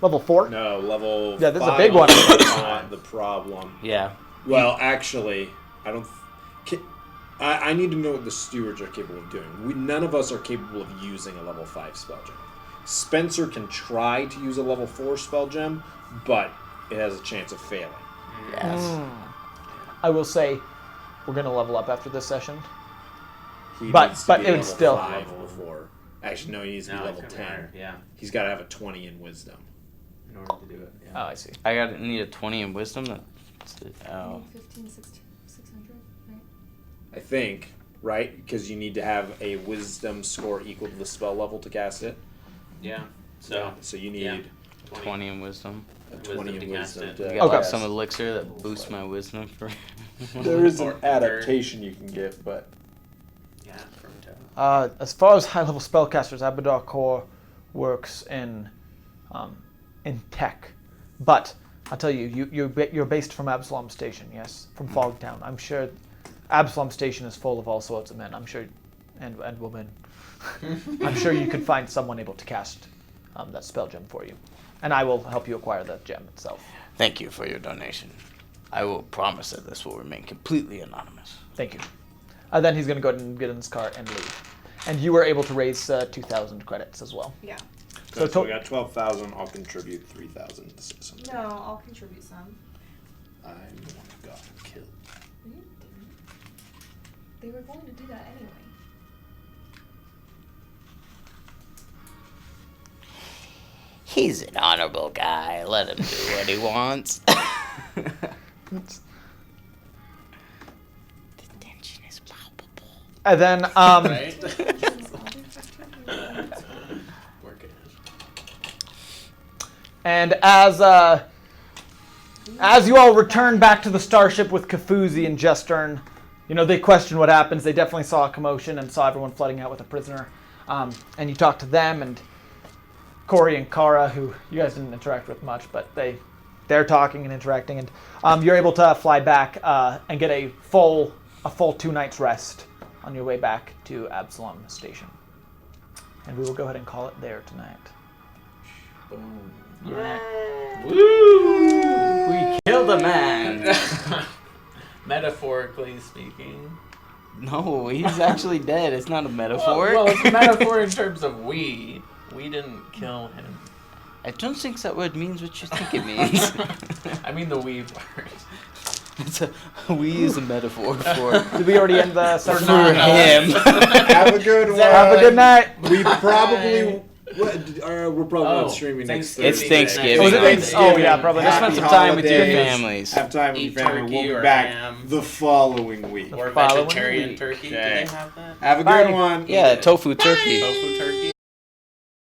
Level 4? No, level. Yeah, this is a 5 big one. is not the problem. Yeah. Well, actually, I don't. I need to know what the stewards are capable of doing. None of us are capable of using a level 5 spell gem. Spencer can try to use a level 4 spell gem, but it has a chance of failing. Yes. I will say, we're gonna level up after this session. He But- needs to but be it would level still- 5 before. Actually, no, he needs to be No, level it's 10. higher, yeah, He's got to have a 20 in wisdom. in order to do it. Oh, Yeah. I see. I need a 20 in wisdom. Oh. 15, 16, 600, right? I think, right? Because you need to have a wisdom score equal to the spell level to cast it. Yeah. So So you need yeah. 20 in wisdom. a 20 in to cast wisdom. it. To You got Okay. some elixir that boosts my wisdom for... There is Or an adaptation you can get, but Yeah, from town. As far as high-level spellcasters, Abadar Core works in tech, but I'll tell you, you're based from Absalom Station, yes, from Fogtown. I'm sure Absalom Station is full of all sorts of men. I'm sure, and women. I'm sure you could find someone able to cast that spell gem for you, and I will help you acquire that gem itself. Thank you for your donation. I will promise that this will remain completely anonymous. Thank you. Then he's going to go ahead and get in his car and leave. And you were able to raise 2,000 credits as well. Yeah. So so we got 12,000. I'll contribute 3,000 to citizen. No, I'll contribute some. I'm the one who got killed. You didn't. They were going to do that anyway. He's an honorable guy. Let him do what he wants. The tension is palpable. And then, Right? Work it. and as you all return back to the starship with Kafuzi and Jestern, you know, they question what happens. They definitely saw a commotion and saw everyone flooding out with a prisoner. And you talk to them and Corey and Kara, who you guys didn't interact with much, but they're talking and interacting, and you're able to fly back and get a full 2 nights rest on your way back to Absalom Station. And we will go ahead and call it there tonight. Boom. We killed a man. Metaphorically speaking. No, he's actually dead. It's not a metaphor. Well, it's a metaphor in terms of we. We didn't kill him. I don't think that word means what you think it means. I mean the we part. We is a metaphor for Did we already end the session? him. Have a good one. Have a good night. We probably we're probably not streaming next Thursday. It's Thanksgiving. Oh, is it Thanksgiving? Oh, yeah, probably. Just Happy spend some time with your holidays. families. Have time with Eat your family. turkey We'll be or back ham. the following week. Or Following vegetarian week. turkey. Okay. Do they have that? Have a Bye. good one. Yeah, tofu turkey. Tofu turkey.